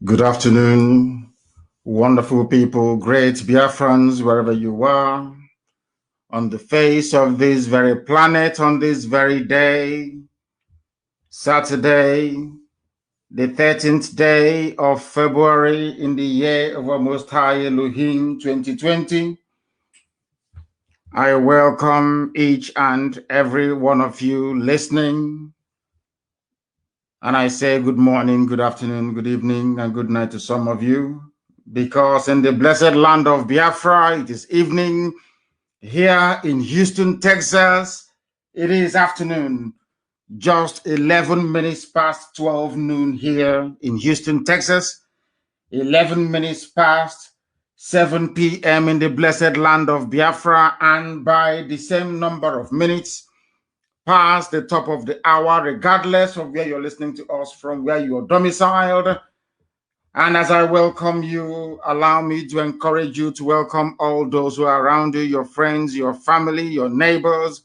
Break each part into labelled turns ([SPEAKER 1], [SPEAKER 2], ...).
[SPEAKER 1] Good afternoon, wonderful people, great Biafrans, wherever you are, on the face of this very planet, on this very day, Saturday, the 13th day of February in the year of our Most High Elohim 2020. I welcome each and every one of you listening. And I say good morning, good afternoon, good evening, and good night to some of you. Because in the blessed land of Biafra, it is evening. Here in Houston, Texas, it is afternoon. Just 11 minutes past 12 noon here in Houston, Texas. 11 minutes past 7 p.m. in the blessed land of Biafra. And by the same number of minutes past the top of the hour, regardless of where you're listening to us from, where you are domiciled. And as I welcome you, allow me to encourage you to welcome all those who are around you, your friends, your family, your neighbors,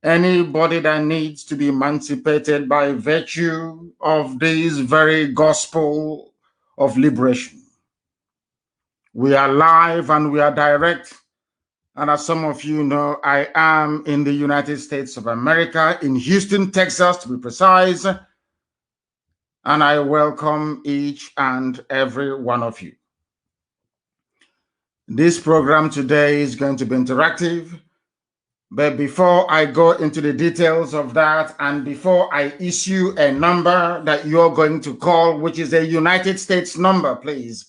[SPEAKER 1] anybody that needs to be emancipated by virtue of this very gospel of liberation. We are live and we are direct. And as some of you know, I am in the United States of America, in Houston, Texas, to be precise. And I welcome each and every one of you. This program today is going to be interactive, but before I go into the details of that, and before I issue a number that you're going to call, which is a United States number, please,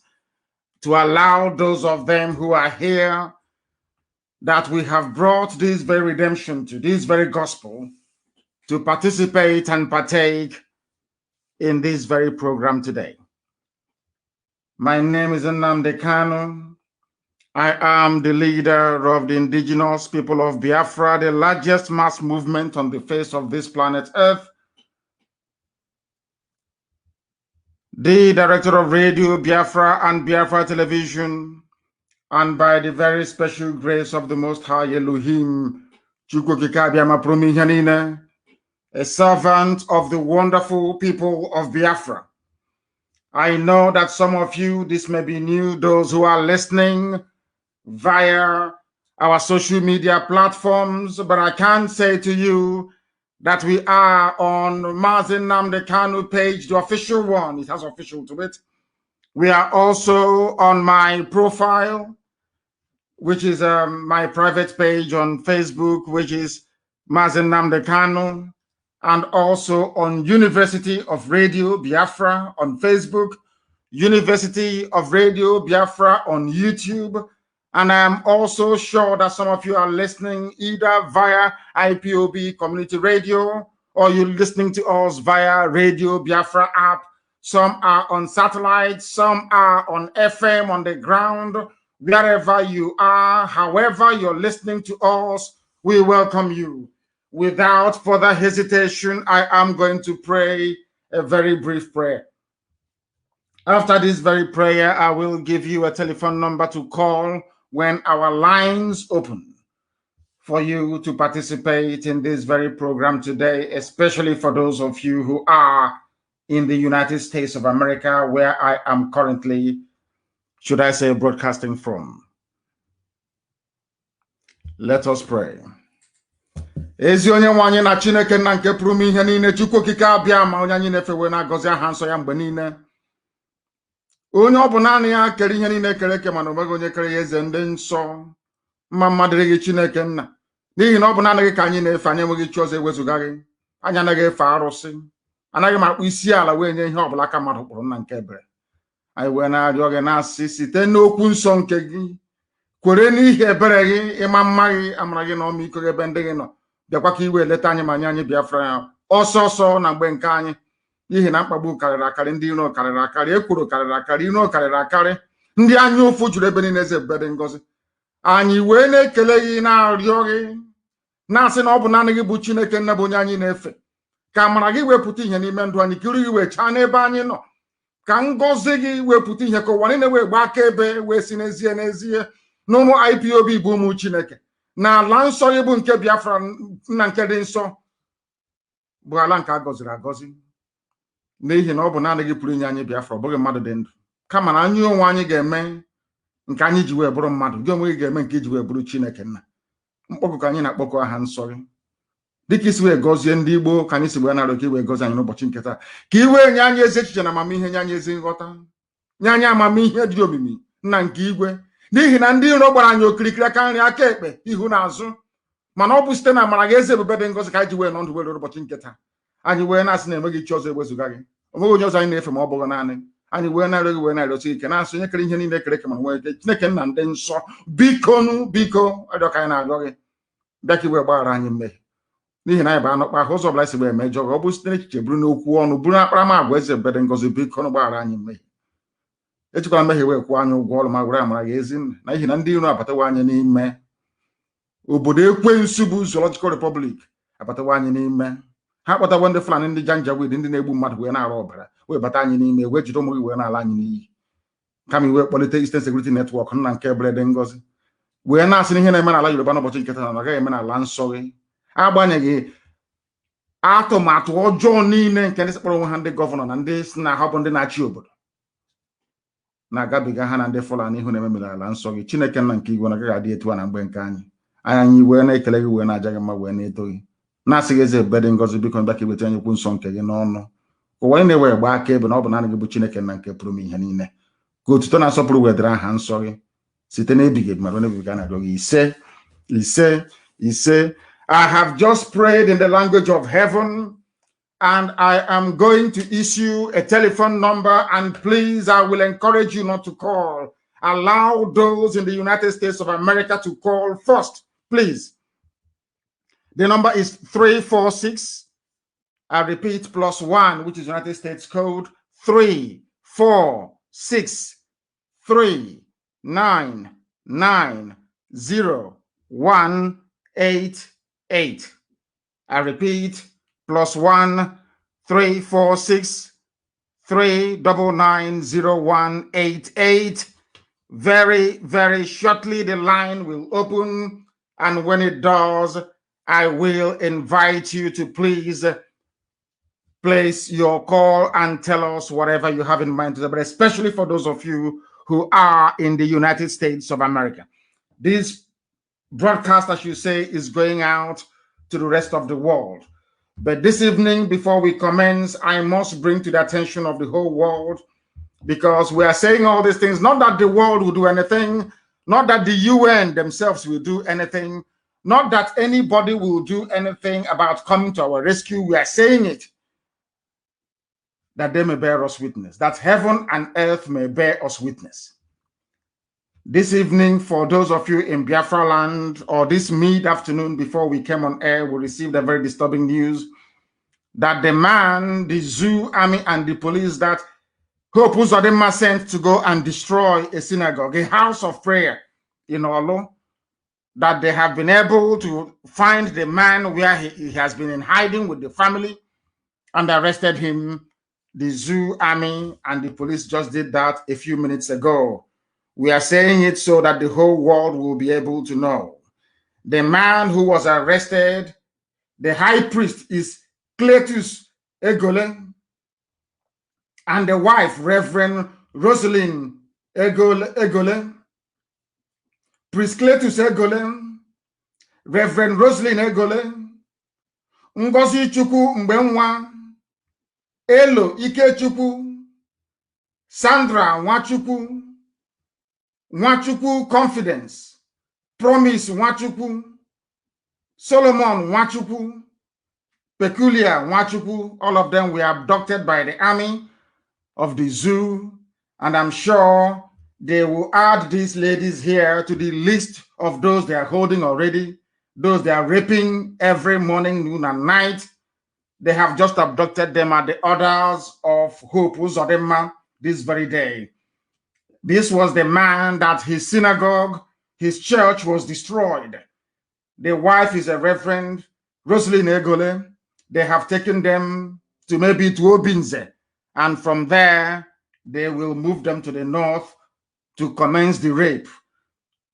[SPEAKER 1] to allow those of them who are here that we have brought this very redemption to, this very gospel, to participate and partake in this very program today. My name is Nnamdi Kanu. I am the leader of the indigenous people of Biafra, the largest mass movement on the face of this planet Earth. The director of Radio Biafra and Biafra Television, and by the very special grace of the Most High Elohim, a servant of the wonderful people of Biafra. I know that some of you, this may be new, those who are listening via our social media platforms, but I can say to you that we are on Mazi Nnamdi Kanu page, the official one. It has official to it. We are also on my profile, which is my private page on Facebook, which is Mazi Nnamdi Kanu, and also on University of Radio Biafra on Facebook, University of Radio Biafra on YouTube. And I am also sure that some of you are listening either via Ipob community radio, or you're listening to us via Radio Biafra app. Some are on satellite, some are on FM on the ground. Wherever you are, however you're listening to us, we welcome you. Without further hesitation, I am going to pray a very brief prayer. After this very prayer, I will give you a telephone number to call when our lines open for you to participate in this very program today, especially for those of you who are in the United States of America, where I am currently, should I say, broadcasting from. Let us pray. Ezi onye nwe anyị na Chineke nna nke pụrụ m ihe niile, Chukwu okike abịa ma onye anyị na-efewe na-agọzi aha nsọ ya mgbe niile. Onye ọ bụ naanị ya kere ihe niile kere eke, mana onweghị onye kere ya eze ndị nsọ. Mma mmadụ gị Chineke nna, n'ihi na ọ bụ naanị gị ka anyị na-efe, anyị enweghị chi ọzọ ewezuga gị. Anyị anaghị efe arụsị, anaghị m akpụ isi ala wee nye ihe ọbụla ka mmadụ kpụrụ nna nke ebere. Anyị wee na-arịọ gị na-asị site n'okwu nsọ nke gị, kwere n'ihi ebere gị, ịma mma gị, amara gị na ọmịiko gị ebe ndị gị nọ, bịakwa ka iwe leta anyị ma nye anyị Biafra ya ọsọ ọsọ na mgbe nke anyị, n'ihi na mkpagbu karịrị akarị, ndị iro karịrị akarị, ekworo karịrị akarị, iro karịrị akarị, ndị anya ụfụ juru ebe niile, eze ebube dị ngọzi. Anyị wee na-ekele gị, na-arịọ gị, na-asị na ọ bụ naanị gị bụ Chineke nna bụ onye anyị na-efe. Ka amara gị wepụta ihe n'ime ndụ anyị, kiri gị wee chaa n'ebe anyị nọ, ka ngọzi gị wepụta ihe ka ụwa niile wee gba akaebe wee si n'ezie n'ezie na ụmụ Ipob bụ ụmụ Chineke, na ala nsọ gị bụ nke Biafra nna nke dị nsọ bụ ala nke a gọziri agọzi. n'ihi na ọ bụ naanị gị pụrụ inye anyị Biafra, ọ bụghị mmadụ dị ndụ. Kama na anyị onwe anyị ga-eme nke anyị ji wee bụrụ mmadụ, gị onwe gị ga-eme nke iji wee bụrụ Chineke nna. Mkpọkụ ka anyị na-akpọkọ aha nsọ gị dịka isi wee gọzie ndị Igbo ka anyị si wee narị ka iwee gọzie anyị n'ụbọchị nke taa, ka iwee nye anyị ezi echiche na amamihe, nye anyị ezi nghọta, nye anyị amamihe dị omimi nna nke igwe, n'ihi na ndị iro gbara anyị okirikiri aka nri aka ekpe ihu na azụ, mana ọ bụ site na amara gị eze ebube dị ngọzi ka anyị ji wee nọ ndụ were ụbọchị nke taa. Anyị wee na-asị na enweghị chi ọzọ ewezụga gị, onweghị onye ọzọ anyị na-efe ma ọ bụghị naanị anyị wee narị gị wee narịọsi ike na-asụ onye kere ihe niile kere eke mana nwee ike Chineke nna ndị nsọ, biko arịọ ka anyị na-arịọ gị bịa ka iwee gbaghara anyị mmehie, n'ihi na anyị bụ anụkpa ahụ ụzọ ọbụla si wee mejọ gị, ọ bụ site n'echiche bụrụ n'okwu ọnụ bụrụ akparamagwa eze ebube dị ngọzi, biko gbaghara anyị mmehie. Ejikwala mmehie wee kwụọ anyị ụgwọ ọrụ ma were amara gị ezi nna, n'ihi na ndị iro abatawa anyị n'ime obodo ekwensu bụ Zoological Republic, abatawa anyị n'ime ha, kpọtawa ndị Fulani, ndị Janjaweed, ndị na-egbu mmadụ wee na-arụ ọbara wee bata anyị n'ime, wee jide ụmụ gị wee na-ala anyị n'iyi, kama iwe kpọlite Eastern Security Network nna nke ebere dị ngọzi, wee na-asị na ihe na-eme n'ala Yoruba n'ụbọchị nke taa na ọ gaghị eme n'ala nsọ gị, agbanyeghị atụmatụ ọjọọ niile nke ndị sekpọrọ onwe ha ndị gọvanọ na ndị si na ha bụ ndị na-achị obodo na-agabiga ha na ndị Fulani ihu na-ememere ala nsọ gị. Chineke nna nke igwe na agaghị adị etu a na mgbe nke anyị wee na-ekele gị wee na-aja gị mma wee na-eto gị, na-asị gị eze ebube dị ngọzi, biko bịa ka iweta anyị okwu nsọ nke gị n'ọnụ, ụwa anyị na-ewe gba aka ebe na ọ bụ naanị gị bụ Chineke nna nke pụrụ m ihe niile, ka otuto na-asọpụrụ wedara aha nsọ gị site n'ebighị ebi ma ruo n'ebighị ga na-arịọ gị. Ise. I have just prayed in the language of heaven, and I am going to issue a telephone number, and please, I will encourage you not to call. Allow those in the United States of America to call first, please. The number is 346. I repeat, +1, which is United States code, 346-399-0188. I repeat, +1 346-399-0188. Very, very shortly the line will open, and when it does, I will invite you to please place your call and tell us whatever you have in mind today, but especially for those of you who are in the United States of America. This broadcast, as you say, is going out to the rest of the world. But this evening, before we commence, I must bring to the attention of the whole world, because we are saying all these things, not that the world will do anything, not that the UN themselves will do anything, not that anybody will do anything about coming to our rescue. We are saying it that they may bear us witness, that heaven and earth may bear us witness. This evening, for those of you in Biafra land, or this mid-afternoon before we came on air, we received a very disturbing news that the man, the zoo army, and the police that Hope Uzodinma sent to go and destroy a synagogue, a house of prayer in Olo, that they have been able to find the man where he has been in hiding with the family and arrested him. The zoo army and the police just did that a few minutes ago. We are saying it so that the whole world will be able to know. The man who was arrested, the high priest, is Cletus Egole, and the wife, Reverend Rosalind Egole. Priest Cletus Egole, Reverend Rosalind Egole, Ngozi Chukwu Mbenwa, Elo Ikechukwu, Sandra Nwachukwu, Nwachukwu Confidence, Promise Nwachukwu, Solomon Nwachukwu, Peculiar Nwachukwu, all of them were abducted by the army of the zoo, and I'm sure they will add these ladies here to the list of those they are holding already, those they are raping every morning, noon, and night. They have just abducted them at the orders of Hope Uzodinma this very day. This was the man that his synagogue, his church was destroyed. The wife is a Reverend Rosalind Egole. They have taken them to maybe to Obinze, and from there they will move them to the north to commence the rape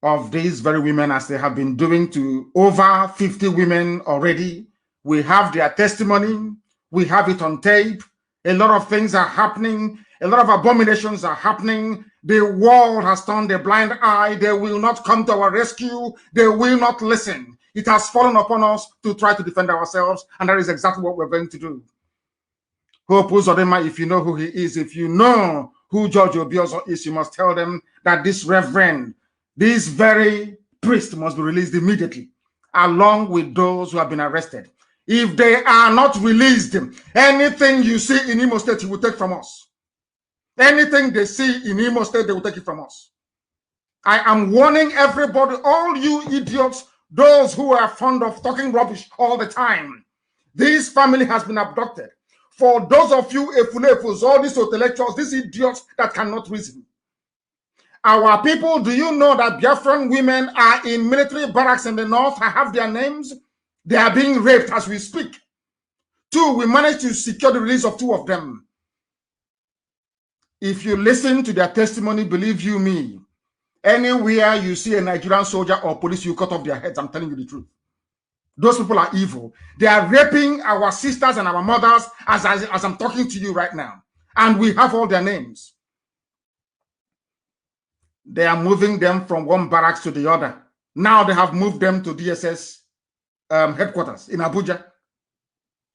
[SPEAKER 1] of these very women, as they have been doing to over 50 women already. We have their testimony. We have it on tape. A lot of things are happening. A lot of abominations are happening. The world has turned a blind eye. They will not come to our rescue. They will not listen. It has fallen upon us to try to defend ourselves, and that is exactly what we're going to do. Hope Uzodinma, if you know who he is, if you know who George Obiozo is, you must tell them that this reverend, this very priest must be released immediately, along with those who have been arrested. If they are not released, anything you see in Imo State, you will take from us. Anything they see in Imo State, they will take it from us. I am warning everybody, all you idiots, those who are fond of talking rubbish all the time. This family has been abducted. For those of you efulefus, all these intellectuals, these idiots that cannot reason. Our people, do you know that Biafran women are in military barracks in the north? I have their names. They are being raped as we speak. 2, we managed to secure the release of 2 of them. If you listen to their testimony, believe you me, anywhere you see a Nigerian soldier or police, you cut off their heads. I'm telling you the truth. Those people are evil. They are raping our sisters and our mothers as I'm talking to you right now. And we have all their names. They are moving them from one barracks to the other. Now they have moved them to DSS headquarters in Abuja.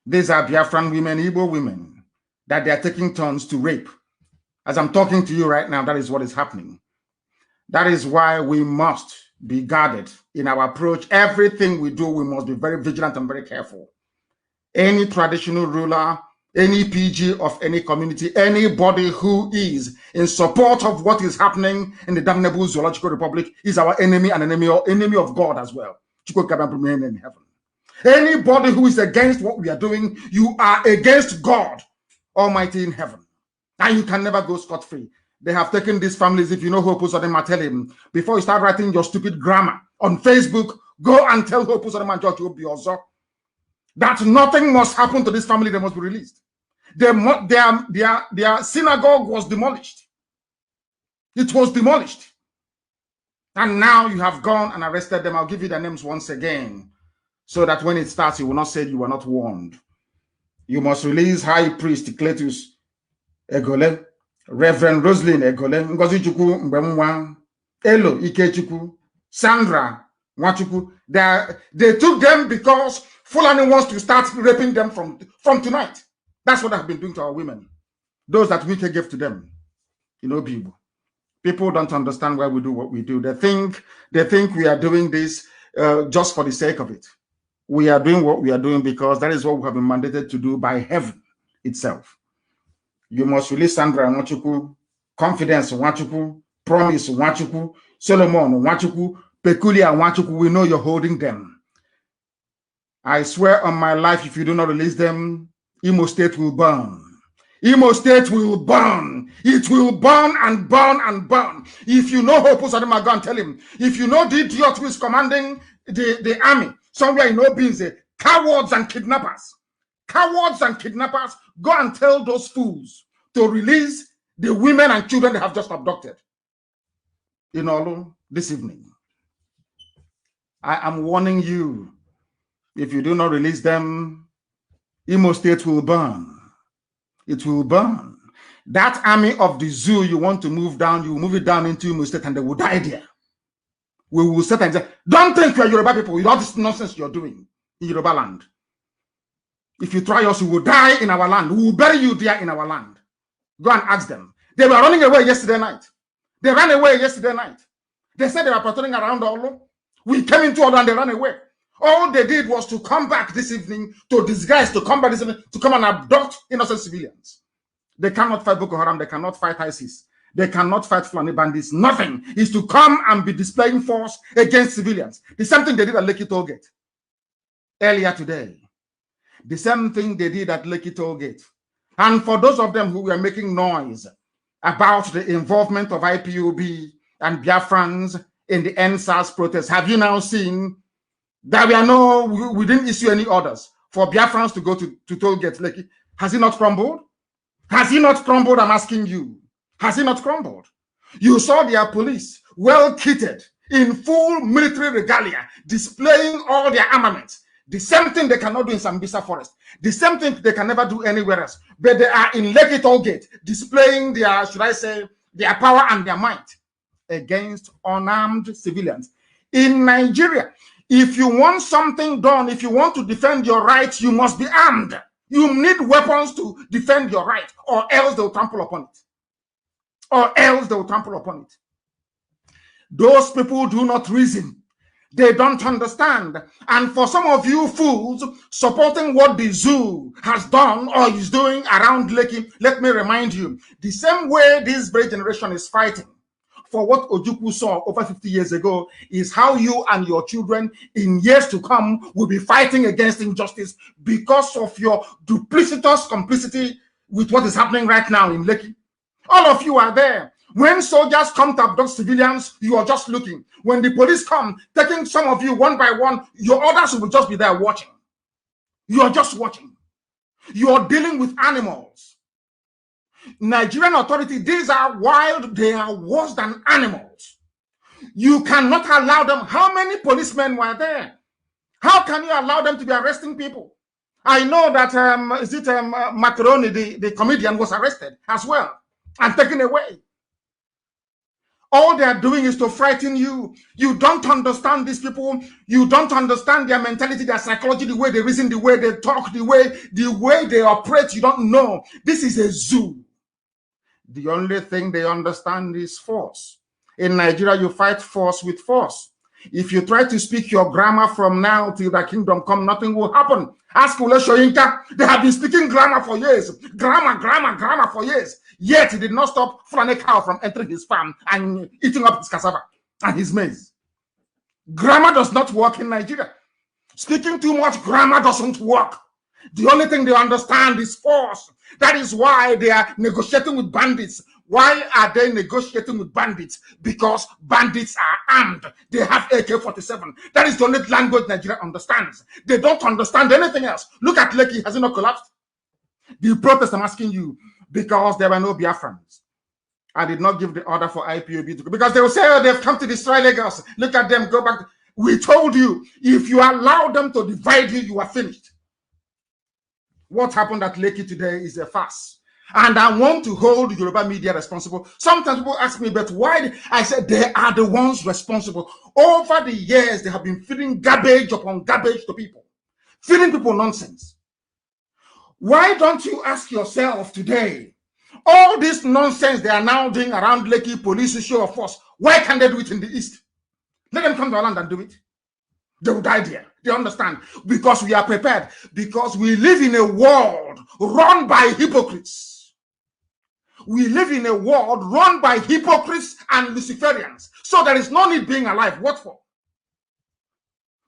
[SPEAKER 1] These are Biafran women, Igbo women, that they are taking turns to rape. As I'm talking to you right now, that is what is happening. That is why we must be guarded in our approach. Everything we do, we must be very vigilant and very careful. Any traditional ruler, any PG of any community, anybody who is in support of what is happening in the damnable zoological republic is our enemy and enemy of God as well. In heaven. Anybody who is against what we are doing, you are against God Almighty in heaven. And you can never go scot-free. They have taken these families. If you know Hope Uzodinma, tell him, before you start writing your stupid grammar on Facebook, go and tell Hope Uzodinma and George Obiozo that nothing must happen to this family. They must be released. Their synagogue was demolished. It was demolished. And now you have gone and arrested them. I'll give you their names once again, so that when it starts, you will not say you were not warned. You must release High Priest Cletus Egole, Reverend Roslyn Egole, Ngozi Chukwu Mbemwa, Elo Ikechukwu, Sandra Nwachukwu. They took them because Fulani wants to start raping them from tonight. That's what I've been doing to our women. Those that we gave to them. You know, people don't understand why we do what we do. They think we are doing this just for the sake of it. We are doing what we are doing because that is what we have been mandated to do by heaven itself. You must release Sandra Nwachukwu, Confidence Nwachukwu, Promise Nwachukwu, Solomon Nwachukwu, Peculiar Nwachukwu. We know you're holding them. I swear on my life, if you do not release them, Imo State will burn. Imo State will burn. It will burn and burn and burn. If you know Hope Uzodinma, go and tell him. If you know the idiot who is commanding the army somewhere in Obinze, cowards and kidnappers, go and tell those fools to release the women and children they have just abducted in Olu this evening. I am warning you, if you do not release them, Imo State will burn. It will burn. That army of the zoo you want to move down, you will move it down into Imo State and they will die there. We will sit and say, don't think you are Yoruba people with all this nonsense you're doing in Yoruba land. If you try us, you will die in our land. We will bury you there in our land. Go and ask them. They were running away yesterday night. They ran away yesterday night. They said they were patrolling around Olu. We came into Olu and they ran away. All they did was to come back this evening, to disguise, to come back this evening, to come and abduct innocent civilians. They cannot fight Boko Haram. They cannot fight ISIS. They cannot fight Fulani bandits. Nothing is to come and be displaying force against civilians. The same thing they did at Lekki Tollgate earlier today. The same thing they did at Lekki Tollgate. And for those of them who were making noise about the involvement of IPOB and Biafrans in the NSAS protest, have you now seen that we didn't issue any orders for Biafrans to go to Tollgate Lekki? Has it not crumbled? Has he not crumbled? I'm asking you. Has he not crumbled? You saw their police well kitted in full military regalia, displaying all their armaments. The same thing they cannot do in Sambisa Forest. The same thing they can never do anywhere else. But they are in Lekki Tollgate displaying their, should I say, their power and their might against unarmed civilians. In Nigeria, if you want something done, if you want to defend your rights, you must be armed. You need weapons to defend your right, or else they will trample upon it. Or else they will trample upon it. Those people do not reason. They don't understand. And for some of you fools supporting what the zoo has done or is doing around Lekki, let me remind you, the same way this brave generation is fighting for what Ojukwu saw over 50 years ago is how you and your children in years to come will be fighting against injustice because of your duplicitous complicity with what is happening right now in Lekki. All of you are there. When soldiers come to abduct civilians, you are just looking. When the police come, taking some of you one by one, your others will just be there watching. You are just watching. You are dealing with animals. Nigerian authority, these are wild. They are worse than animals. You cannot allow them. How many policemen were there? How can you allow them to be arresting people? I know that, Macaroni, the comedian, was arrested as well and taken away. All they are doing is to frighten you. You don't understand these people. You don't understand their mentality, their psychology, the way they reason, the way they talk, the way they operate. You don't know. This is a zoo. The only thing they understand is force. In Nigeria, you fight force with force. If you try to speak your grammar from now till the kingdom come, nothing will happen. Ask Ule Shoyinka. They have been speaking grammar for years. Grammar for years. Yet he did not stop Fulani cow from entering his farm and eating up his cassava and his maize. Grammar does not work in Nigeria. Speaking too much grammar doesn't work. The only thing they understand is force. That is why they are negotiating with bandits. Why are they negotiating with bandits? Because bandits are armed. They have AK-47. That is the only language Nigeria understands. They don't understand anything else. Look at Lekki. Has it not collapsed? The protest, I'm asking you, because there were no Biafrans. I did not give the order for IPOB to go. Because they will say, oh, they've come to destroy Lagos. Look at them, go back. We told you, if you allow them to divide you, you are finished. What happened at Lekki today is a farce. And I want to hold Yoruba media responsible. Sometimes people ask me, but why? I said they are the ones responsible. Over the years, they have been feeding garbage upon garbage to people. Feeding people nonsense. Why don't you ask yourself today, all this nonsense they are now doing around Lekki, police show of force, why can't they do it in the East? Let them come to our land and do it. They will die there. They understand. Because we are prepared. Because we live in a world run by hypocrites. We live in a world run by hypocrites and Luciferians. So there is no need being alive. What for?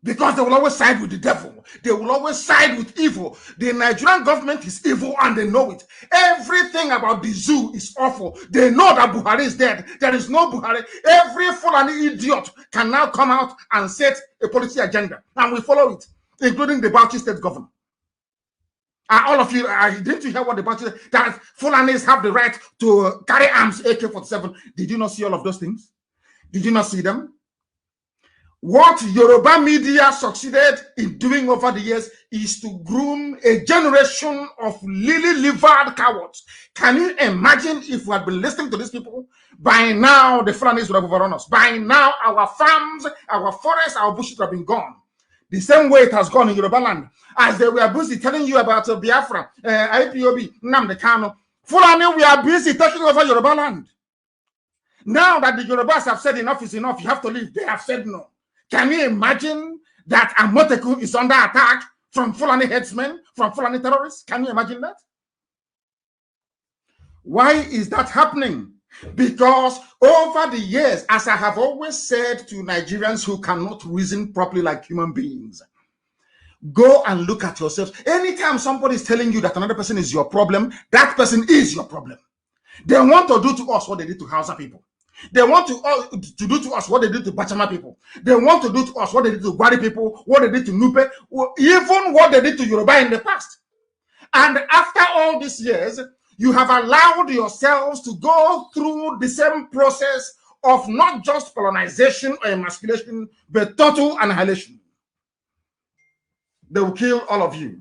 [SPEAKER 1] Because they will always side with the devil. They will always side with evil. The Nigerian government is evil and they know it. Everything about the zoo is awful. They know that Buhari is dead. There is no Buhari. Every Fulani idiot can now come out and set a policy agenda. And we follow it, including the Bauchi state governor. All of you, didn't you hear what the Bauchi said? That Fulanis have the right to carry arms, AK-47. Did you not see all of those things? Did you not see them? What Yoruba media succeeded in doing over the years is to groom a generation of lily-livered cowards. Can you imagine if we had been listening to these people? By now, the Fulanis would have overrun us. By now, our farms, our forests, our bushes would have been gone. The same way it has gone in Yoruba land. As they were busy telling you about Biafra, Ipob, Nnamdi Kanu, Fulani, we are busy taking over Yoruba land. Now that the Yorubas have said enough is enough, you have to leave. They have said no. Can you imagine that Amoteku is under attack from Fulani headsmen, from Fulani terrorists? Can you imagine that? Why is that happening? Because over the years, as I have always said to Nigerians who cannot reason properly like human beings, go and look at yourselves. Anytime somebody is telling you that another person is your problem, that person is your problem. They want to do to us what they did to Hausa people. They want to do to us what they did to Bachama people. They want to do to us what they did to Gwari people, what they did to Nupe, even what they did to Yoruba in the past. And after all these years, you have allowed yourselves to go through the same process of not just colonization or emasculation, but total annihilation. They will kill all of you.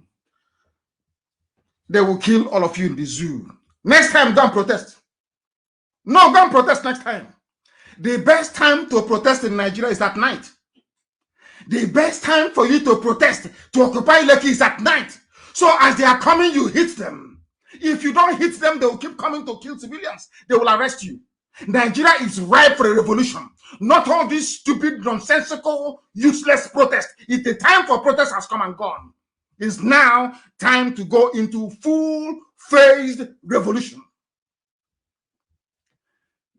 [SPEAKER 1] They will kill all of you in the zoo. Next time, don't protest. No, don't protest next time. The best time to protest in Nigeria is at night. The best time for you to protest, to occupy Lekki is at night. So as they are coming, you hit them. If you don't hit them, they will keep coming to kill civilians. They will arrest you. Nigeria is ripe for a revolution. Not all these stupid, nonsensical, useless protests. If the time for protest has come and gone, it's now time to go into full-phased revolution.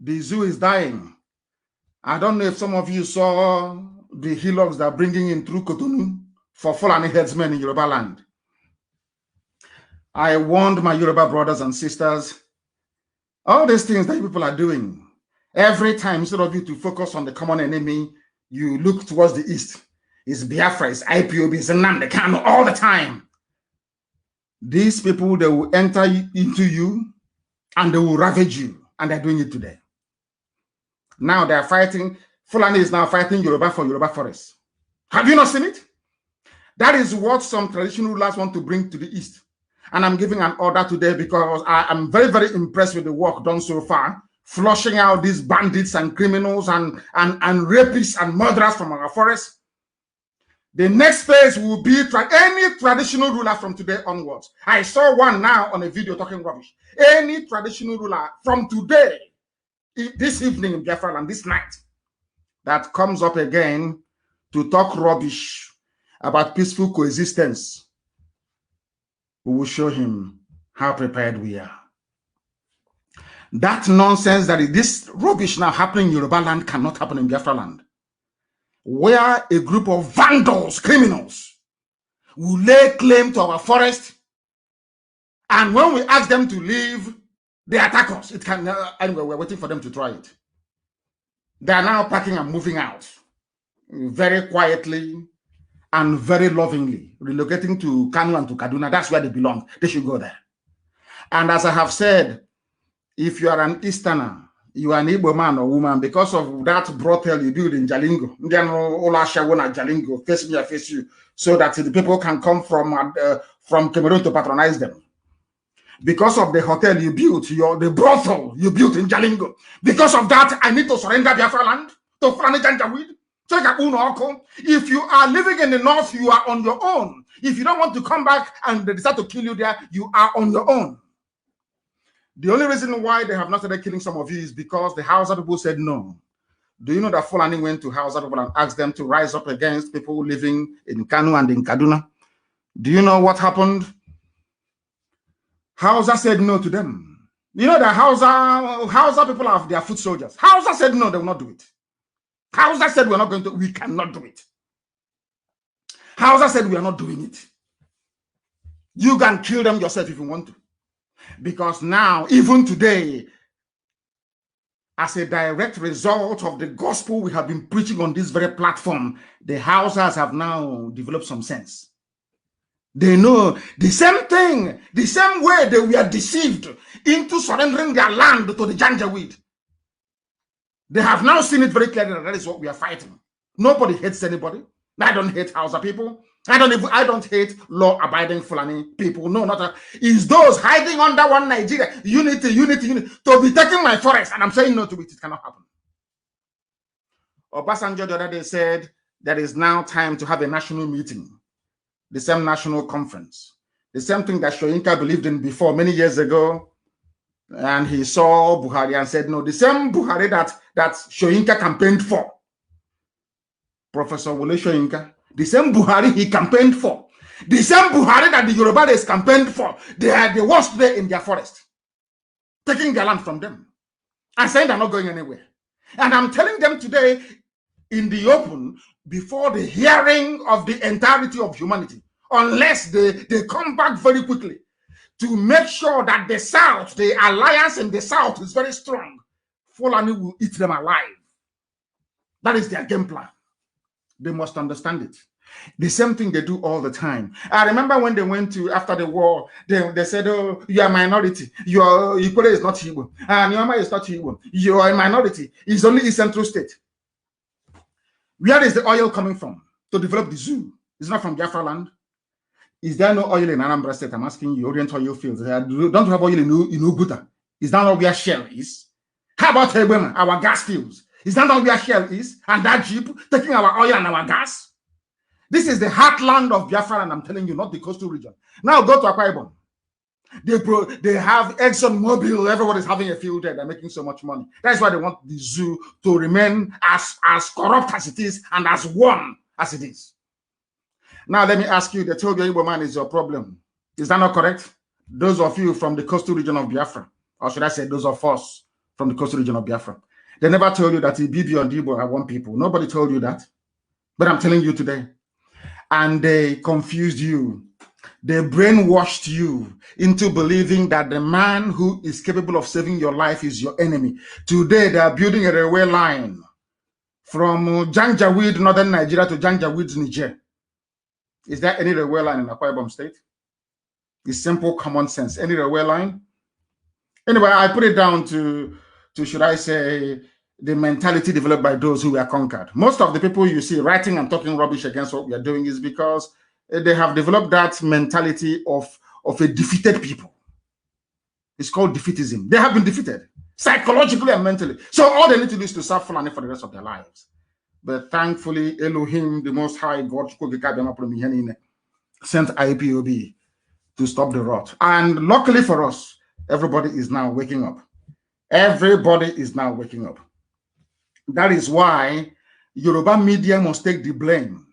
[SPEAKER 1] The zoo is dying. I don't know if some of you saw the hillocks that are bringing in through Cotonou for Fulani headsmen in Yoruba land. I warned my Yoruba brothers and sisters, all these things that people are doing, every time, instead of you to focus on the common enemy, you look towards the east. It's Biafra, it's Ipob, it's Nnamdi Kanu all the time. These people, they will enter into you and they will ravage you, and they're doing it today. Now they're fighting, Fulani is now fighting Yoruba for Yoruba forests. Have you not seen it? That is what some traditional rulers want to bring to the east. And I'm giving an order today because I am very, very impressed with the work done so far, flushing out these bandits and criminals and rapists and murderers from our forests. The next phase will be any traditional ruler from today onwards. I saw one now on a video talking rubbish. Any traditional ruler from today, this evening in Biafra and this night, that comes up again to talk rubbish about peaceful coexistence, we will show him how prepared we are. That nonsense that is this rubbish now happening in Yoruba land cannot happen in Biafra land, where a group of vandals, criminals, will lay claim to our forest, and when we ask them to leave, they attack us. It can anyway. We're waiting for them to try it. They are now packing and moving out very quietly and very lovingly, relocating to Kanu and to Kaduna. That's where they belong. They should go there. And as I have said, if you are an Easterner, you are an Igbo man or woman, because of that brothel you build in Jalingo, Jalingo, face me, I face you, so that the people can come from Cameroon to patronize them. Because of the hotel you built, the brothel you built in Jalingo, because of that, I need to surrender Biafra land to Fulani Janjaweed. If you are living in the north, you are on your own. If you don't want to come back and they decide to kill you there, you are on your own. The only reason why they have not started killing some of you is because the Hausa people said no. Do you know that Fulani went to Hausa people and asked them to rise up against people living in Kanu and in Kaduna? Do you know what happened? Hausa said no to them. You know that Hausa people have their foot soldiers. Hausa said no, they will not do it. Hausa said we cannot do it. Hausa said we are not doing it. You can kill them yourself if you want to. Because now, even today, as a direct result of the gospel we have been preaching on this very platform, the Hausas have now developed some sense. They know the same thing, the same way they were deceived into surrendering their land to the Janjaweed. They have now seen it very clearly that is what we are fighting. Nobody hates anybody. I don't hate Hausa people. I don't hate law-abiding Fulani people. No, not it's those hiding under one Nigeria. Unity to be taking my forest, and I'm saying no to it. It cannot happen. Obasanjo the other day said there is now time to have a national meeting, the same national conference, the same thing that Shoyinka believed in before many years ago, and he saw Buhari and said no. The same Buhari that Shoyinka campaigned for, Professor Wole Shoyinka. The same Buhari he campaigned for. The same Buhari that the Yorubas campaigned for. They are the worst there in their forest. Taking their land from them. And saying they're not going anywhere. And I'm telling them today in the open, before the hearing of the entirety of humanity, unless they come back very quickly to make sure that the South, the alliance in the South is very strong, Fulani will eat them alive. That is their game plan. They must understand it. The same thing they do all the time. I remember when they went to, after the war, they said, oh, you are a minority. Your Ikole is not Igbo. And Nyoma is not Igbo. You are a minority. It's only a central state. Where is the oil coming from to develop the zoo? It's not from Biafra land. Is there no oil in Anambra State? I'm asking you, Orient Oil Fields. Don't you have oil in Uguta? Is that not where Shell is? How about Ebema, our gas fields? Is that not where Shell is? And that Jeep taking our oil and our gas? This is the heartland of Biafra, and I'm telling you, not the coastal region. Now go to Akwa Ibom. They have ExxonMobil. Everybody's having a field there. They're making so much money. That's why they want the zoo to remain as corrupt as it is and as one as it is. Now, let me ask you, they told you Igbo man is your problem. Is that not correct? Those of you from the coastal region of Biafra, or should I say those of us from the coastal region of Biafra, they never told you that Ibibi and Igbo are one people. Nobody told you that. But I'm telling you today. And they confused you. They brainwashed you into believing that the man who is capable of saving your life is your enemy. Today, they are building a railway line from Janjaweed, northern Nigeria, to Janjaweed, Niger. Is there any railway line in Akwa Ibom State? It's simple common sense. Any railway line? Anyway, I put it down to should I say, the mentality developed by those who were conquered. Most of the people you see writing and talking rubbish against what we are doing is because they have developed that mentality of a defeated people. It's called defeatism. They have been defeated psychologically and mentally. So all they need to do is to serve Fulani for the rest of their lives. But thankfully, Elohim, the Most High God, sent IPOB to stop the rot. And luckily for us, everybody is now waking up. Everybody is now waking up. That is why Yoruba media must take the blame.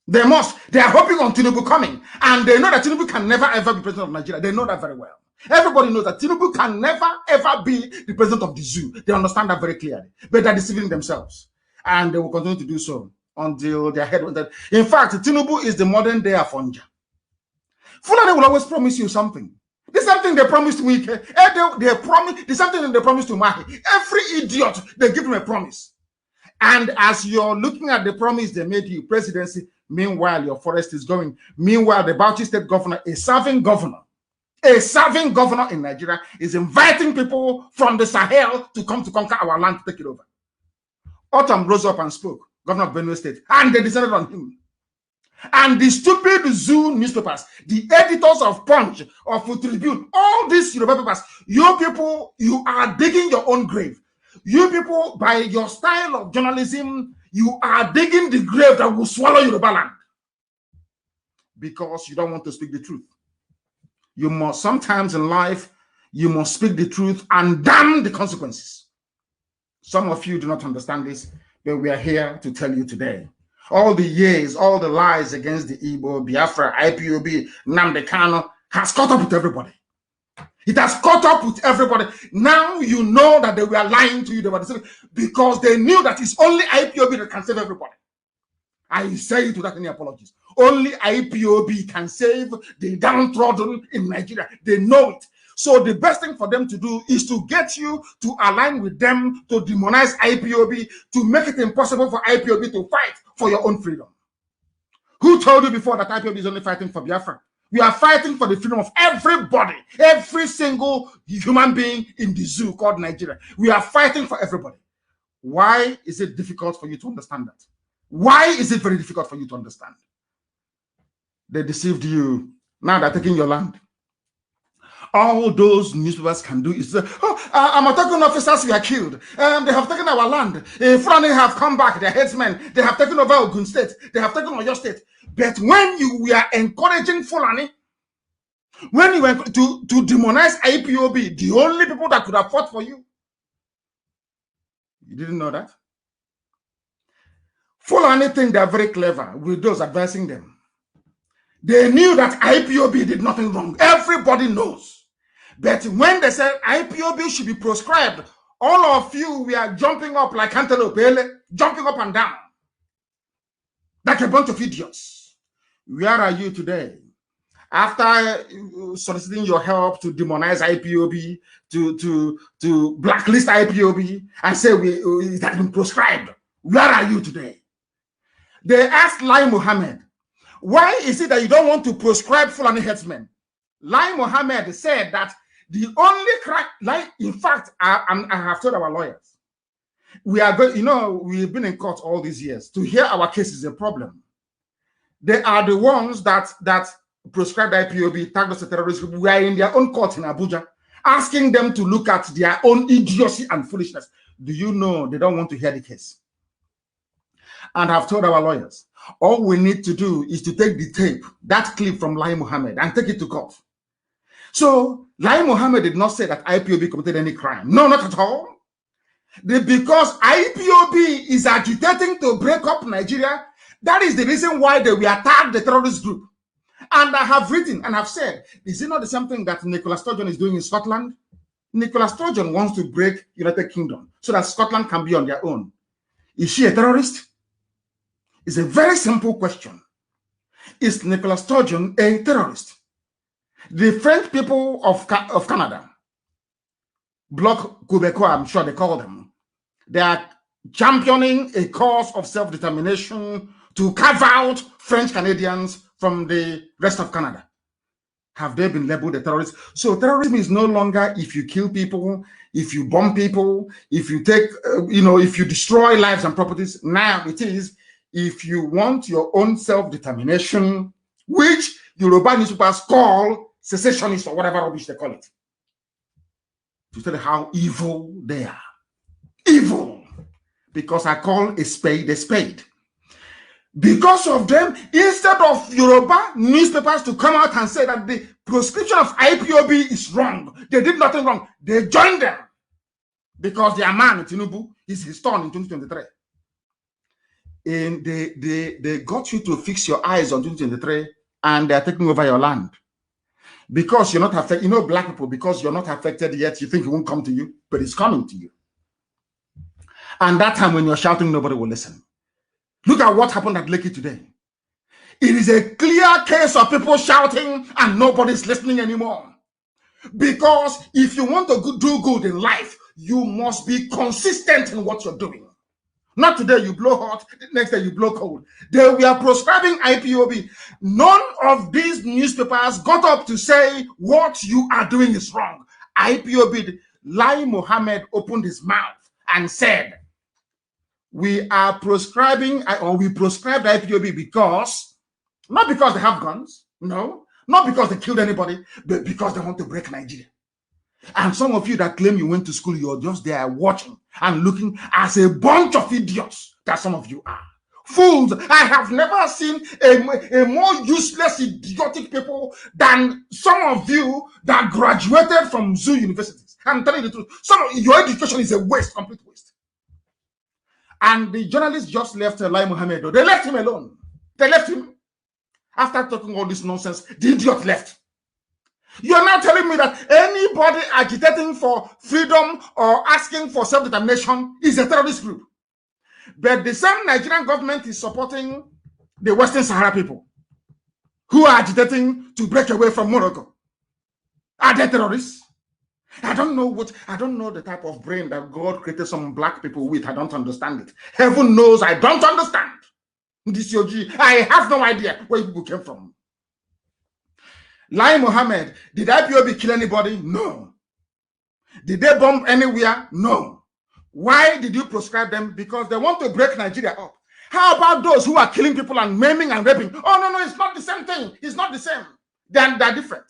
[SPEAKER 1] They must. They are hoping on Tinubu coming. And they know that Tinubu can never, ever be president of Nigeria. They know that very well. Everybody knows that Tinubu can never, ever be the president of the zoo. They understand that very clearly. But they're deceiving themselves. And they will continue to do so until their head. In fact, Tinubu is the modern day Afonja. Fulani will always promise you something. There's something they promised Wike. There's something they promised to Mahi. Every idiot, they give him a promise. And as you're looking at the promise they made you, presidency, meanwhile, your forest is going. Meanwhile, the Bauchi state governor, a serving governor in Nigeria, is inviting people from the Sahel to come to conquer our land to take it over. Autumn rose up and spoke, governor of Benue State, and they decided on him. And the stupid zoo newspapers, the editors of Punch, of Tribune, all these Yoruba papers, you people, you are digging your own grave. You people, by your style of journalism, you are digging the grave that will swallow Yoruba land. Because you don't want to speak the truth. You must, sometimes in life, you must speak the truth and damn the consequences. Some of you do not understand this, but we are here to tell you today. All the years, all the lies against the Igbo, Biafra, IPOB, Nnamdi Kanu has caught up with everybody. It has caught up with everybody. Now you know that they were lying to you. They were deceiving because they knew that it's only IPOB that can save everybody. I say it without any apologies. Only IPOB can save the downtrodden in Nigeria. They know it. So the best thing for them to do is to get you to align with them, to demonize IPOB, to make it impossible for IPOB to fight for your own freedom. Who told you before that IPOB is only fighting for Biafra? We are fighting for the freedom of everybody, every single human being in the zoo called Nigeria. We are fighting for everybody. Why is it difficult for you to understand that? Why is it very difficult for you to understand? They deceived you. Now they're taking your land. All those newspapers can do is, Amatekan officers were killed. They have taken our land. Fulani have come back, their headsmen. They have taken over Ogun State. They have taken Oyo State. But when you were encouraging Fulani, when you were to demonize IPOB, the only people that could have fought for you, you didn't know that? Fulani think they are very clever with those advising them. They knew that IPOB did nothing wrong. Everybody knows. But when they said IPOB should be proscribed, all of you were jumping up like antelope, jumping up and down like a bunch of idiots. Where are you today? After soliciting your help to demonize IPOB, to blacklist IPOB, and say it has been proscribed, where are you today? They asked Lai Mohammed, why is it that you don't want to proscribe Fulani headsmen? Lai Mohammed said that the only crime, in fact, I have told our lawyers, we are going, we've been in court all these years. To hear our case is a problem. They are the ones that proscribed IPOB, tagged us a terrorist group, we are in their own court in Abuja, asking them to look at their own idiocy and foolishness. Do you know they don't want to hear the case? And I've told our lawyers, all we need to do is to take the tape, that clip from Lai Mohammed, and take it to court. So Lai Mohammed did not say that IPOB committed any crime. No, not at all. Because IPOB is agitating to break up Nigeria, that is the reason why they were tagged the terrorist group. And I have written and have said, is it not the same thing that Nicola Sturgeon is doing in Scotland? Nicola Sturgeon wants to break United Kingdom so that Scotland can be on their own. Is she a terrorist? It's a very simple question. Is Nicola Sturgeon a terrorist? The French people of Canada, Bloc Québécois, I'm sure they call them, they are championing a cause of self-determination to carve out French Canadians from the rest of Canada. Have they been labeled a terrorist? So terrorism is no longer if you kill people, if you bomb people, if you take, if you destroy lives and properties. Now it is if you want your own self-determination, which Yoruba newspapers call secessionists or whatever rubbish they call it. To tell you how evil they are. Evil. Because I call a spade a spade. Because of them, instead of Yoruba newspapers to come out and say that the proscription of IPOB is wrong, they did nothing wrong, they joined them. Because their man, Tinubu, is his turn in 2023. And they got you to fix your eyes on 2023 and they're taking over your land. Because you're not affected, black people, because you're not affected yet, you think it won't come to you, but it's coming to you. And that time when you're shouting, nobody will listen. Look at what happened at Lekki today. It is a clear case of people shouting and nobody's listening anymore. Because if you want to do good in life, you must be consistent in what you're doing. Not today you blow hot, next day you blow cold. They were proscribing IPOB. None of these newspapers got up to say what you are doing is wrong. IPOB, Lai Mohammed opened his mouth and said, we are proscribing, or we proscribed IPOB because, not because they have guns, no, not because they killed anybody, but because they want to break Nigeria. And some of you that claim you went to school, you're just there watching and looking as a bunch of idiots that some of you are. Fools. I have never seen a more useless, idiotic people than some of you that graduated from zoo universities. I'm telling you the truth. Your education is a waste, complete waste. And the journalists just left Lai Mohammed. They left him alone. They left him. After talking all this nonsense, the idiot left. You're now telling me that anybody agitating for freedom or asking for self-determination is a terrorist group. But the same Nigerian government is supporting the Western Sahara people who are agitating to break away from Morocco. Are they terrorists? I don't know the type of brain that God created some black people with. I don't understand it. Heaven knows I don't understand. This Yogi, I have no idea where people came from. Lai Mohammed, did IPOB kill anybody? No. Did they bomb anywhere? No. Why did you proscribe them? Because they want to break Nigeria up. How about those who are killing people and maiming and raping? Oh, no, it's not the same thing. It's not the same. They're different.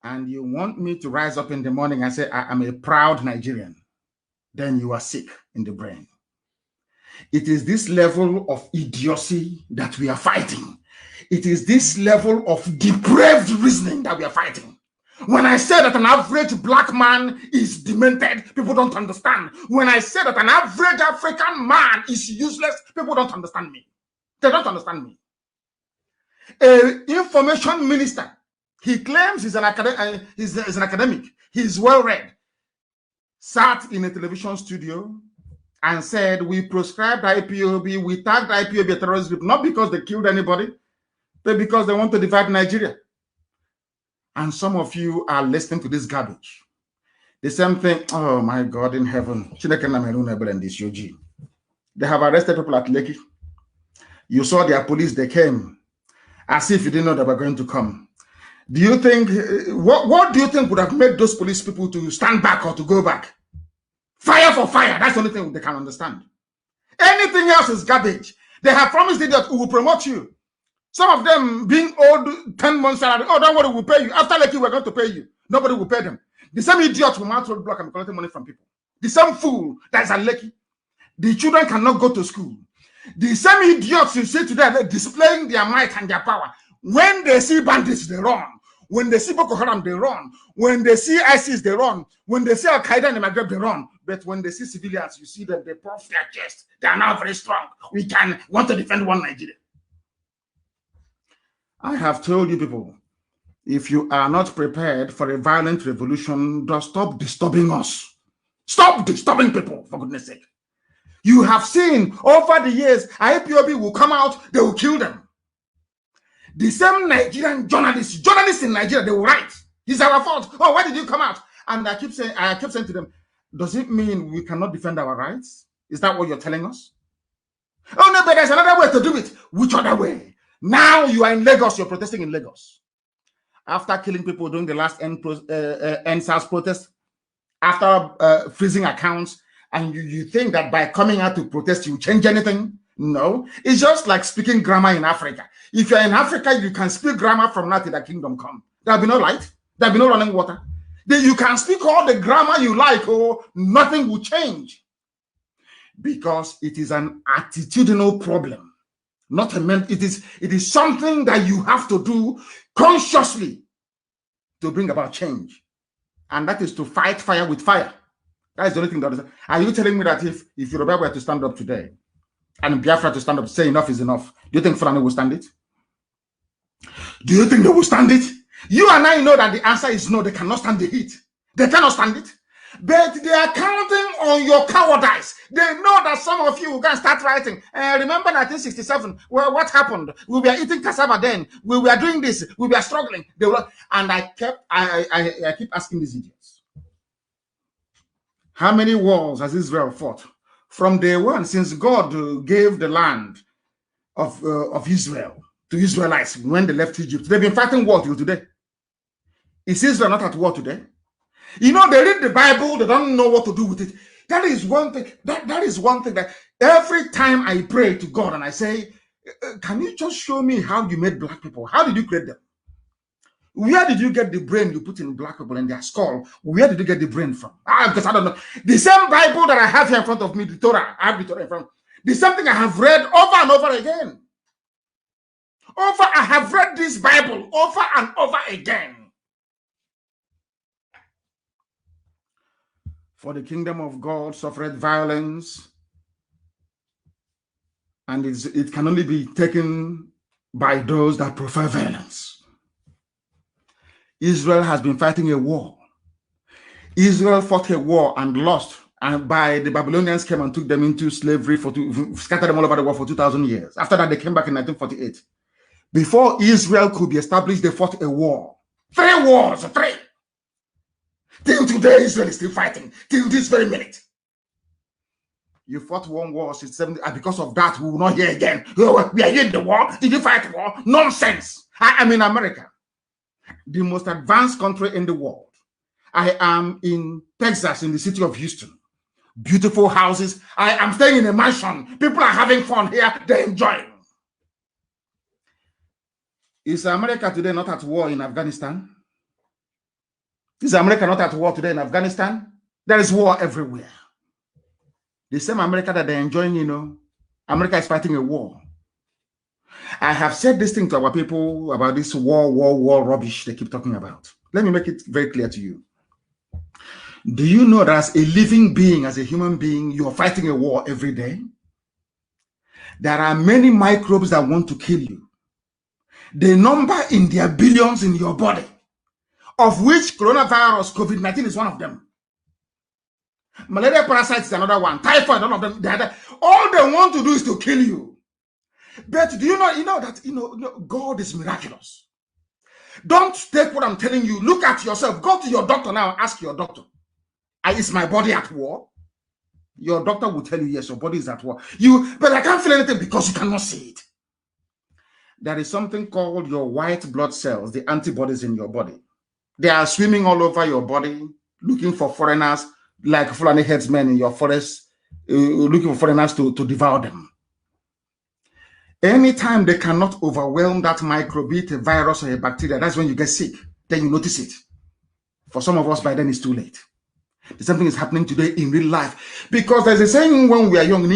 [SPEAKER 1] And you want me to rise up in the morning and say, I am a proud Nigerian. Then you are sick in the brain. It is this level of idiocy that we are fighting. It is this level of depraved reasoning that we are fighting. When I say that an average black man is demented, people don't understand. When I say that an average African man is useless, people don't understand me. They don't understand me. An information minister, he claims he's an academic, he's well-read, sat in a television studio and said, we proscribed IPOB, we tagged IPOB a terrorist group, not because they killed anybody, but because they want to divide Nigeria. And some of you are listening to this garbage. The same thing, oh my God in heaven. They have arrested people at Lekki. You saw their police, they came as if you didn't know they were going to come. Do you think, what do you think would have made those police people to stand back or to go back? Fire for fire, that's the only thing they can understand. Anything else is garbage. They have promised that we will promote you. Some of them being owed 10 months salary. Oh, don't worry, we'll pay you. After Lekki, we're going to pay you. Nobody will pay them. The same idiot will mount roadblock and collect money from people. The same fool that's at Lekki. The children cannot go to school. The same idiots you see today, they're displaying their might and their power. When they see bandits, they run. When they see Boko Haram, they run. When they see ISIS, they run. When they see Al Qaeda in the Maghreb, they run. But when they see civilians, you see them, they puff their chest. They are now very strong. We can want to defend one Nigeria. I have told you people, if you are not prepared for a violent revolution, just stop disturbing us. Stop disturbing people, for goodness sake. You have seen over the years, Ipob will come out, they will kill them. The same Nigerian journalists in Nigeria, they will write, it's our fault. Oh, why did you come out? And I keep saying to them, does it mean we cannot defend our rights? Is that what you're telling us? Oh no, but there's another way to do it. Which other way? Now you are in Lagos, you're protesting in Lagos. After killing people during the last NSAS protest, after freezing accounts, and you think that by coming out to protest, you change anything? No. It's just like speaking grammar in Africa. If you're in Africa, you can speak grammar from now till the kingdom come. There'll be no light. There'll be no running water. You can speak all the grammar you like, or nothing will change. Because it is an attitudinal problem. Not a mental. It is something that you have to do consciously to bring about change. And that is to fight fire with fire. That is the only thing that is. Are you telling me that if Yoruba were to stand up today and Biafra to stand up, say enough is enough, do you think Fulani will stand it? Do you think they will stand it? You and I know that the answer is no, they cannot stand the heat. They cannot stand it. But they are counting on your cowardice. They know that some of you can start writing. Remember 1967? Well, what happened? We were eating cassava then. We were doing this. We were struggling. They were, and I keep asking these idiots. How many wars has Israel fought? From day one, since God gave the land of Israel to Israelites when they left Egypt, they've been fighting war till today. Is Israel not at war today? You know, they read the Bible, they don't know what to do with it. That is one thing. That is one thing that every time I pray to God and I say, can you just show me how you made black people? How did you create them? Where did you get the brain you put in black people in their skull? Where did you get the brain from? Because I don't know. The same Bible that I have here in front of me, the Torah, I have the Torah in front of me. The same thing I have read over and over again. I have read this Bible over and over again. For the kingdom of God suffered violence, and it can only be taken by those that prefer violence. Israel has been fighting a war. Israel fought a war and lost, and by the Babylonians came and took them into slavery, scattered them all over the world for 2,000 years. After that, they came back in 1948. Before Israel could be established, they fought a war. 3 wars, 3. Till today, Israel is still fighting. Till this very minute. You fought 1 war since 70, and because of that, we will not hear again. Oh, we are in the war. Did you fight war? Nonsense. I am in America, the most advanced country in the world. I am in Texas, in the city of Houston. Beautiful houses. I am staying in a mansion. People are having fun here. They're enjoying. Is America today not at war in Afghanistan? Is America not at war today in Afghanistan? There is war everywhere. The same America that they're enjoying, you know, America is fighting a war. I have said this thing to our people about this war rubbish they keep talking about. Let me make it very clear to you. Do you know that as a living being, as a human being, you are fighting a war every day? There are many microbes that want to kill you. They number in their billions in your body, of which coronavirus, COVID-19 is one of them. Malaria parasite is another one. Typhoid, all of them. All they want to do is to kill you. But do you know that God is miraculous? Don't take what I'm telling you. Look at yourself. Go to your doctor now and ask your doctor, is my body at war? Your doctor will tell you, yes, your body is at war. But I can't feel anything because you cannot see it. There is something called your white blood cells, the antibodies in your body. They are swimming all over your body, looking for foreigners, like Fulani headsmen in your forest, looking for foreigners to devour them. Anytime they cannot overwhelm that microbe, a virus or a bacteria, that's when you get sick. Then you notice it. For some of us, by then it's too late. Something is happening today in real life. Because there's a saying when we are young,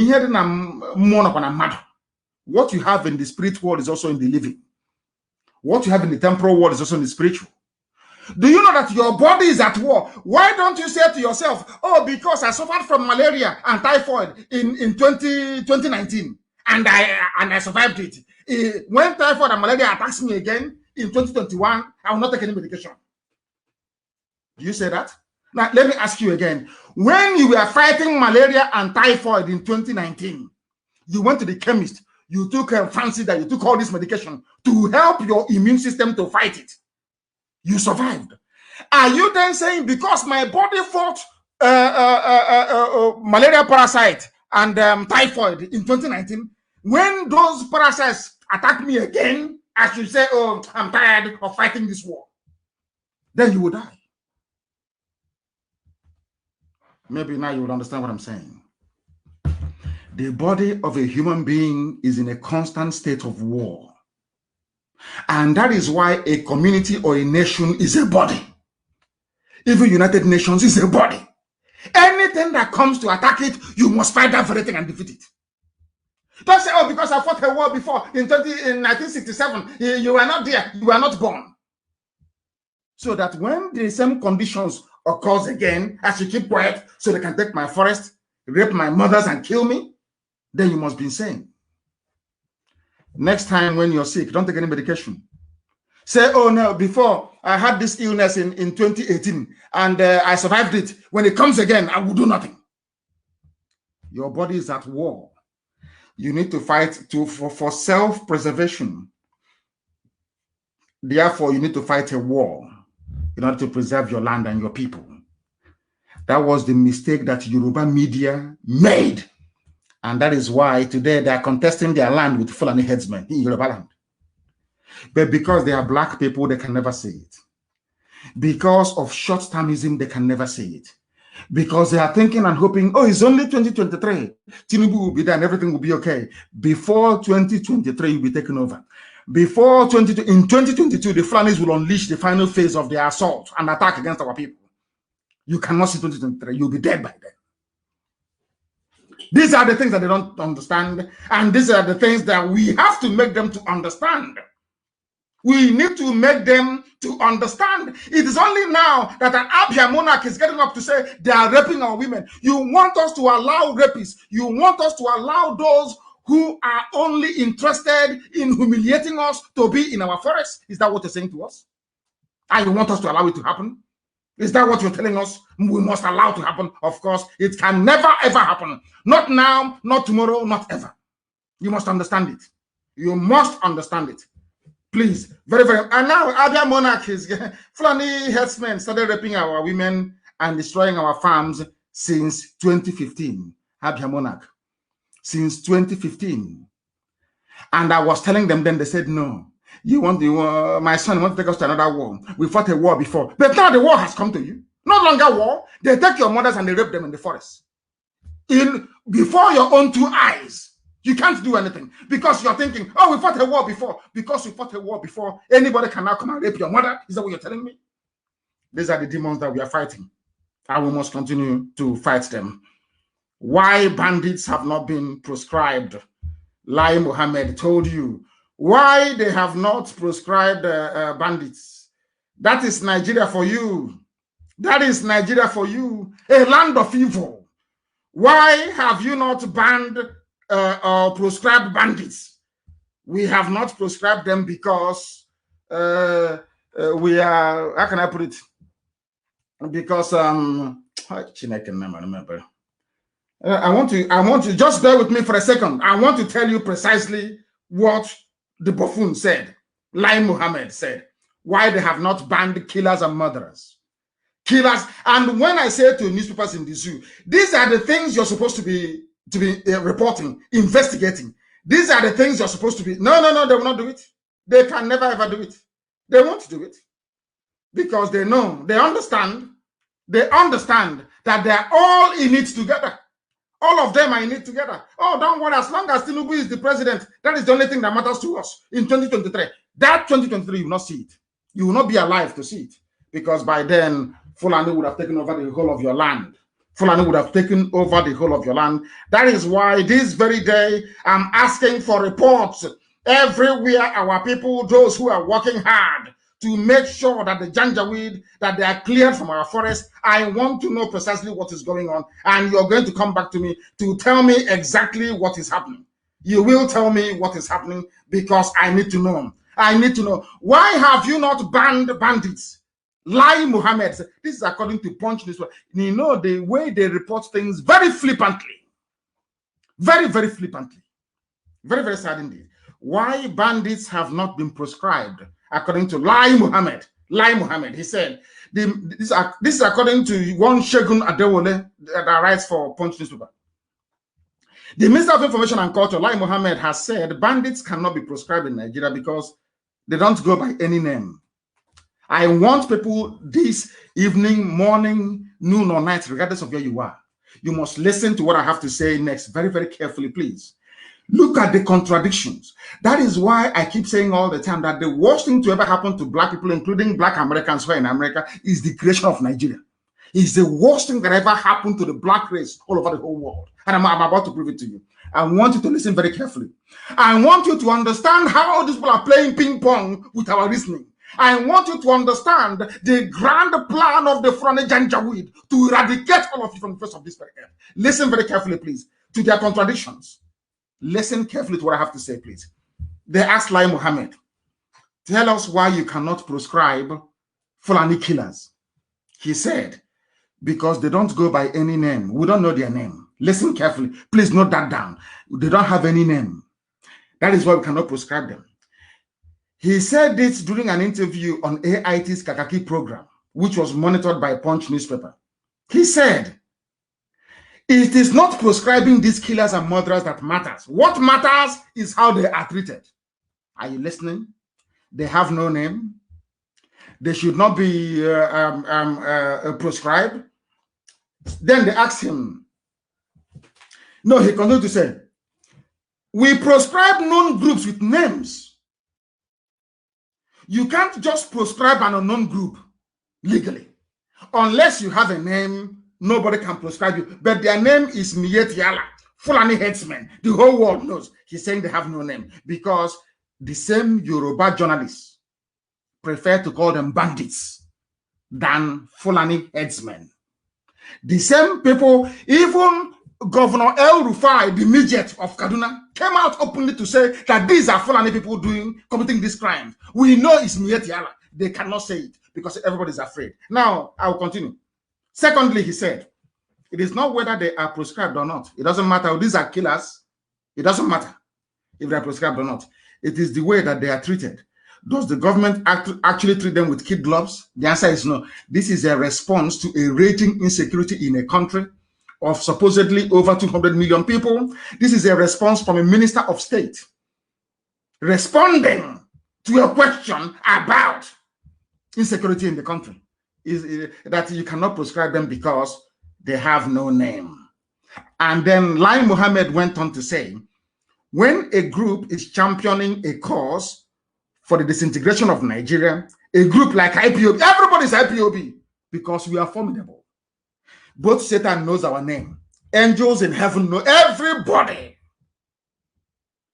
[SPEAKER 1] what you have in the spirit world is also in the living. What you have in the temporal world is also in the spiritual. Do you know that your body is at war? Why don't you say to yourself, oh, because I suffered from malaria and typhoid in 2019 and I survived it. When typhoid and malaria attacks me again in 2021, I will not take any medication. Do you say that? Now, let me ask you again. When you were fighting malaria and typhoid in 2019, you went to the chemist, you took a fancy that you took all this medication to help your immune system to fight it. You survived. Are you then saying because my body fought malaria parasite and typhoid in 2019, when those parasites attack me again, I should say, oh, I'm tired of fighting this war? Then you will die. Maybe now you will understand what I'm saying. The body of a human being is in a constant state of war. And that is why a community or a nation is a body. Even United Nations is a body. Anything that comes to attack it, you must fight that very thing and defeat it. Don't say, oh, because I fought a war before in 1967, you were not there, you were not born. So that when the same conditions occurs again, I should keep quiet so they can take my forest, rape my mothers and kill me, then you must be insane. Next time when you're sick, don't take any medication. Say, oh no, before I had this illness in 2018 and I survived it. When it comes again, I will do nothing. Your body is at war. You need to fight for self-preservation. Therefore, you need to fight a war in order to preserve your land and your people. That was the mistake that Yoruba media made. And that is why today they are contesting their land with Fulani headsmen in Yoruba land. But because they are black people, they can never say it. Because of short-termism, they can never say it. Because they are thinking and hoping, oh, it's only 2023. Tinubu will be there and everything will be okay. Before 2023, you'll be taken over. Before in 2022, the Fulanis will unleash the final phase of their assault and attack against our people. You cannot see 2023. You'll be dead by then. These are the things that they don't understand, and these are the things that we have to make them to understand. We need to make them to understand. It is only now that an Abia monarch is getting up to say they are raping our women. You want us to allow rapists. You want us to allow those who are only interested in humiliating us to be in our forests. Is that what you're saying to us? And you want us to allow it to happen? Is that what you're telling us we must allow to happen? Of course, it can never, ever happen. Not now, not tomorrow, not ever. You must understand it. You must understand it. Please, very, very. And now, Abia monarchies, Fulani herdsmen started raping our women and destroying our farms since 2015. Abia monarch. Since 2015. And I was telling them then, they said, no. You want my son wants to take us to another war. We fought a war before. But now the war has come to you. No longer war. They take your mothers and they rape them in the forest. Before your own two eyes. You can't do anything. Because you're thinking, oh, we fought a war before. Because we fought a war before, anybody can now come and rape your mother. Is that what you're telling me? These are the demons that we are fighting. And we must continue to fight them. Why bandits have not been proscribed? Lai Mohammed told you. Why they have not proscribed bandits? That is Nigeria for you. That is Nigeria for you. A land of evil. Why have you not banned or proscribed bandits? We have not proscribed them because we are, how can I put it? Because I want to just bear with me for a second. I want to tell you precisely what the buffoon said, Lai Mohammed said, why they have not banned killers and murderers. Killers, and when I say to newspapers in the zoo, these are the things you're supposed to be reporting, investigating. These are the things you're supposed to be. No, they will not do it. They can never ever do it. They won't do it because they know, they understand that they're all in it together. All of them are in it together. Oh, don't worry. As long as Tinubu is the president, that is the only thing that matters to us in 2023. That 2023, you will not see it. You will not be alive to see it. Because by then, Fulani would have taken over the whole of your land. Fulani would have taken over the whole of your land. That is why this very day, I'm asking for reports everywhere. Our people, those who are working hard to make sure that the Janjaweed, that they are cleared from our forest. I want to know precisely what is going on. And you're going to come back to me to tell me exactly what is happening. You will tell me what is happening because I need to know. I need to know. Why have you not banned bandits? Lai Mohammed, this is according to Punch News. You know, the way they report things very flippantly. Very, very flippantly. Very, very sad indeed. Why bandits have not been proscribed, according to Lai Mohammed. Lai Mohammed, he said, this is according to one Shegun Adewole that writes for Punch newspaper. The Minister of Information and Culture, Lai Mohammed, has said bandits cannot be proscribed in Nigeria because they don't go by any name. I want people this evening, morning, noon, or night, regardless of where you are. You must listen to what I have to say next very, very carefully, please. Look at the contradictions. That is why I keep saying all the time that the worst thing to ever happen to black people, including black Americans who are in America, is the creation of Nigeria. It's the worst thing that ever happened to the black race all over the whole world. And I'm about to prove it to you. I want you to listen very carefully. I want you to understand how all these people are playing ping pong with our reasoning. I want you to understand the grand plan of the Fulani Janjaweed to eradicate all of you from the face of this very earth. Listen very carefully, please, to their contradictions. Listen carefully to what I have to say, please. They asked Lai Mohammed, tell us why you cannot proscribe Fulani killers. He said, because they don't go by any name. We don't know their name. Listen carefully. Please note that down. They don't have any name. That is why we cannot proscribe them. He said this during an interview on AIT's Kakaki program, which was monitored by Punch newspaper. He said, it is not proscribing these killers and murderers that matters. What matters is how they are treated. Are you listening? They have no name. They should not be proscribed. Then they asked him. No, he continued to say, we proscribe known groups with names. You can't just proscribe an unknown group legally. Unless you have a name, nobody can proscribe you. But their name is Miyet Yala, Fulani headsmen. The whole world knows. He's saying they have no name because the same Yoruba journalists prefer to call them bandits than Fulani headsmen. The same people, even Governor El Rufai, the midget of Kaduna, came out openly to say that these are Fulani people committing this crime. We know it's Miyet Yala. They cannot say it because everybody's afraid. Now, I will continue. Secondly, he said, it is not whether they are proscribed or not. It doesn't matter. These are killers. It doesn't matter if they are prescribed or not. It is the way that they are treated. Does the government actually treat them with kid gloves? The answer is no. This is a response to a raging insecurity in a country of supposedly over 200 million people. This is a response from a minister of state responding to a question about insecurity in the country. Is that you cannot proscribe them because they have no name. And then Lai Mohammed went on to say, when a group is championing a cause for the disintegration of Nigeria, a group like IPOB, everybody's IPOB because we are formidable. Both Satan knows our name. Angels in heaven know everybody.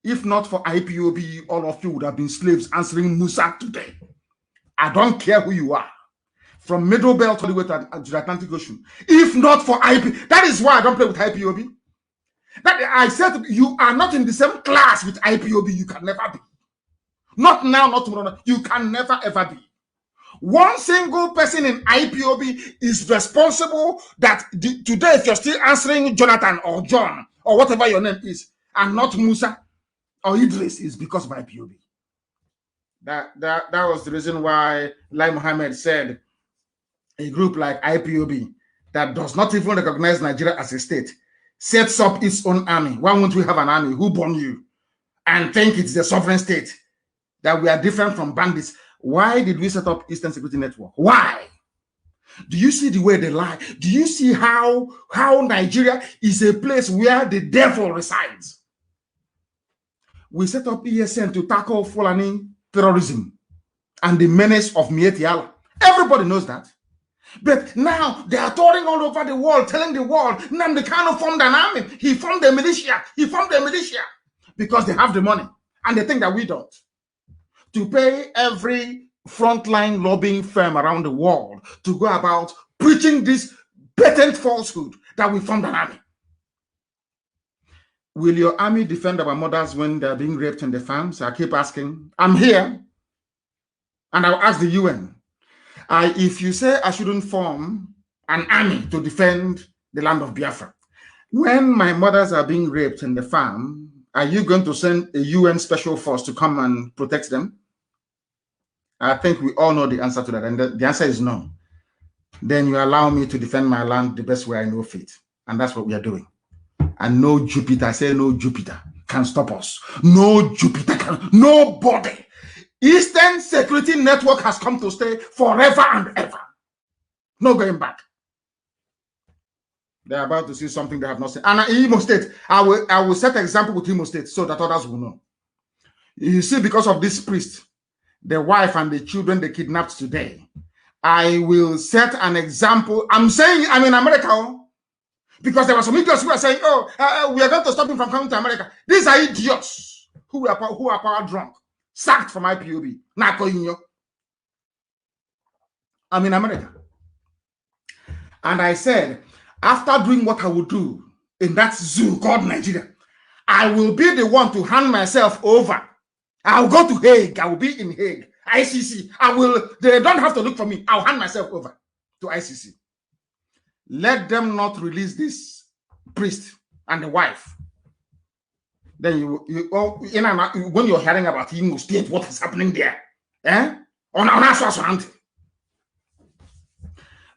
[SPEAKER 1] If not for IPOB, all of you would have been slaves answering Musa today. I don't care who you are. From Middle Belt all the way to the Atlantic Ocean. If not for IP, that is why I don't play with IPOB. That I said you are not in the same class with IPOB. You can never be. Not now, not tomorrow. You can never ever be. One single person in IPOB is responsible that today, if you're still answering Jonathan or John or whatever your name is, and not Musa or Idris, is because of IPOB. That was the reason why Lai Mohammed said a group like IPOB that does not even recognize Nigeria as a state sets up its own army. Why won't we have an army? Who born you? And think it's the sovereign state, that we are different from bandits. Why did we set up Eastern Security Network? Why? Do you see the way they lie? Do you see how Nigeria is a place where the devil resides? We set up ESN to tackle Fulani terrorism and the menace of Mietiala. Everybody knows that. But now they are touring all over the world, telling the world, Nnamdi Kanu formed an army. He formed a militia. He formed a militia. Because they have the money. And they think that we don't. To pay every frontline lobbying firm around the world to go about preaching this patent falsehood that we formed an army. Will your army defend our mothers when they're being raped in the farms? I keep asking. I'm here. And I'll ask the UN. If you say I shouldn't form an army to defend the land of Biafra, when my mothers are being raped in the farm, are you going to send a UN special force to come and protect them? I think we all know the answer to that. And the answer is no. Then you allow me to defend my land the best way I know fit. And that's what we are doing. And no Jupiter, I say no Jupiter can stop us. No Jupiter can, nobody. Eastern Security Network has come to stay forever and ever. No going back. They're about to see something they have not seen. And in Imo State, I will set an example with Imo State so that others will know. You see, because of this priest, the wife and the children they kidnapped today, I will set an example. I'm saying I'm in America because there were some idiots who are saying, oh, we are going to stop him from coming to America. These are idiots who are power drunk, sacked from IPOB. I'm in America. And I said, after doing what I would do in that zoo called Nigeria, I will be the one to hand myself over. I'll go to Hague. I will be in Hague. ICC. They don't have to look for me. I'll hand myself over to ICC. Let them not release this priest and the wife. Then when you're hearing about Imo State, what is happening there?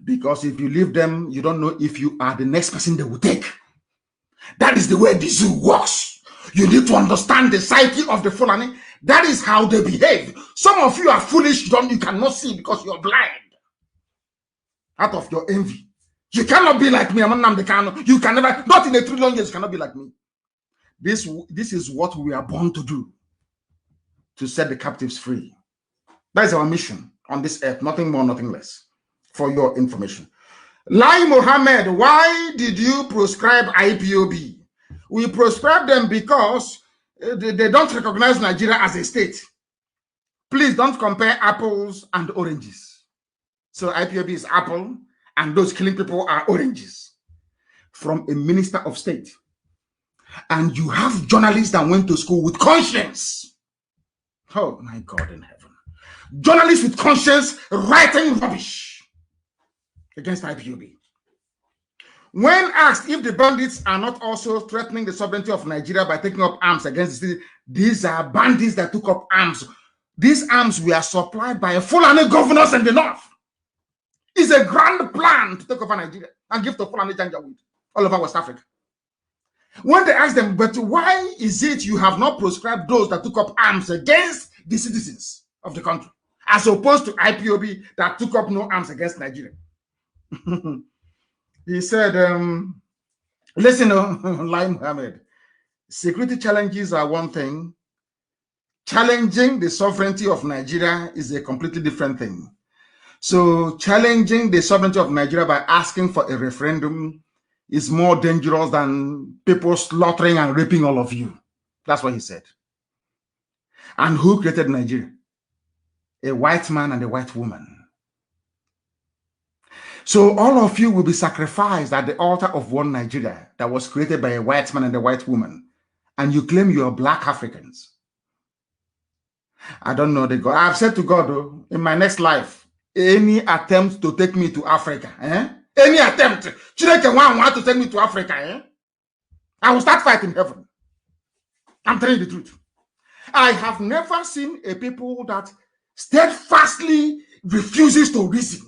[SPEAKER 1] Because if you leave them, you don't know if you are the next person they will take. That is the way the zoo works. You need to understand the psyche of the Fulani. That is how they behave. Some of you are foolish, you cannot see because you're blind. Out of your envy. You cannot be like me. I'm Nnamdi Kanu. You can never, not in a trillion years, you cannot be like me. This is what we are born to do. To set the captives free. That is our mission on this earth. Nothing more, nothing less. For your information. Lai Mohammed, why did you proscribe IPOB? We proscribe them because they don't recognize Nigeria as a state. Please don't compare apples and oranges. So IPOB is apple and those killing people are oranges. From a minister of state. And you have journalists that went to school with conscience. Oh my God in heaven. Journalists with conscience writing rubbish against IPOB. When asked if the bandits are not also threatening the sovereignty of Nigeria by taking up arms against the city, these are bandits that took up arms. These arms were supplied by Fulani governors in the north. It's a grand plan to take over Nigeria and give to Fulani Janjaweed all over West Africa. When they asked them, but why is it you have not proscribed those that took up arms against the citizens of the country, as opposed to IPOB that took up no arms against Nigeria? He said, listen, Lai Mohammed, security challenges are one thing. Challenging the sovereignty of Nigeria is a completely different thing. So challenging the sovereignty of Nigeria by asking for a referendum is more dangerous than people slaughtering and raping all of you. That's what he said. And who created Nigeria? A white man and a white woman. So all of you will be sacrificed at the altar of one Nigeria that was created by a white man and a white woman. And you claim you are black Africans. I don't know the God. I've said to God, though, in my next life, any attempt to take me to Africa, any attempt, Chineke want to take me to Africa, I will start fighting heaven. I'm telling you the truth. I have never seen a people that steadfastly refuses to reason.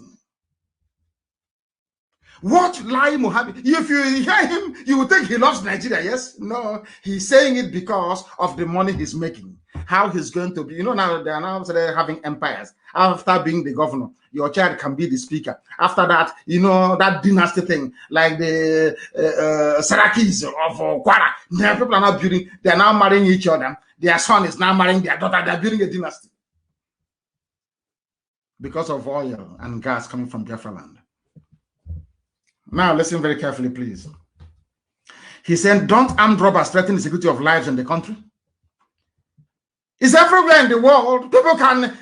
[SPEAKER 1] What Lai Mohammed? If you hear him, you would think he loves Nigeria. Yes? No, he's saying it because of the money he's making. How he's going to be. You know, now they are now having empires. After being the governor, your child can be the speaker. After that, you know, that dynasty thing, like the Sarakis of Kwara. People are now building, they are now marrying each other. Their son is now marrying their daughter. They're building a dynasty. Because of oil and gas coming from Biafra land. Now, listen very carefully, please. He said, don't armed robbers threaten the security of lives in the country? It's everywhere in the world. People can,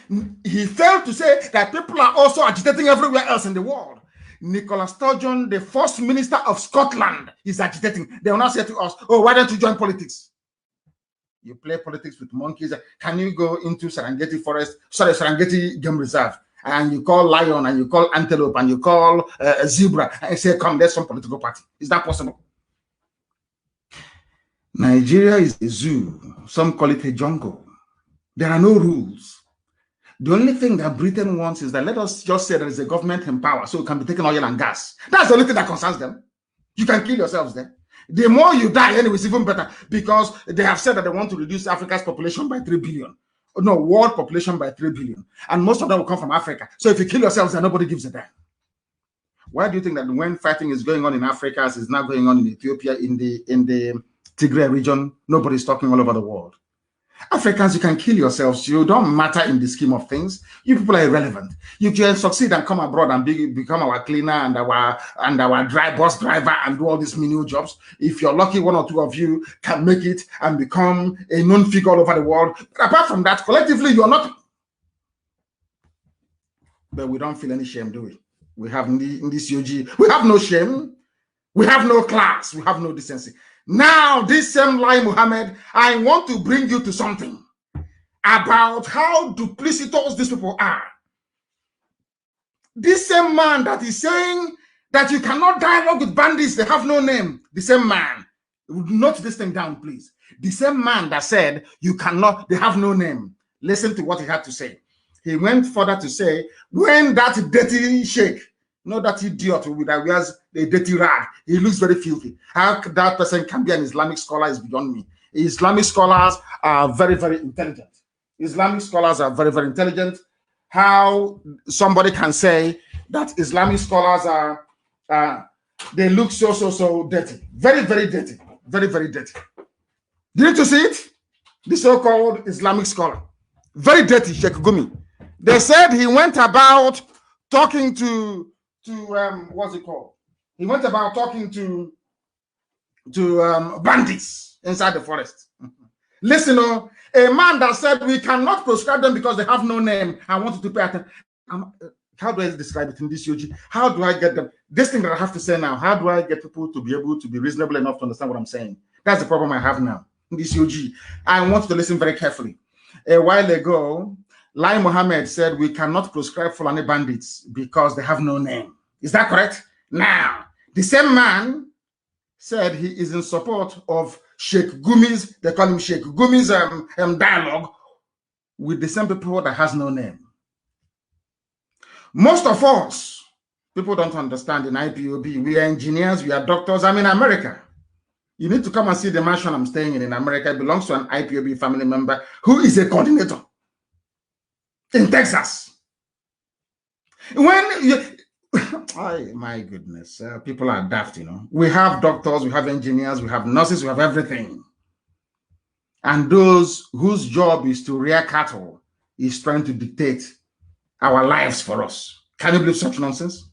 [SPEAKER 1] he failed to say that people are also agitating everywhere else in the world. Nicola Sturgeon, the first minister of Scotland, is agitating. They will not say to us, oh, why don't you join politics? You play politics with monkeys. Can you go into Serengeti Forest, sorry, Serengeti Game Reserve, and you call lion, and you call antelope, and you call zebra, and say, come, there's some political party? Is that possible? Nigeria is a zoo. Some call it a jungle. There are no rules. The only thing that Britain wants is that let us just say there is a government in power, so it can be taking oil and gas. That's the only thing that concerns them. You can kill yourselves there. The more you die, anyway, it's even better, because they have said that they want to reduce Africa's population by 3 billion. No, world population by 3 billion. And most of them will come from Africa. So if you kill yourselves, then nobody gives a damn. Why do you think that when fighting is going on in Africa, as is now going on in Ethiopia, in the Tigray region, nobody's talking all over the world? Africans, you can kill yourselves. You don't matter in the scheme of things. You people are irrelevant. You can succeed and come abroad and become our cleaner and our bus driver and do all these menial jobs. If you're lucky, one or two of you can make it and become a known figure all over the world. But apart from that, collectively, you're not. But we don't feel any shame, do we? We have in this UG, we have no shame. We have no class. We have no decency. Now, this same Lai Mohammed, I want to bring you to something about how duplicitous these people are. This same man that is saying that you cannot dialogue with bandits, they have no name. The same man, note this thing down, please. The same man that said you cannot, they have no name. Listen to what he had to say. He went further to say, when that dirty sheikh, not that idiot that wears a dirty rag, he looks very filthy. How that person can be an Islamic scholar is beyond me. Islamic scholars are very, very intelligent. Islamic scholars are very, very intelligent. How somebody can say that Islamic scholars are, they look so dirty. Very, very dirty. Very, very dirty. Didn't you see it? The so-called Islamic scholar. Very dirty, Sheikh Gumi. They said he went about talking to what's it called? He went about talking to bandits inside the forest. Listen, a man that said we cannot prescribe them because they have no name. I want you to pay attention. How do I describe it in this UG? How do I get them? This thing that I have to say now, how do I get people to be able to be reasonable enough to understand what I'm saying? That's the problem I have now in this UG. I want you to listen very carefully. A while ago, Lai Mohammed said we cannot prescribe Fulani bandits because they have no name. Is that correct? Now, the same man said he is in support of Sheikh Gumi's, they call him Sheikh Gumi's dialogue with the same people that has no name. Most of us, people don't understand in IPOB. We are engineers, we are doctors. I'm in America. You need to come and see the mansion I'm staying in America. It belongs to an IPOB family member who is a coordinator in Texas. When you, my goodness, people are daft, you know. We have doctors, we have engineers, we have nurses, we have everything. And those whose job is to rear cattle is trying to dictate our lives for us. Can you believe such nonsense?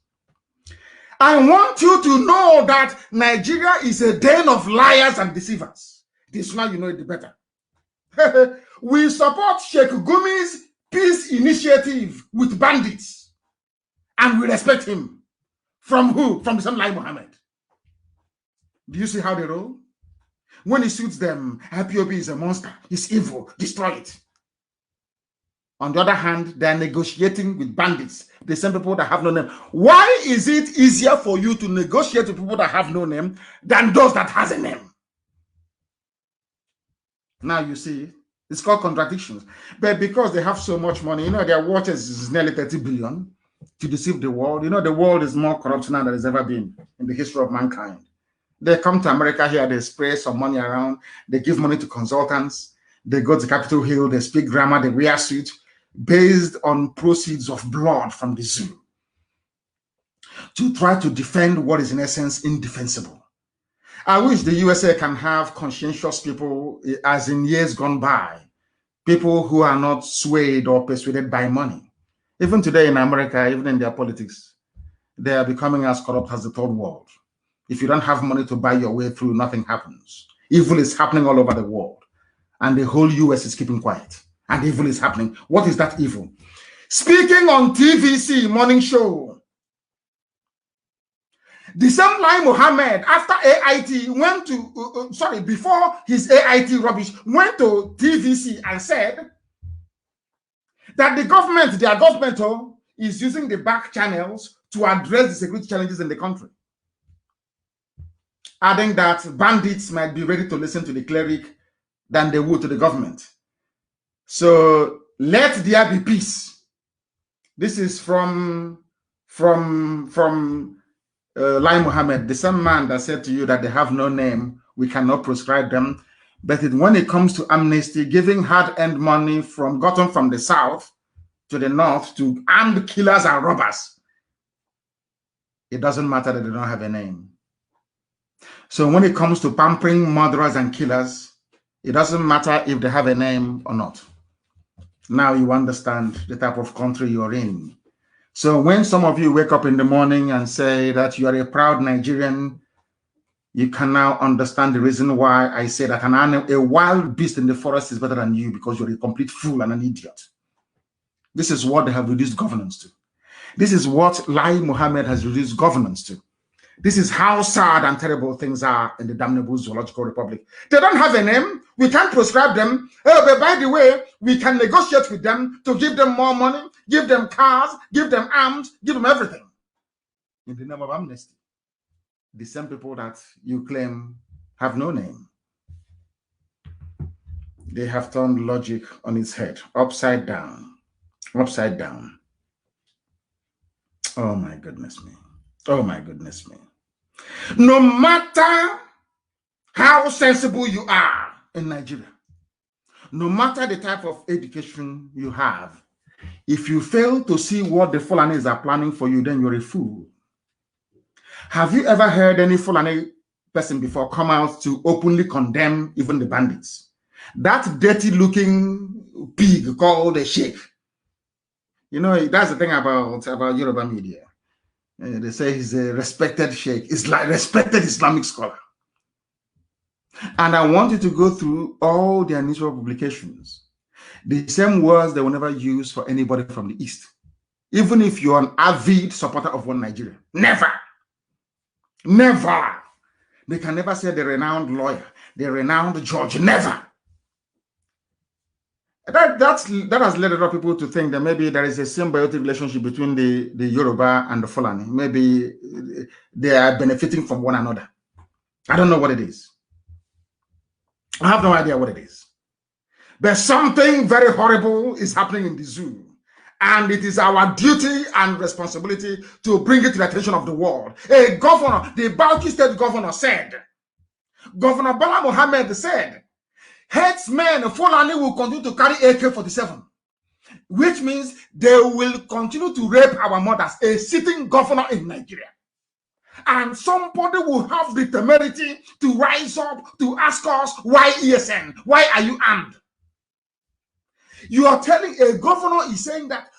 [SPEAKER 1] I want you to know that Nigeria is a den of liars and deceivers. The sooner you know it, the better. We support Sheikh Gumi's peace initiative with bandits. And we respect him. From who? From the same Lai Mohammed. Do you see how they roll? When it suits them, IPOB is a monster. It's evil. Destroy it. On the other hand, they are negotiating with bandits, the same people that have no name. Why is it easier for you to negotiate with people that have no name than those that has a name? Now you see, it's called contradictions. But because they have so much money, you know, their watches is nearly 30 billion. to deceive the world. You know, the world is more corrupt now than it's ever been in the history of mankind. They come to America here, they spray some money around, they give money to consultants, they go to Capitol Hill, they speak grammar, they wear suits based on proceeds of blood from the zoo to try to defend what is in essence indefensible. I wish the USA can have conscientious people, as in years gone by, people who are not swayed or persuaded by money. Even today in America, even in their politics, they are becoming as corrupt as the third world. If you don't have money to buy your way through, nothing happens. Evil is happening all over the world. And the whole US is keeping quiet. And evil is happening. What is that evil? Speaking on TVC morning show, the same Lai Mohammed, after AIT, went to, before his AIT rubbish, went to TVC and said that the government, their government, is using the back channels to address the security challenges in the country. Adding that bandits might be ready to listen to the cleric than they would to the government. So let there be peace. This is from Lai Mohammed, the same man that said to you that they have no name, we cannot prescribe them. But when it comes to amnesty, giving hard-earned money gotten from the south to the north to armed killers and robbers, it doesn't matter that they don't have a name. So when it comes to pampering murderers and killers, it doesn't matter if they have a name or not. Now you understand the type of country you're in. So when some of you wake up in the morning and say that you are a proud Nigerian, you can now understand the reason why I say that a wild beast in the forest is better than you, because you're a complete fool and an idiot. This is what they have reduced governance to. This is what Lai Mohammed has reduced governance to. This is how sad and terrible things are in the damnable Zoological Republic. They don't have a name. We can't prescribe them. Oh, but by the way, we can negotiate with them to give them more money, give them cars, give them arms, give them everything. In the name of amnesty. The same people that you claim have no name. They have turned logic on its head, upside down. Upside down. Oh my goodness me. Oh my goodness me. No matter how sensible you are in Nigeria, no matter the type of education you have, if you fail to see what the Fulanis are planning for you, then you're a fool. Have you ever heard any Fulani person before come out to openly condemn even the bandits? That dirty-looking pig called a sheikh. You know, that's the thing about Yoruba media. They say he's a respected sheikh. It's like respected Islamic scholar. And I want you to go through all their newspaper publications. The same words they will never use for anybody from the East. Even if you're an avid supporter of one Nigeria. Never. Never. They can never say the renowned lawyer, the renowned judge. Never. That has led a lot of people to think that maybe there is a symbiotic relationship between the Yoruba and the Fulani. Maybe they are benefiting from one another. I don't know what it is. I have no idea what it is. But something very horrible is happening in the zoo. And it is our duty and responsibility to bring it to the attention of the world. A governor, the Bauchi State governor said, Governor Bala Mohammed said, headsmen, Fulani will continue to carry AK-47, which means they will continue to rape our mothers, a sitting governor in Nigeria. And somebody will have the temerity to rise up to ask us, why ESN? Why are you armed? You are telling a governor is saying that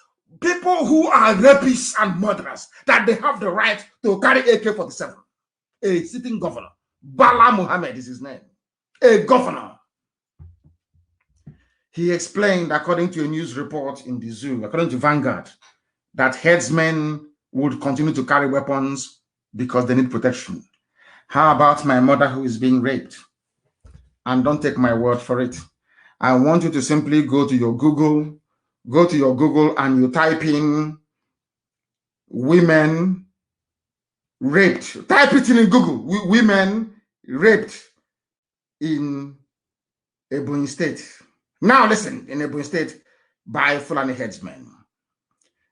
[SPEAKER 1] people who are rapists and murderers, that they have the right to carry AK-47. A sitting governor. Bala Mohammed is his name. A governor. He explained, according to a news report in the zoo, according to Vanguard, that headsmen would continue to carry weapons because they need protection. How about my mother who is being raped? And don't take my word for it. I want you to simply go to your Google and you type in women raped. Type it in Google, women raped in Ebonyi State. Now listen, in Ebonyi State by Fulani headsmen.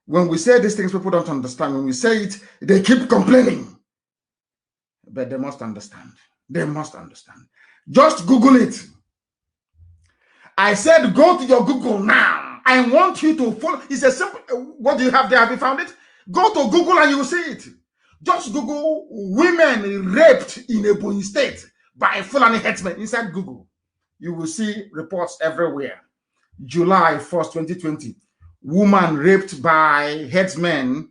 [SPEAKER 1] When we say these things, people don't understand. When we say it, they keep complaining. But they must understand. They must understand. Just Google it. I said, go to your Google now. I want you to follow. It's a simple. What do you have there? Have you found it? Go to Google and you will see it. Just Google women raped in Ebonyi State by Fulani headsmen inside Google. You will see reports everywhere. July 1st, 2020. Woman raped by headsmen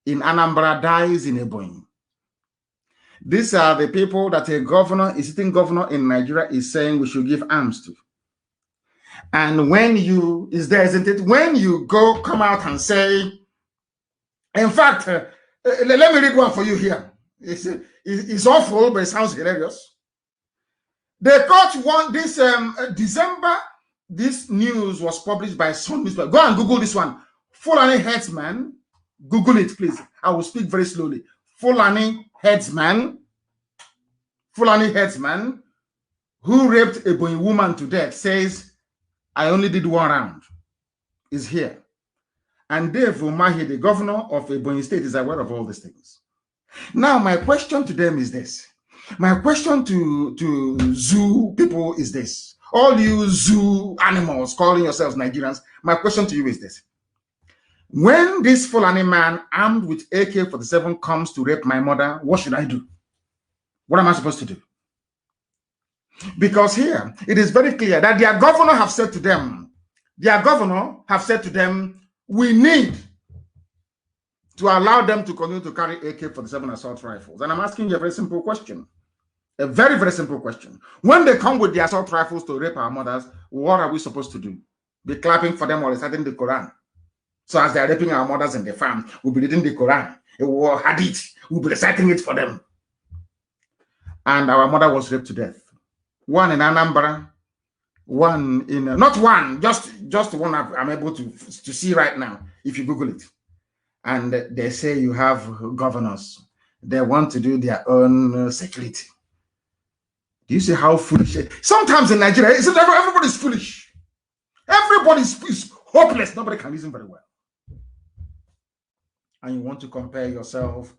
[SPEAKER 1] in Anambra dies in Ebonyi. These are the people that a sitting governor in Nigeria is saying we should give arms to. And when you, is there, isn't it? When you come out and say, in fact, let me read one for you here. It's awful, but it sounds hilarious. They caught this December. This news was published by Sun Newspaper. Go and Google this one. Fulani headsman. Google it, please. I will speak very slowly. Fulani headsman who raped a Ebonyi woman to death says, I only did one round. Is here. And Dave Umahi, the governor of Ebonyi State, is aware of all these things. Now, my question to them is this. My question to zoo people is this. All you zoo animals calling yourselves Nigerians, my question to you is this. When this Fulani man armed with AK-47 comes to rape my mother, what should I do? What am I supposed to do? Because here, it is very clear that their governor have said to them, we need to allow them to continue to carry AK-47 assault rifles. And I'm asking you a very simple question. A very, very simple question. When they come with the assault rifles to rape our mothers, what are we supposed to do? Be clapping for them or reciting the Quran? So as they're raping our mothers in the farm, we'll be reading the Quran, or Hadith, we'll be reciting it for them. And our mother was raped to death. One in Anambra, one in, not one, just one I'm able to see right now, if you Google it. And they say you have governors. They want to do their own security. Do you see how foolish? Sometimes in Nigeria, everybody's foolish. Everybody's hopeless. Nobody can reason very well. And you want to compare yourself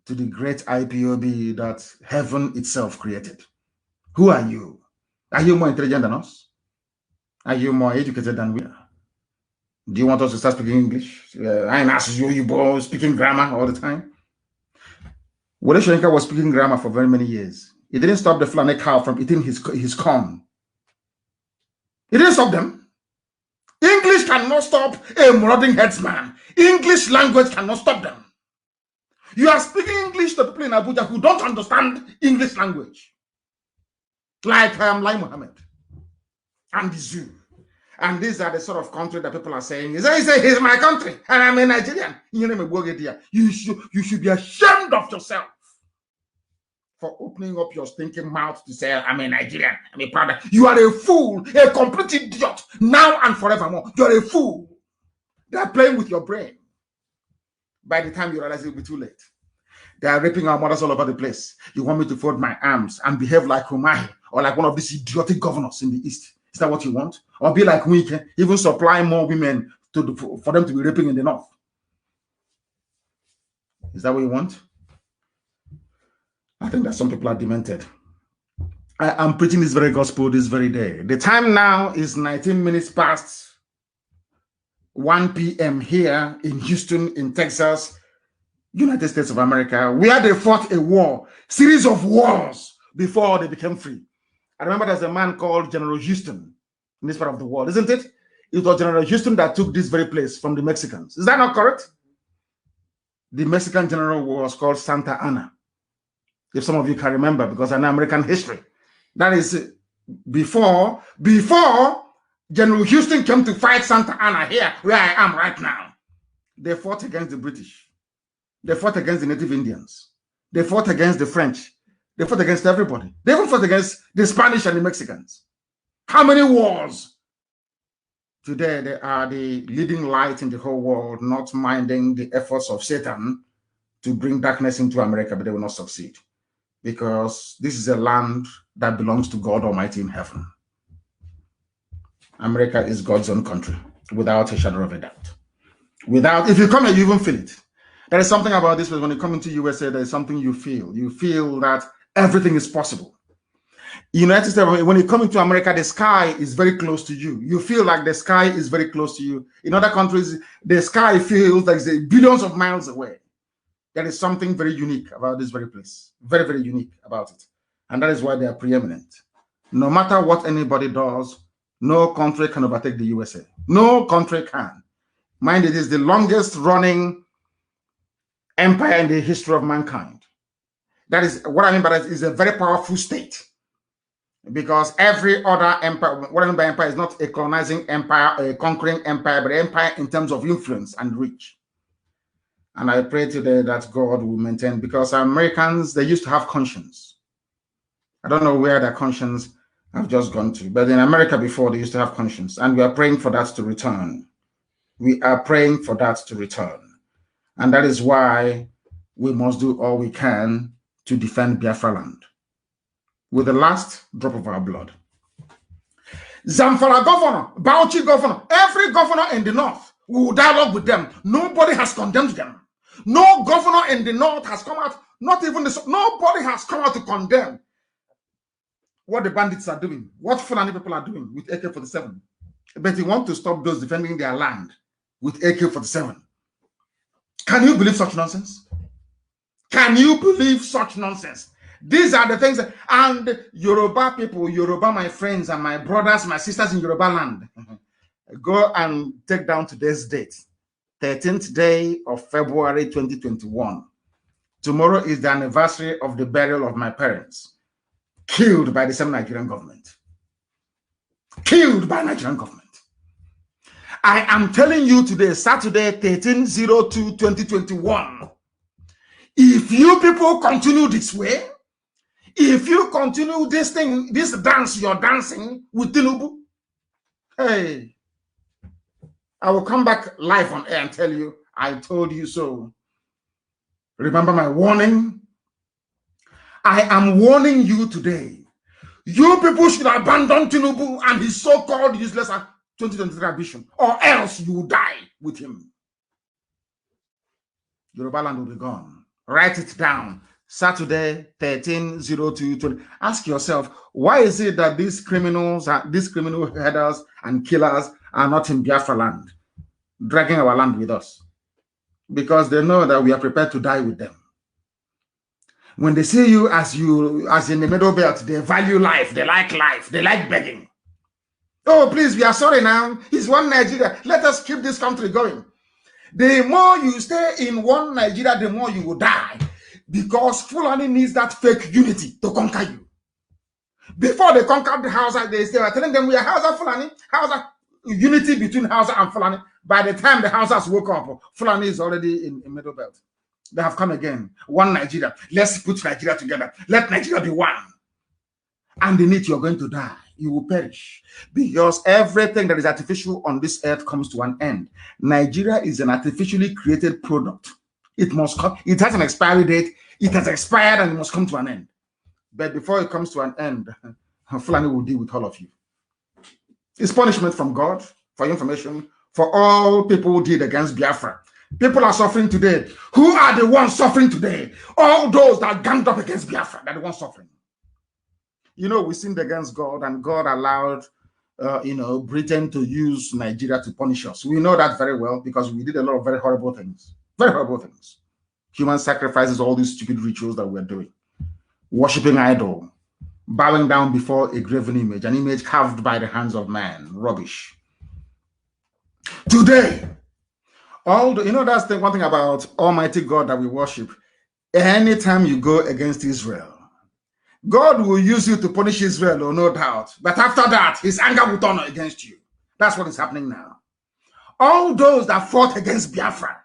[SPEAKER 1] to the great IPOB that heaven itself created. Who are you? Are you more intelligent than us? Are you more educated than we are? Do you want us to start speaking English? I ask you both speaking grammar all the time. Wole Soyinka was speaking grammar for very many years. It didn't stop the Fulani cow from eating his corn. It didn't stop them. English cannot stop a marauding headsman. English language cannot stop them. You are speaking English to people in Abuja who don't understand English language. Like Lai Mohammed and the zoo. And these are the sort of country that people are saying, he's my country, and I'm a Nigerian. You should be ashamed of yourself for opening up your stinking mouth to say, I'm a Nigerian, I'm a brother. You are a fool, a complete idiot, now and forevermore. You're a fool. They're playing with your brain. By the time you realize it will be too late. They are raping our mothers all over the place. You want me to fold my arms and behave like Umahi or like one of these idiotic governors in the East? Is that what you want? Or be like Wike, even supply more women for them to be raping in the North? Is that what you want? I think that some people are demented. I'm preaching this very gospel this very day. The time now is 19 minutes past 1 p.m. here in Houston, in Texas, United States of America, where they fought a war, series of wars before they became free. I remember there's a man called General Houston in this part of the world, isn't it? It was General Houston that took this very place from the Mexicans. Is that not correct? The Mexican general was called Santa Anna. If some of you can remember, because I know American history. That is before General Houston came to fight Santa Anna here, where I am right now. They fought against the British. They fought against the Native Indians. They fought against the French. They fought against everybody. They even fought against the Spanish and the Mexicans. How many wars? Today, they are the leading light in the whole world, not minding the efforts of Satan to bring darkness into America, but they will not succeed. Because this is a land that belongs to God Almighty in heaven. America is God's own country, without a shadow of a doubt. Without, if you come here, you even feel it. There is something about this, when you come into USA, there is something you feel. You feel that everything is possible. United States, when you come into America, the sky is very close to you. You feel like the sky is very close to you. In other countries, the sky feels like it's billions of miles away. There is something very unique about this very place. Very, very unique about it. And that is why they are preeminent. No matter what anybody does, no country can overtake the USA. No country can. Mind, it is the longest running empire in the history of mankind. That is what I mean by that is a very powerful state. Because every other empire, what I mean by empire is not a colonizing empire, a conquering empire, but empire in terms of influence and reach. And I pray today that God will maintain, because Americans, they used to have conscience. I don't know where their conscience have just gone to, but in America before, they used to have conscience. And we are praying for that to return. We are praying for that to return. And that is why we must do all we can to defend Biafra land with the last drop of our blood. Zamfara governor, Bauchi governor, every governor in the north, we will dialogue with them. Nobody has condemned them. No governor in the north has come out, not even nobody has come out to condemn what the bandits are doing, what Fulani people are doing with AK-47. But they want to stop those defending their land with AK-47. Can you believe such nonsense? Can you believe such nonsense? These are the things, and Yoruba people, Yoruba, my friends and my brothers, my sisters in Yoruba land, go and take down today's date, 13th day of February 2021. Tomorrow is the anniversary of the burial of my parents, killed by the same Nigerian government. Killed by Nigerian government. I am telling you today, Saturday, 13/02/2021, if you people continue this way, if you continue this thing, this dance you're dancing with Tinubu, hey, I will come back live on air and tell you, I told you so. Remember my warning? I am warning you today. You people should abandon Tinubu and his so-called useless 2023 ambition, or else you will die with him. Yoruba land will be gone. Write it down. Saturday, 13/02/20. Ask yourself, why is it that these criminals, these criminal headers and killers are not in Biafra land, dragging our land with us? Because they know that we are prepared to die with them. When they see you as in the middle belt, they value life, they like begging. Oh, please, we are sorry now. It's one Nigeria. Let us keep this country going. The more you stay in one Nigeria, the more you will die. Because Fulani needs that fake unity to conquer you. Before they conquered the Hausa, they were telling them we are Hausa Fulani, Hausa unity between Hausa and Fulani. By the time the Hausas woke up, Fulani is already in middle belt. They have come again. One Nigeria. Let's put Nigeria together. Let Nigeria be one. And in it, you're going to die. You will perish. Because everything that is artificial on this earth comes to an end. Nigeria is an artificially created product. It must come. It has an expiry date. It has expired and it must come to an end. But before it comes to an end, Fulani will deal with all of you. It's punishment from God, for information, for all people who did against Biafra. People are suffering today. Who are the ones suffering today? All those that ganged up against Biafra, they're the ones suffering. You know, we sinned against God, and God allowed, Britain to use Nigeria to punish us. We know that very well because we did a lot of very horrible things. Very horrible things. Human sacrifices, all these stupid rituals that we're doing. Worshipping idol. Bowing down before a graven image, an image carved by the hands of man. Rubbish. Today, that's the one thing about Almighty God that we worship. Anytime you go against Israel, God will use you to punish Israel, no doubt. But after that, his anger will turn against you. That's what is happening now. All those that fought against Biafra,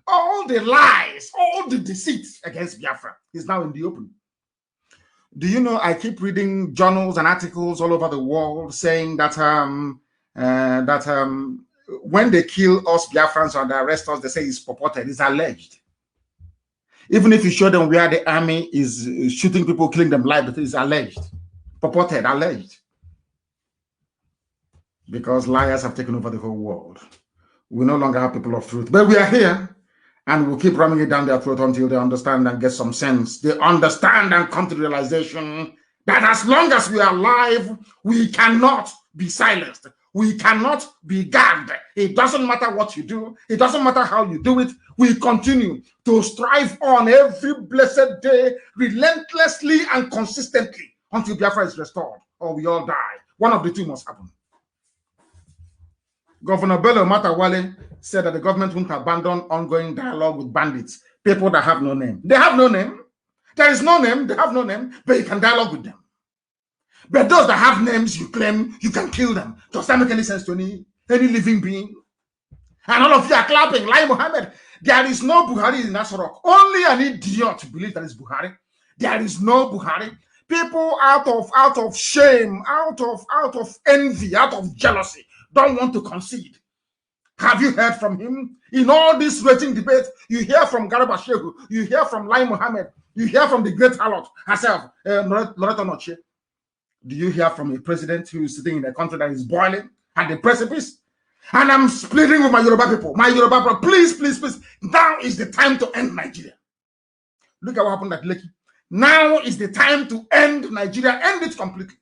[SPEAKER 1] all the lies, all the deceits against Biafra is now in the open. Do you know, I keep reading journals and articles all over the world saying that when they kill us Biafrans or they arrest us, they say it's purported, it's alleged. Even if you show them where the army is shooting people, killing them live, it is alleged. Purported, alleged. Because liars have taken over the whole world. We no longer have people of truth. But we are here, and we'll keep ramming it down their throat until they understand and get some sense. They understand and come to the realization that as long as we are alive, we cannot be silenced. We cannot be gagged. It doesn't matter what you do. It doesn't matter how you do it. We continue to strive on every blessed day, relentlessly and consistently, until Biafra is restored or we all die. One of the two must happen. Governor Bello Matawale said that the government won't abandon ongoing dialogue with bandits, people that have no name. They have no name. There is no name. They have no name, but you can dialogue with them. But those that have names, you claim you can kill them. Does that make any sense to any living being? And all of you are clapping. Lai Mohammed, there is no Buhari in Nasarok. Only an idiot believes that it's Buhari. There is no Buhari. People out of shame, out of envy, out of jealousy, don't want to concede. Have you heard from him? In all this raging debate, you hear from Garba Shehu, you hear from Lai Mohammed, you hear from the great harlot herself, Loretta Noche. Do you hear from a president who is sitting in a country that is boiling at the precipice? And I'm splitting with my Yoruba people. My Yoruba people, please, please, please. Now is the time to end Nigeria. Look at what happened at Lekki. Now is the time to end Nigeria. End it completely.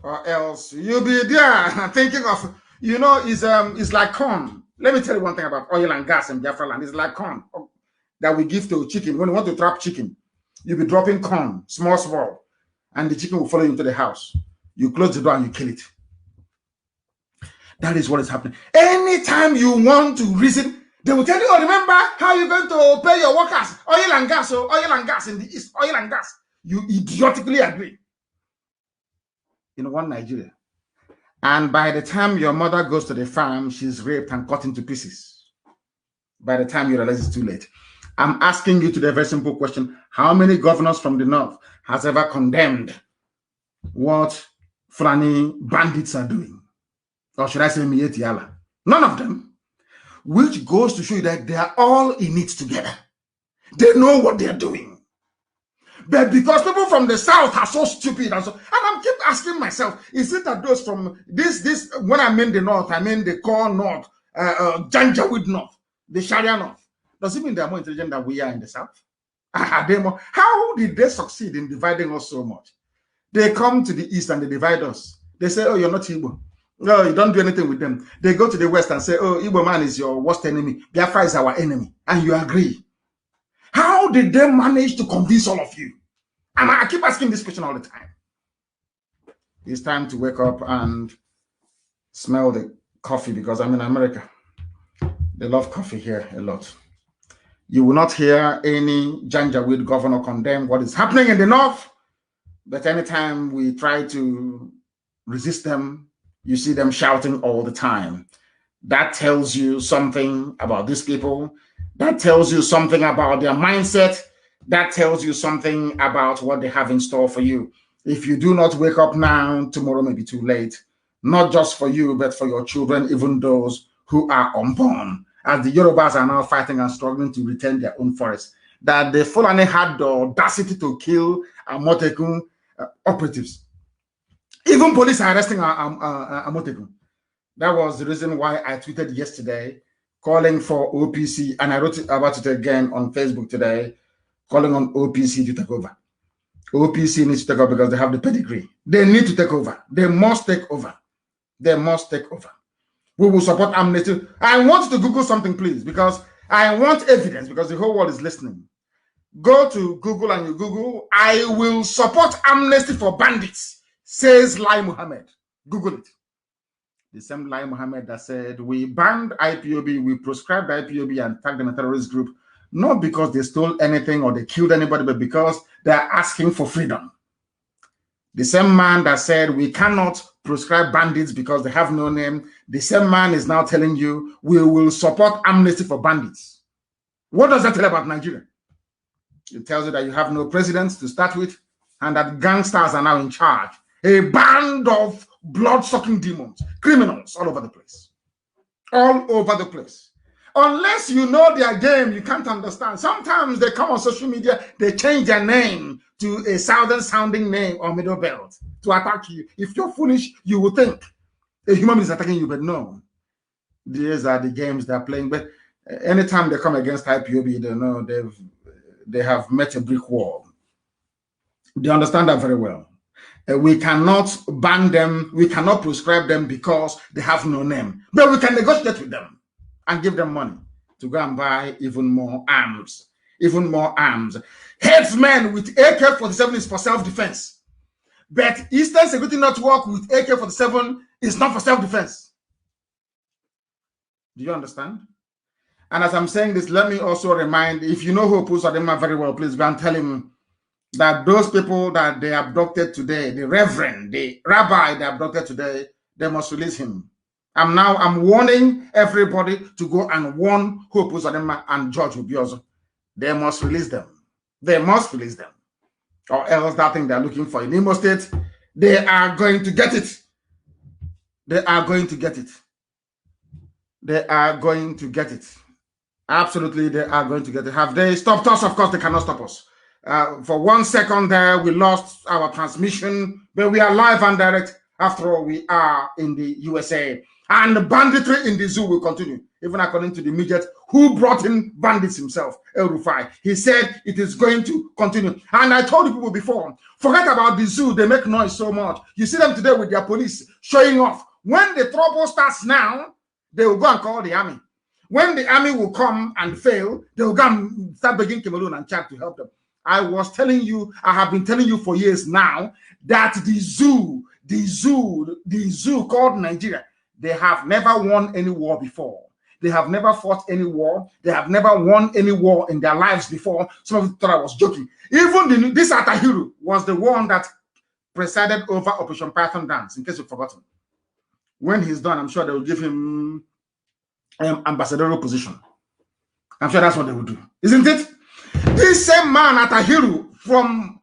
[SPEAKER 1] Or else you'll be there thinking of, you know, it's like corn. Let me tell you one thing about oil and gas in Biafra land. It's like corn that we give to chicken. When you want to trap chicken, you'll be dropping corn, small, and the chicken will follow you into the house. You close the door and you kill it. That is what is happening. Anytime you want to reason, they will tell you, oh, remember how you're going to pay your workers? Oil and gas, oh, oil and gas in the East, oil and gas. You idiotically agree. In one Nigeria. And by the time your mother goes to the farm, she's raped and cut into pieces. By the time you realize it's too late. I'm asking you today a very simple question. How many governors from the north has ever condemned what Fulani bandits are doing? Or should I say Mieti Allah? None of them. Which goes to show you that they are all in it together. They know what they're doing. But because people from the south are so stupid and I'm keep asking myself, is it that those from this when I mean the north, I mean the core north, Janjaweed north, the Sharia north. Does it mean they're more intelligent than we are in the south? Are they more? How did they succeed in dividing us so much? They come to the east and they divide us. They say, oh, you're not Igbo. No, you don't do anything with them. They go to the west and say, oh, Igbo man is your worst enemy. Biafra is our enemy. And you agree. How did they manage to convince all of you? And I keep asking this question all the time. It's time to wake up and smell the coffee because I'm in America. They love coffee here a lot. You will not hear any Janjaweed governor condemn what is happening in the north. But anytime we try to resist them, you see them shouting all the time. That tells you something about these people. That tells you something about their mindset. That tells you something about what they have in store for you. If you do not wake up now, tomorrow may be too late. Not just for you, but for your children, even those who are unborn. As the Yorubas are now fighting and struggling to retain their own forests. That the Fulani had the audacity to kill Amotekun operatives. Even police are arresting Amotekun. That was the reason why I tweeted yesterday calling for OPC, and I wrote about it again on Facebook today, calling on OPC to take over. OPC needs to take over because they have the pedigree. They need to take over. They must take over. They must take over. We will support amnesty. I want you to Google something, please, because I want evidence, because the whole world is listening. Go to Google and you Google, I will support amnesty for bandits, says Lai Mohammed. Google it. The same Lai Mohammed that said, we banned IPOB, we proscribed IPOB and tagged them a terrorist group, not because they stole anything or they killed anybody, but because they are asking for freedom. The same man that said we cannot proscribe bandits because they have no name, the same man is now telling you we will support amnesty for bandits. What does that tell about Nigeria? It tells you that you have no president to start with and that gangsters are now in charge. A band of blood-sucking demons, criminals all over the place. All over the place. Unless you know their game, you can't understand. Sometimes they come on social media, they change their name to a southern-sounding name or middle belt to attack you. If you're foolish, you will think a human being is attacking you, but no. These are the games they're playing. But anytime they come against IPOB, they know they have met a brick wall. They understand that very well. We cannot ban them. We cannot prescribe them because they have no name. But we can negotiate with them and give them money to go and buy even more arms. Even more arms. Headsmen with AK-47 is for self-defense. But Eastern Security Network with AK-47 is not for self-defense. Do you understand? And as I'm saying this, let me also remind, if you know who Puss Adema very well, please go and tell him that those people that they abducted today, the reverend, the rabbi they abducted today, they must release him. I'm warning everybody to go and warn Hope Uzodinma and George Obiozo. They must release them. They must release them. Or else that thing they're looking for in Imo State, they are going to get it. They are going to get it. They are going to get it. Absolutely, they are going to get it. Have they stopped us? Of course, they cannot stop us. For 1 second there, we lost our transmission, but we are live and direct. After all, we are in the USA. And the banditry in the zoo will continue, even according to the midget who brought in bandits himself, El Rufai. He said it is going to continue. And I told the people before, forget about the zoo. They make noise so much. You see them today with their police showing off. When the trouble starts now, they will go and call the army. When the army will come and fail, they will go and start begging Cameroon and Chad to help them. I was telling you, I have been telling you for years now that the zoo called Nigeria, they have never won any war before. They have never fought any war. They have never won any war in their lives before. Some of you thought I was joking. Even this Atahiru was the one that presided over Operation Python Dance, in case you've forgotten. When he's done, I'm sure they will give him ambassadorial position. I'm sure that's what they will do. Isn't it? This same man, Atahiru, from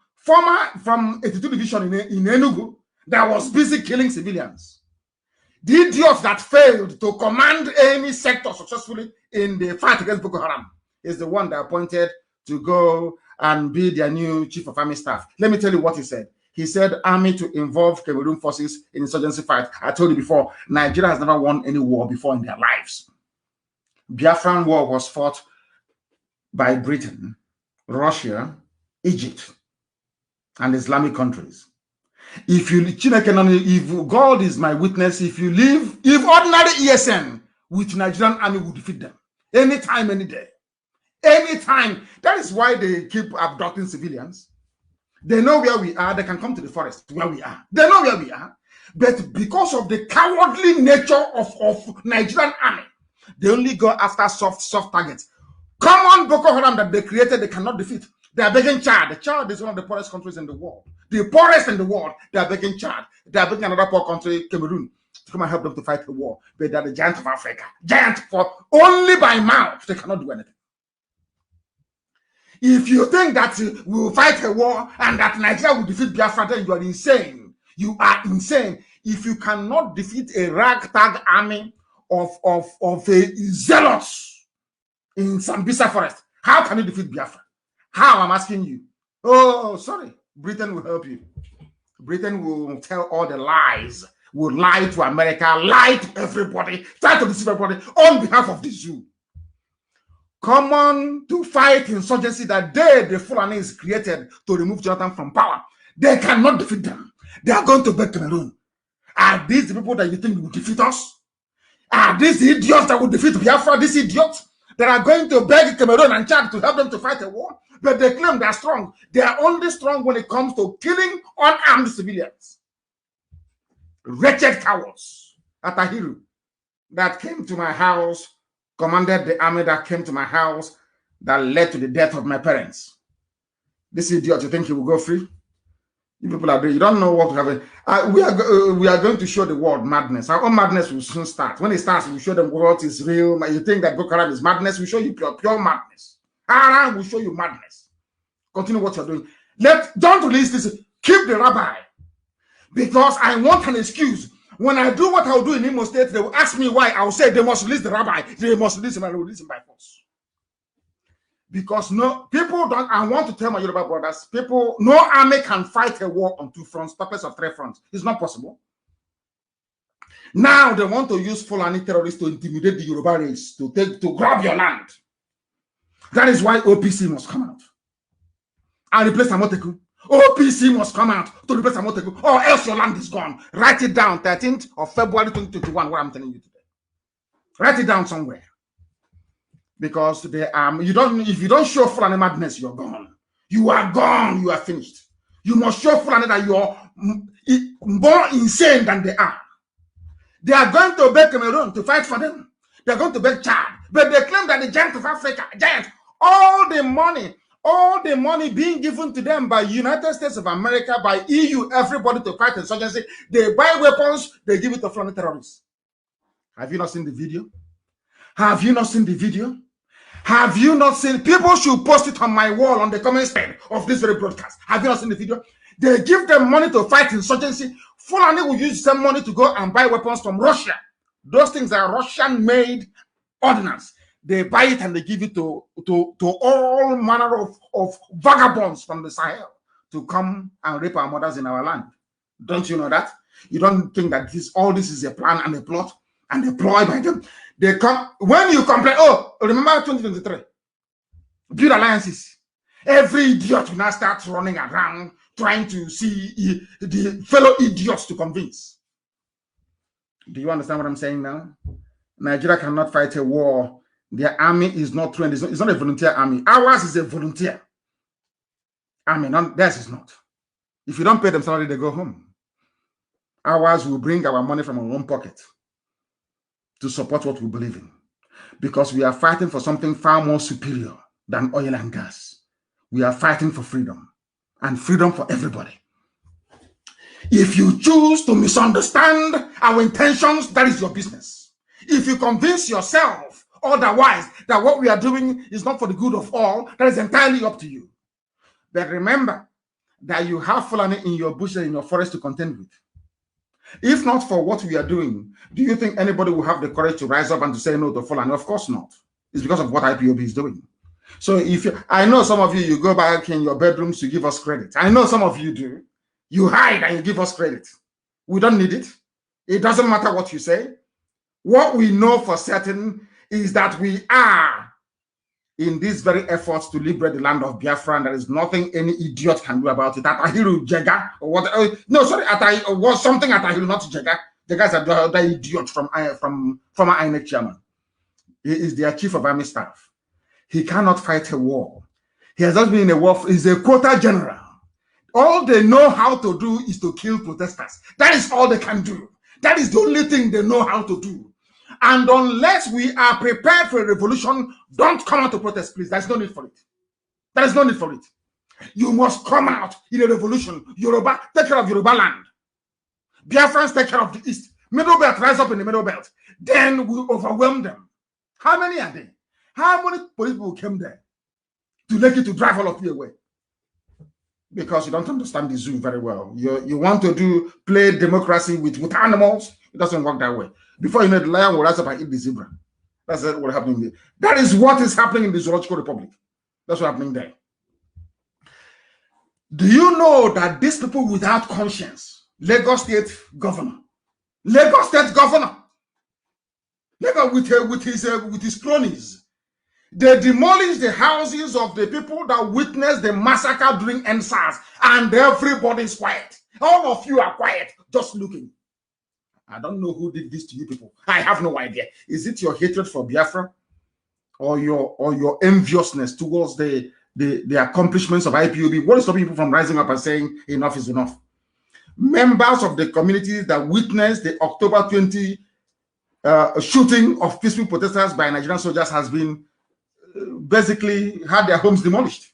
[SPEAKER 1] 82 Division in Enugu, that was busy killing civilians. The idiot that failed to command any sector successfully in the fight against Boko Haram is the one that appointed to go and be their new chief of army staff. Let me tell you what he said. He said army to involve Cameroon forces in insurgency fight. I told you before, Nigeria has never won any war before in their lives. Biafran war was fought by Britain, Russia, Egypt, and Islamic countries. If God is my witness, if ordinary ESN with Nigerian army would defeat them anytime, any day, anytime. That is why they keep abducting civilians. They know where we are. They can come to the forest where we are. They know where we are. But because of the cowardly nature of Nigerian army, they only go after soft targets. Common Boko Haram that they created, they cannot defeat. They are begging Chad. The Chad is one of the poorest countries in the world. The poorest in the world, they are begging Chad. They are begging another poor country, Cameroon, to come and help them to fight the war. But they are the giant of Africa. Giant for only by mouth. They cannot do anything. If you think that we will fight a war and that Nigeria will defeat Biafra, then you are insane. You are insane. If you cannot defeat a ragtag army of a zealots in Sambisa forest, how can you defeat Biafra? How? I'm asking you. Oh, sorry. Britain will help you. Britain will tell all the lies, will lie to America, lie to everybody, try to deceive everybody on behalf of the zoo. Come on to fight insurgency that the Fulanis created to remove Jonathan from power. They cannot defeat them. They are going to beg Cameroon. Are these the people that you think will defeat us? Are these the idiots that will defeat Biafra? These idiots that are going to beg Cameroon and Chad to help them to fight a war? But they claim they are strong. They are only strong when it comes to killing unarmed civilians. Wretched cowards. Atahiru that came to my house, commanded the army that came to my house, that led to the death of my parents. This idiot, you think he will go free? You people are you don't know what to have. We are going to show the world madness. Our own madness will soon start. When it starts, we'll show them what is real. You think that Boko Haram is madness? We'll show you pure madness. Haram will show you madness. Continue what you're doing. Don't release this. Keep the rabbi. Because I want an excuse. When I do what I'll do in Imo State, they will ask me why. I'll say they must release the rabbi. They must release him, and I will release him by force. Because people don't, I want to tell my Yoruba brothers, no army can fight a war on two fronts, purpose of three fronts. It's not possible. Now they want to use Fulani terrorists to intimidate the Yoruba race, to grab your land. That is why OPC must come out and replace Amoteku. OPC must come out to replace Amoteku, or else your land is gone. Write it down, 13th of February 2021, what I'm telling you today. Write it down somewhere. Because they if you don't show Fulani madness, you're gone. You are gone, you are finished. You must show Fulani that you're more insane than they are. They are going to beg Cameroon to fight for them. They are going to beg Chad. But they claim that the giant of Africa, all the money being given to them by United States of America, by EU, everybody to fight insurgency, they buy weapons, they give it to Fulani terrorists. Have you not seen the video? Have you not seen the video? Have you not seen? People should post it on my wall on the comment section of this very broadcast. Have you not seen the video? They give them money to fight insurgency. Fulani will use some money to go and buy weapons from Russia. Those things are Russian-made ordnance. They buy it and they give it to all manner of vagabonds from the Sahel to come and rape our mothers in our land. Don't you know that? You don't think that all this is a plan and a plot and a ploy by them? They come, when you complain, oh, remember 2023, build alliances. Every idiot will now start running around trying to see the fellow idiots to convince. Do you understand what I'm saying now? Nigeria cannot fight a war. Their army is not trained. It's not a volunteer army. Ours is a volunteer army. Theirs is not. If you don't pay them salary, they go home. Ours will bring our money from our own pocket to support what we believe in, because we are fighting for something far more superior than oil and gas. We are fighting for freedom, and freedom for everybody. If you choose to misunderstand our intentions, that is your business. If you convince yourself otherwise that what we are doing is not for the good of all, that is entirely up to you. But remember that you have Fulani in your bush and in your forest to contend with. If not for what we are doing, do you think anybody will have the courage to rise up and to say no to Fulani? Of course not. It's because of what IPOB is doing. So I know some of you go back in your bedrooms to give us credit. I know some of you do. You hide and you give us credit. We don't need it. It doesn't matter what you say. What we know for certain is that we are in these very efforts to liberate the land of Biafra, and there is nothing any idiot can do about it. Atahiru Jega, or what? No, sorry, was something Atahiru, not Jega. Jega is another idiot from former INEC chairman. He is their chief of army staff. He cannot fight a war. He has not been in a war. He's a quota general. All they know how to do is to kill protesters. That is all they can do. That is the only thing they know how to do. And unless we are prepared for a revolution, don't come out to protest, please. There's no need for it. There is no need for it. You must come out in a revolution. Yoruba, take care of Yoruba land. Biafrans, take care of the East. Middle Belt, rise up in the Middle Belt. Then we'll overwhelm them. How many are there? How many police people came there to make it to drive all of you away? Because you don't understand the zoo very well. You want to play democracy with animals. It doesn't work that way. Before you know, the lion will rise up and eat the zebra. That's what happening there. That is what is happening in the Zoological Republic. That's what's happening there. Do you know that these people without conscience, Lagos State governor, with his cronies, they demolished the houses of the people that witnessed the massacre during NSAS, and everybody is quiet. All of you are quiet, just looking. I don't know who did this to you people. I have no idea. Is it your hatred for Biafra, or your enviousness towards the accomplishments of IPOB? What is stopping people from rising up and saying enough is enough? Members of the communities that witnessed the October 20 shooting of peaceful protesters by Nigerian soldiers has been basically had their homes demolished.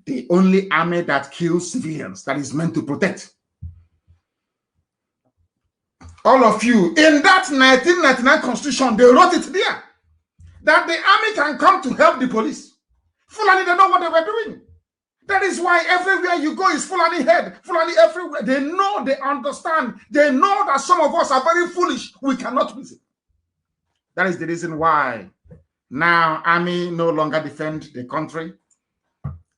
[SPEAKER 1] The only army that kills civilians, that is meant to protect. All of you, in that 1999 constitution, they wrote it there that the army can come to help the police. Fulani, they know what they were doing. That is why everywhere you go is Fulani head, Fulani everywhere. They know, they understand, they know that some of us are very foolish. We cannot reason. That is the reason why now army no longer defend the country.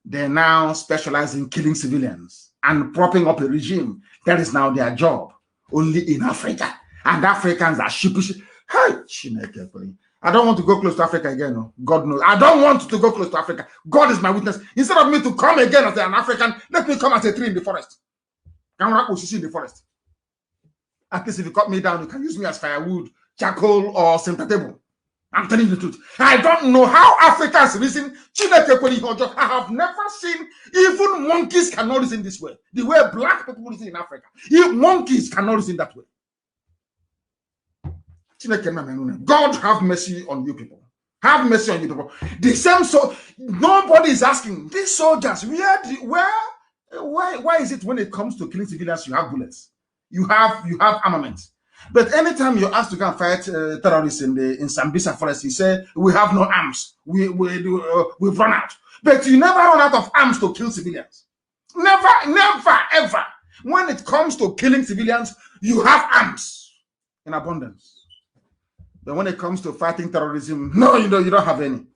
[SPEAKER 1] They now specialize in killing civilians and propping up a regime. That is now their job. Only in Africa. And Africans are sheepish. Hey, I don't want to go close to Africa again. No. God knows. I don't want to go close to Africa. God is my witness. Instead of me to come again as an African, let me come as a tree in the forest. In the forest. At least if you cut me down, you can use me as firewood, charcoal, or center table. I'm telling you the truth. I don't know how Africans reason. I have never seen, even monkeys cannot reason this way. The way black people reason in Africa. Even monkeys cannot reason that way. God have mercy on you people. Have mercy on you people. The same, so nobody is asking these soldiers why is it when it comes to killing civilians you have bullets, you have armament, but anytime you're asked to go and fight terrorists in Sambisa forest, you say we have no arms, we've run out. But you never run out of arms to kill civilians. Never ever. When it comes to killing civilians, you have arms in abundance. But when it comes to fighting terrorism, no, you don't have any.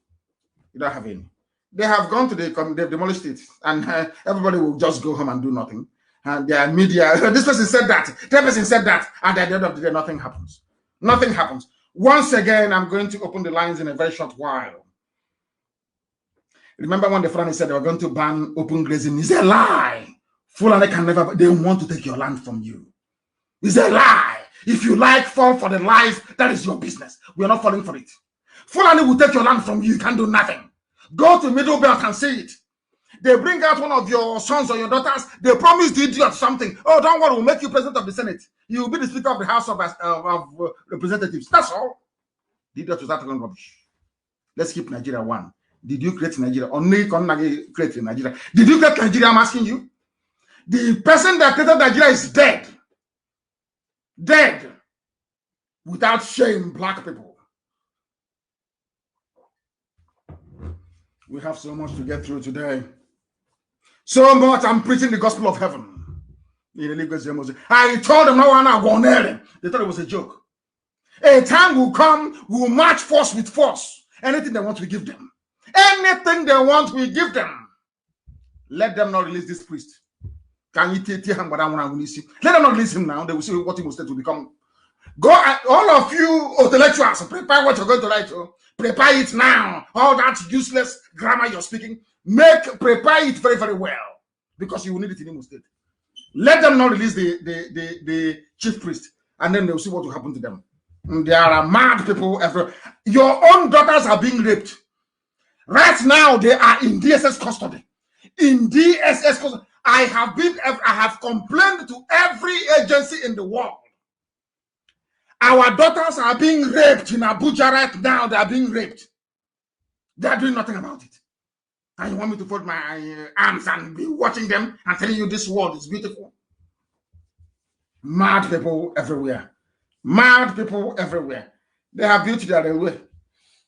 [SPEAKER 1] You don't have any. They have gone to they've demolished it, and everybody will just go home and do nothing. And their media, this person said that, that person said that, and at the end of the day, nothing happens. Nothing happens. Once again, I'm going to open the lines in a very short while. Remember when the Fulani said they were going to ban open grazing? It's a lie. Fulani can never, they want to take your land from you. It's a lie. If you like, fall for the lies, that is your business. We are not falling for it. Fulani will take your land from you. You can't do nothing. Go to Middle Belt and see it. They bring out one of your sons or your daughters. They promise the idiot something. Oh, don't worry, we'll make you president of the Senate. You will be the Speaker of the House of Representatives. That's all. The idiot was talking rubbish. Let's keep Nigeria one. Did you create Nigeria? Only create Nigeria. Did you create Nigeria? I'm asking you. The person that created Nigeria is dead. Dead. Without shame, black people. We have so much to get through today. So much. I'm preaching the gospel of heaven. I told them no one I won't hear them. They thought it was a joke. A time will come, we will match force with force. Anything they want, we give them. Anything they want, we give them. Let them not release this priest. Can you take him? Let them not release him now. They will see what he will start to become. Go, all of you intellectuals, prepare what you're going to write. Prepare it now. All that useless grammar you're speaking, prepare it very, very well, because you will need it in Imo State. Let them not release the chief priest, and then they'll see what will happen to them. There are mad people everywhere. Your own daughters are being raped. Right now, they are in DSS custody. In DSS custody. I have complained to every agency in the world. Our daughters are being raped in Abuja right now. They are being raped. They are doing nothing about it. And you want me to fold my arms and be watching them and telling you this world is beautiful? Mad people everywhere. Mad people everywhere. They have built their railway.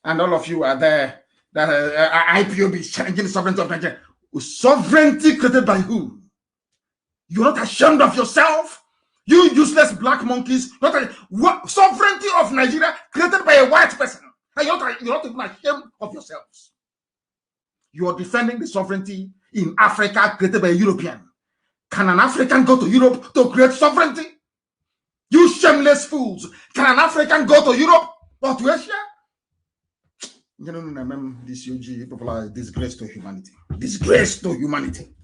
[SPEAKER 1] And all of you are there. That Ipob is challenging the sovereignty of Nigeria. Sovereignty created by who? You're not ashamed of yourself? You useless black monkeys. Sovereignty of Nigeria created by a white person. And you're not even ashamed of yourselves. You are defending the sovereignty in Africa created by a European. Can an African go to Europe to create sovereignty? You shameless fools. Can an African go to Europe or to Asia? You know, this UG people are disgrace to humanity. Disgrace to humanity.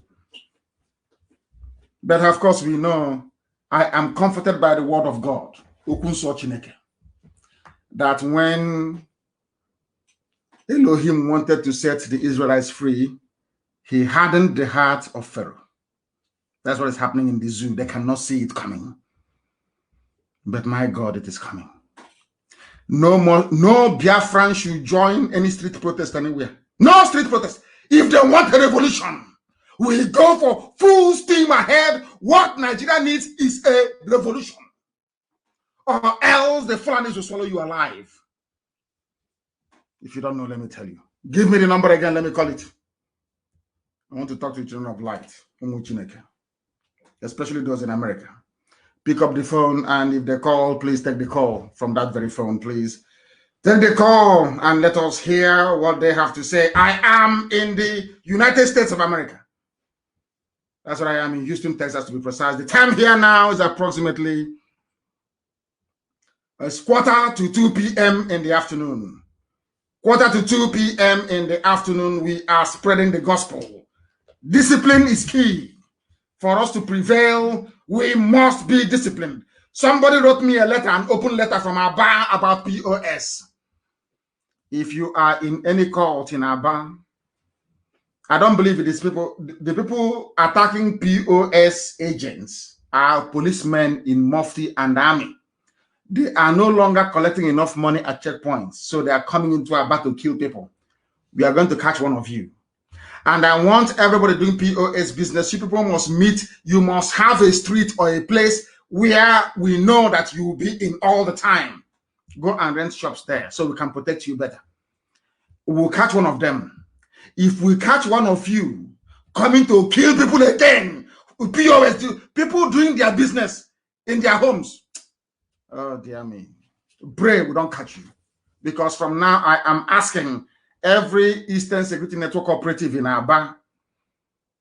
[SPEAKER 1] But of course, we know I am comforted by the word of God, that when Elohim wanted to set the Israelites free, he hardened the heart of Pharaoh. That's what is happening in the zoo. They cannot see it coming. But my God, it is coming. No more, no Biafran should join any street protest anywhere. No street protest. If they want a revolution, we'll go for full steam ahead. What Nigeria needs is a revolution. Or else the Fulanis will swallow you alive. If you don't know, let me tell you. Give me the number again, let me call it. I want to talk to children of light, especially those in America. Pick up the phone, and if they call, please take the call from that very phone, please. Take the call and let us hear what they have to say. I am in the United States of America. That's what I am, in Houston, Texas, to be precise. The time here now is approximately It's 1:45 p.m. in the afternoon. 1:45 p.m. in the afternoon, we are spreading the gospel. Discipline is key. For us to prevail, we must be disciplined. Somebody wrote me a letter, an open letter from Aba about POS. If you are in any cult in Aba, I don't believe it is people. The people attacking POS agents are policemen in Mufti and Army. They are no longer collecting enough money at checkpoints, so they are coming into Aba to kill people. We are going to catch one of you. And I want everybody doing POS business. You people must meet. You must have a street or a place where we know that you will be in all the time. Go and rent shops there so we can protect you better. We'll catch one of them. If we catch one of you coming to kill people again, POS, people doing their business in their homes, oh dear me, pray we don't catch you. Because from now I am asking every Eastern Security Network operative in Aba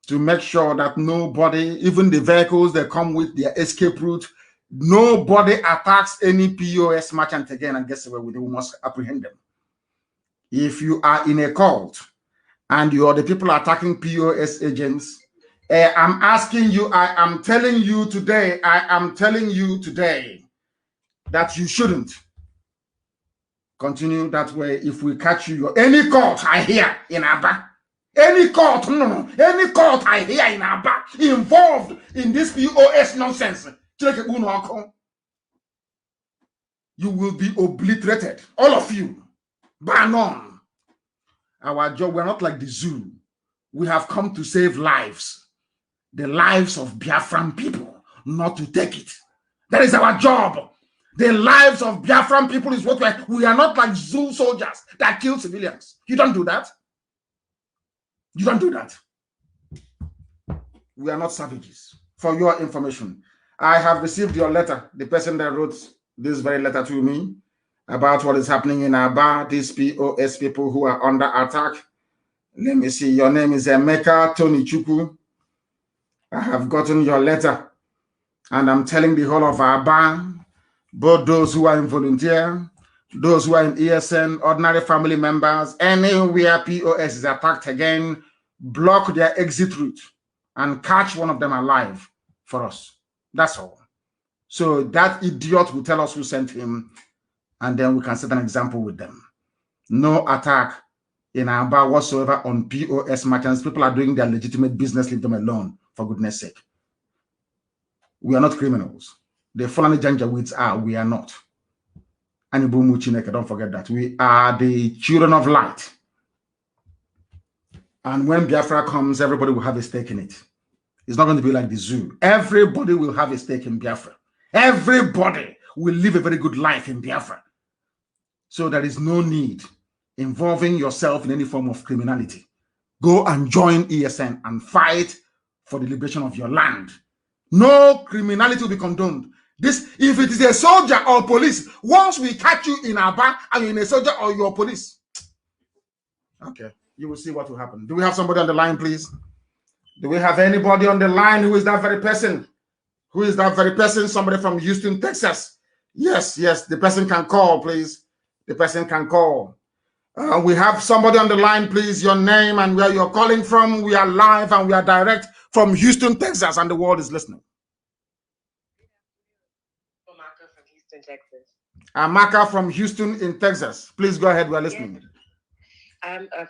[SPEAKER 1] to make sure that nobody, even the vehicles that come with their escape route, nobody attacks any POS merchant again and gets away with it. We must apprehend them. If you are in a cult and you are the people attacking POS agents, I'm asking you, I am telling you today that you shouldn't continue that way. If we catch you, any cult I hear in Aba, any cult, any cult I hear in Aba involved in this POS nonsense, you will be obliterated. All of you. Bar none. Our job, we're not like the zoo. We have come to save lives. The lives of Biafran people, not to take it. That is our job. The lives of Biafran people is what we are not like zoo soldiers that kill civilians. You don't do that. You don't do that. We are not savages. For your information, I have received your letter. The person that wrote this very letter to me about what is happening in Aba, these POS people who are under attack. Let me see. Your name is Emeka Tony Chuku. I have gotten your letter, and I'm telling the whole of Aba, both those who are in volunteer, those who are in ESN, ordinary family members, anywhere POS is attacked again, block their exit route and catch one of them alive for us. That's all. So that idiot will tell us who sent him, and then we can set an example with them. No attack in Aba whatsoever on POS merchants. People are doing their legitimate business. Leave them alone, for goodness sake. We are not criminals. The Fulani Janjaweeds are. We are not. Anibumu Chineke, don't forget that. We are the children of light. And when Biafra comes, everybody will have a stake in it. It's not going to be like the zoo. Everybody will have a stake in Biafra. Everybody will live a very good life in Biafra. So there is no need involving yourself in any form of criminality. Go and join ESN and fight for the liberation of your land. No criminality will be condoned. This, if it is a soldier or police, once we catch you in Aba and you're in a soldier or you're police, okay, you will see what will happen. Do we have somebody on the line, please? Do we have anybody on the line? Who is that very person? Who is that very person? Somebody from Houston, Texas. Yes, the person can call, please. The person can call. We have somebody on the line, please. Your name and where you're calling from. We are live and we are direct from Houston, Texas, and the world is listening.
[SPEAKER 2] Amaka from Houston, Texas.
[SPEAKER 1] Amaka from Houston in Texas. Please go ahead. We're listening.
[SPEAKER 2] Yes.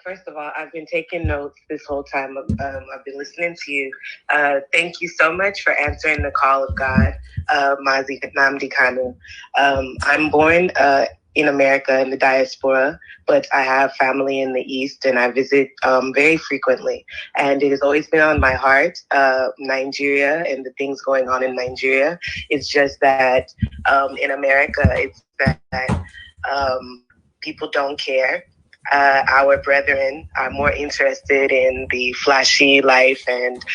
[SPEAKER 2] First of all, I've been taking notes this whole time. I've been listening to you. Thank you so much for answering the call of God, Mazi Nnamdi Kanu. I'm born in America, in the diaspora, but I have family in the East and I visit very frequently. And it has always been on my heart, Nigeria and the things going on in Nigeria. It's just that in America, it's that people don't care. Our brethren are more interested in the flashy life and,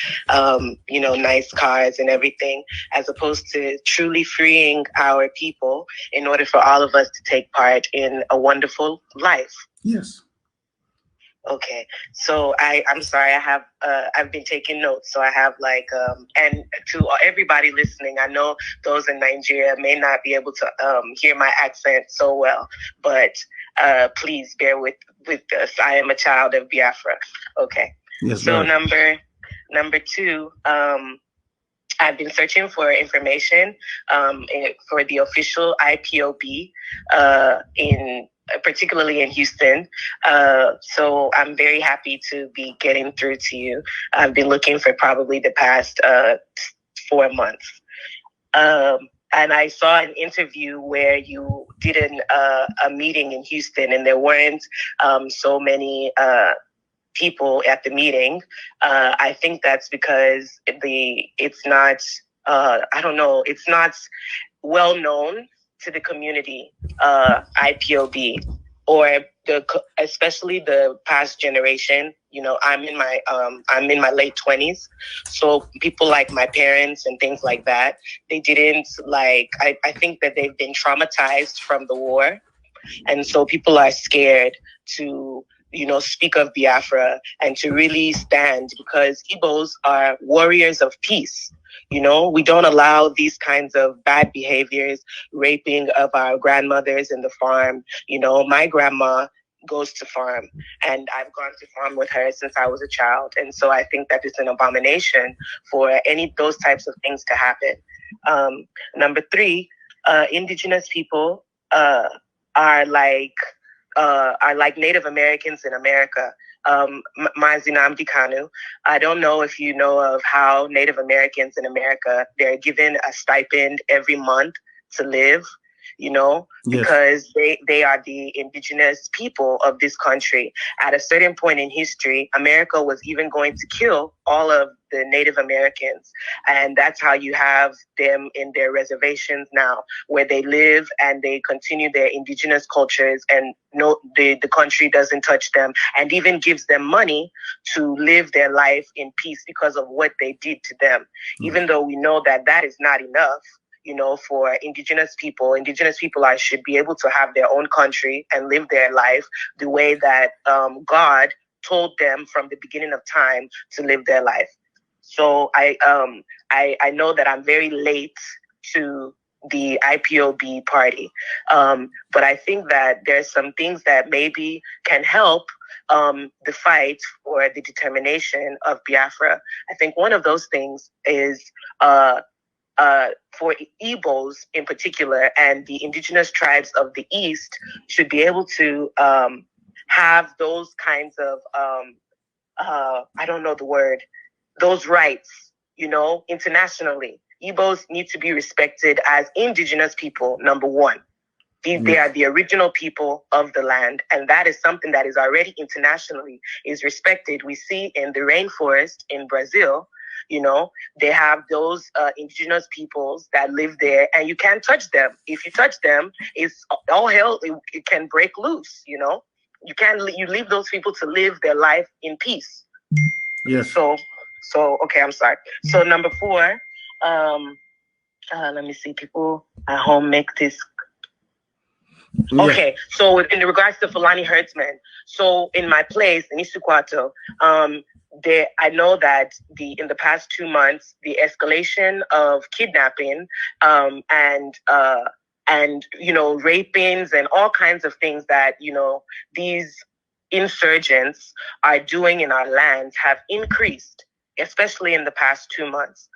[SPEAKER 2] nice cars and everything, as opposed to truly freeing our people in order for all of us to take part in a wonderful life.
[SPEAKER 1] Yes.
[SPEAKER 2] Okay, so I'm sorry. I've been taking notes, so I have like and to everybody listening, I know those in Nigeria may not be able to hear my accent so well, but please bear with us. I am a child of Biafra. Okay.
[SPEAKER 1] Yes.
[SPEAKER 2] So right. Number two, I've been searching for information for the official IPOB particularly in Houston. So I'm very happy to be getting through to you. I've been looking for probably the past 4 months. And I saw an interview where you did a meeting in Houston, and there weren't so many people at the meeting. I think that's because it's not, I don't know, it's not well known to the community, IPOB, or especially the past generation. You know, I'm in my late 20s, so people like my parents and things like that, they didn't like. I think that they've been traumatized from the war, and so people are scared to, you know, speak of Biafra and to really stand, because Igbos are warriors of peace. You know, we don't allow these kinds of bad behaviors, raping of our grandmothers in the farm. You know, my grandma goes to farm, and I've gone to farm with her since I was a child. And so I think that it's an abomination for any those types of things to happen. Number three, indigenous people are like Native Americans in America. Mazi Nnamdi Kanu. I don't know if you know of how Native Americans in America, they're given a stipend every month to live, you know, yes, because they are the indigenous people of this country. At a certain point in history, America was even going to kill all of the Native Americans. And that's how you have them in their reservations now, where they live and they continue their indigenous cultures, and the country doesn't touch them, and even gives them money to live their life in peace because of what they did to them. Even though we know that that is not enough, you know, for indigenous people. Indigenous people should be able to have their own country and live their life the way that God told them from the beginning of time to live their life. So I know that I'm very late to the IPOB party, but I think that there's some things that maybe can help the fight or the determination of Biafra. I think one of those things is for Igbos in particular, and the indigenous tribes of the East should be able to have those kinds of, I don't know the word, those rights, you know, internationally. Igbos need to be respected as indigenous people, number one. They are the original people of the land, and that is something that is already internationally is respected. We see in the rainforest in Brazil, you know, they have those indigenous peoples that live there, and you can't touch them. If you touch them, it's all hell. It can break loose. You know, you leave those people to live their life in peace.
[SPEAKER 1] Yes.
[SPEAKER 2] So okay, I'm sorry. So number four, let me see. People at home make this. Yeah. Okay, so in regards to Fulani herdsmen, so in my place in Isukwato, I know that in the past 2 months, the escalation of kidnapping and you know, rapings and all kinds of things that, you know, these insurgents are doing in our lands have increased, especially in the past 2 months.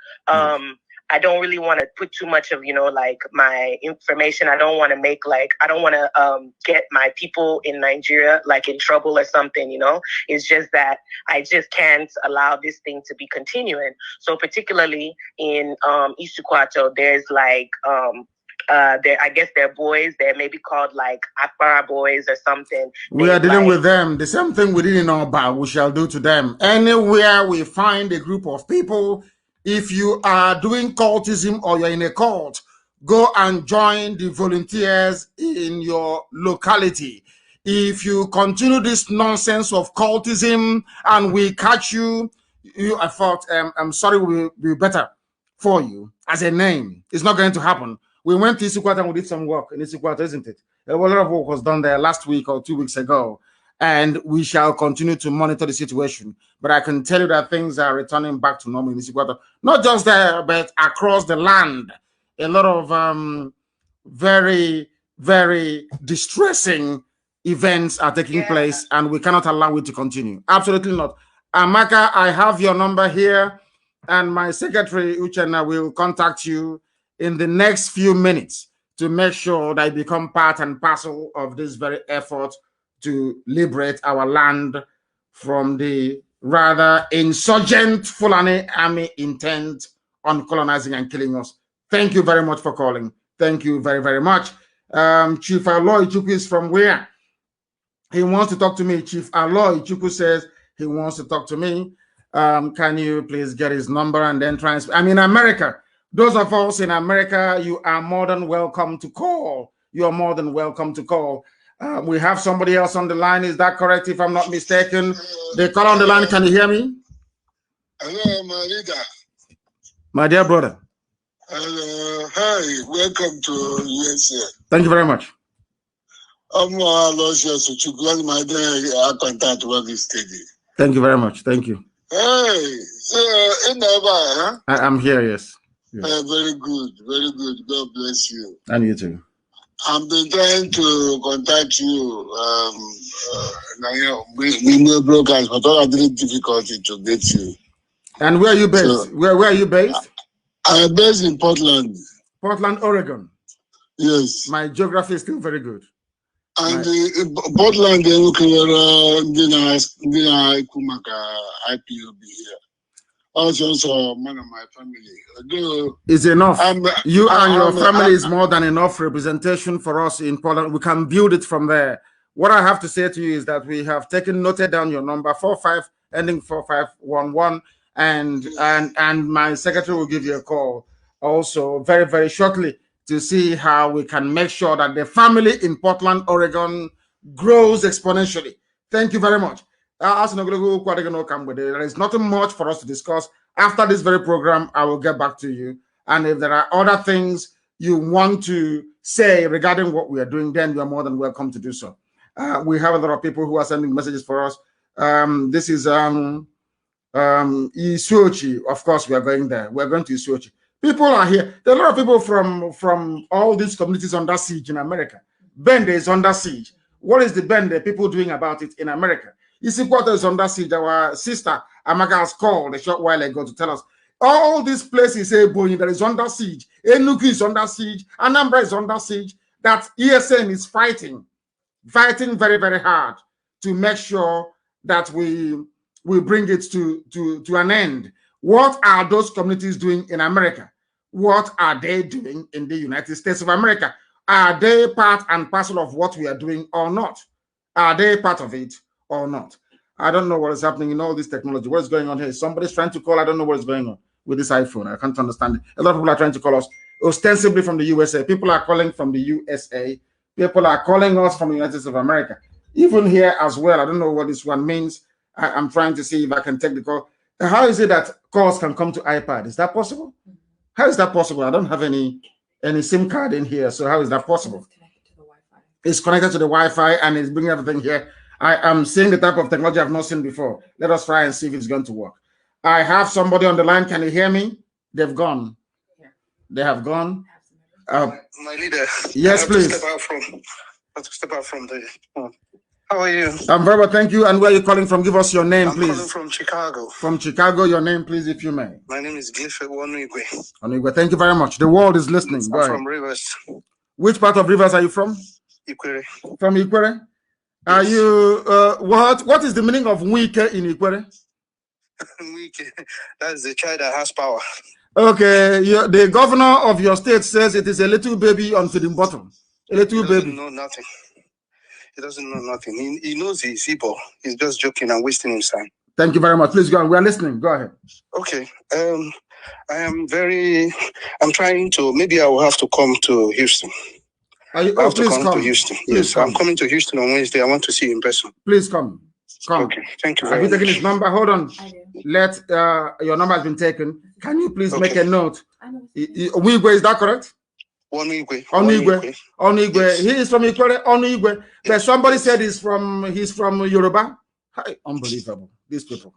[SPEAKER 2] I don't really want to put too much of, you know, like my information. I don't want to get my people in Nigeria like in trouble or something, you know. It's just that I just can't allow this thing to be continuing. So particularly in Isukwato, there's like I guess they're boys. They're maybe called like Akbara boys or something.
[SPEAKER 1] We are dealing with them. The same thing we did in Oba, we shall do to them. Anywhere we find a group of people, if you are doing cultism or you're in a cult, go and join the volunteers in your locality. If you continue this nonsense of cultism and we catch you, I thought, I'm sorry, we'll be better for you as a name. It's not going to happen. We went to Isukwato and we did some work in Isukwato, isn't it? A lot of work was done there last week or 2 weeks ago. and we shall continue to monitor the situation. But I can tell you that things are returning back to normal in this quarter, not just there, but across the land. A lot of very, very distressing events are taking place, and we cannot allow it to continue. Absolutely not. Amaka, I have your number here, and my secretary, Uchenna, will contact you in the next few minutes to make sure that I become part and parcel of this very effort to liberate our land from the rather insurgent Fulani army intent on colonizing and killing us. Thank you very much for calling. Thank you very, very much. Chief Aloy Chukwu is from where? He wants to talk to me. Chief Aloy Chukwu says he wants to talk to me. Can you please get his number and then transfer? I'm in America. Those of us in America, you are more than welcome to call. You are more than welcome to call. We have somebody else on the line. Is that correct, if I'm not mistaken? They call on the line. Can you hear me?
[SPEAKER 3] Hello, my leader.
[SPEAKER 1] My dear brother.
[SPEAKER 3] Hello. Hi, welcome to USA.
[SPEAKER 1] Thank you very much.
[SPEAKER 3] I'm my contact work steady.
[SPEAKER 1] Thank you very much. Thank you.
[SPEAKER 3] Hey, so in the
[SPEAKER 1] I'm here, yes.
[SPEAKER 3] Very good, very good. God bless you.
[SPEAKER 1] And you too.
[SPEAKER 3] I've been trying to contact you. We know brokers, but all the difficulty to get you.
[SPEAKER 1] And where are you based? So, where are you based?
[SPEAKER 3] I'm based in Portland.
[SPEAKER 1] Portland, Oregon.
[SPEAKER 3] Yes.
[SPEAKER 1] My geography is still very good.
[SPEAKER 3] And Portland, they look IPOB here. Also, one of my family.
[SPEAKER 1] It's enough. You and your family is more than enough representation for us in Portland. We can build it from there. What I have to say to you is that we have noted down your number 45 ending 4511, and my secretary will give you a call also very, very shortly to see how we can make sure that the family in Portland, Oregon grows exponentially. Thank you very much. There is nothing much for us to discuss. After this very program, I will get back to you. And if there are other things you want to say regarding what we are doing, then you are more than welcome to do so. We have a lot of people who are sending messages for us. This is Isuochi. Of course, we are going there. We are going to Isuochi. People are here. There are a lot of people from all these communities under siege in America. Bende is under siege. What is the Bende people doing about it in America? Isikwata is under siege. Our sister Amaka has called a short while ago to tell us all these places that is under siege. Enugu is under siege. Anambra is under siege. That ESN is fighting very, very hard to make sure that we bring it to an end. What are those communities doing in America? What are they doing in the United States of America? Are they part and parcel of what we are doing or not? Are they part of it or not? I don't know what is happening in all this technology. What is going on here? Somebody's trying to call. I don't know what is going on with this iPhone. I can't understand it. A lot of people are trying to call us, ostensibly from the USA. People are calling from the USA. People are calling us from the United States of America. Even here as well. I don't know what this one means. I'm trying to see if I can take the call. How is it that calls can come to iPad? Is that possible? How is that possible? I don't have any SIM card in here. So how is that possible? It's connected to the Wi-Fi and it's bringing everything here. I am seeing the type of technology I've not seen before. Let us try and see if it's going to work. I have somebody on the line. Can you hear me? They've gone. Yeah. They have gone.
[SPEAKER 3] My leader.
[SPEAKER 1] Yes, please.
[SPEAKER 3] I have to step out from the. How are you?
[SPEAKER 1] I'm very well, thank you. And where are you calling from? Give us your name, please.
[SPEAKER 3] I'm calling from Chicago.
[SPEAKER 1] From Chicago, your name, please, if you may.
[SPEAKER 3] My name is Clifford Onwigwe.
[SPEAKER 1] Onwigwe, thank you very much. The world is listening.
[SPEAKER 3] I'm from Rivers.
[SPEAKER 1] Which part of Rivers are you from?
[SPEAKER 3] Ikwere.
[SPEAKER 1] From Ikwere? Are you, what is the meaning of Wike in Ikwere?
[SPEAKER 3] Wike, that's the child that has power.
[SPEAKER 1] Okay, the governor of your state says it is a little baby on feeding bottom. A little baby.
[SPEAKER 3] He doesn't know nothing. He doesn't know nothing. He knows he's Ipob. He's just joking and wasting his time.
[SPEAKER 1] Thank you very much. Please go on. We are listening. Go ahead.
[SPEAKER 3] Okay. I'm trying to, maybe I will have to come to Houston.
[SPEAKER 1] I have to come
[SPEAKER 3] to Houston.
[SPEAKER 1] Please
[SPEAKER 3] yes,
[SPEAKER 1] come.
[SPEAKER 3] I'm coming to Houston on Wednesday. I want to see you in person.
[SPEAKER 1] Please come. Come.
[SPEAKER 3] Okay. Thank you very much.
[SPEAKER 1] Have you taken his number? Hold on. Your number has been taken. Can you please make a note? Wigwe, is that correct?
[SPEAKER 3] Onigwe.
[SPEAKER 1] Yes. He is from Ikwere, Onigwe. But somebody said he's from Yoruba. Hi, unbelievable. These people.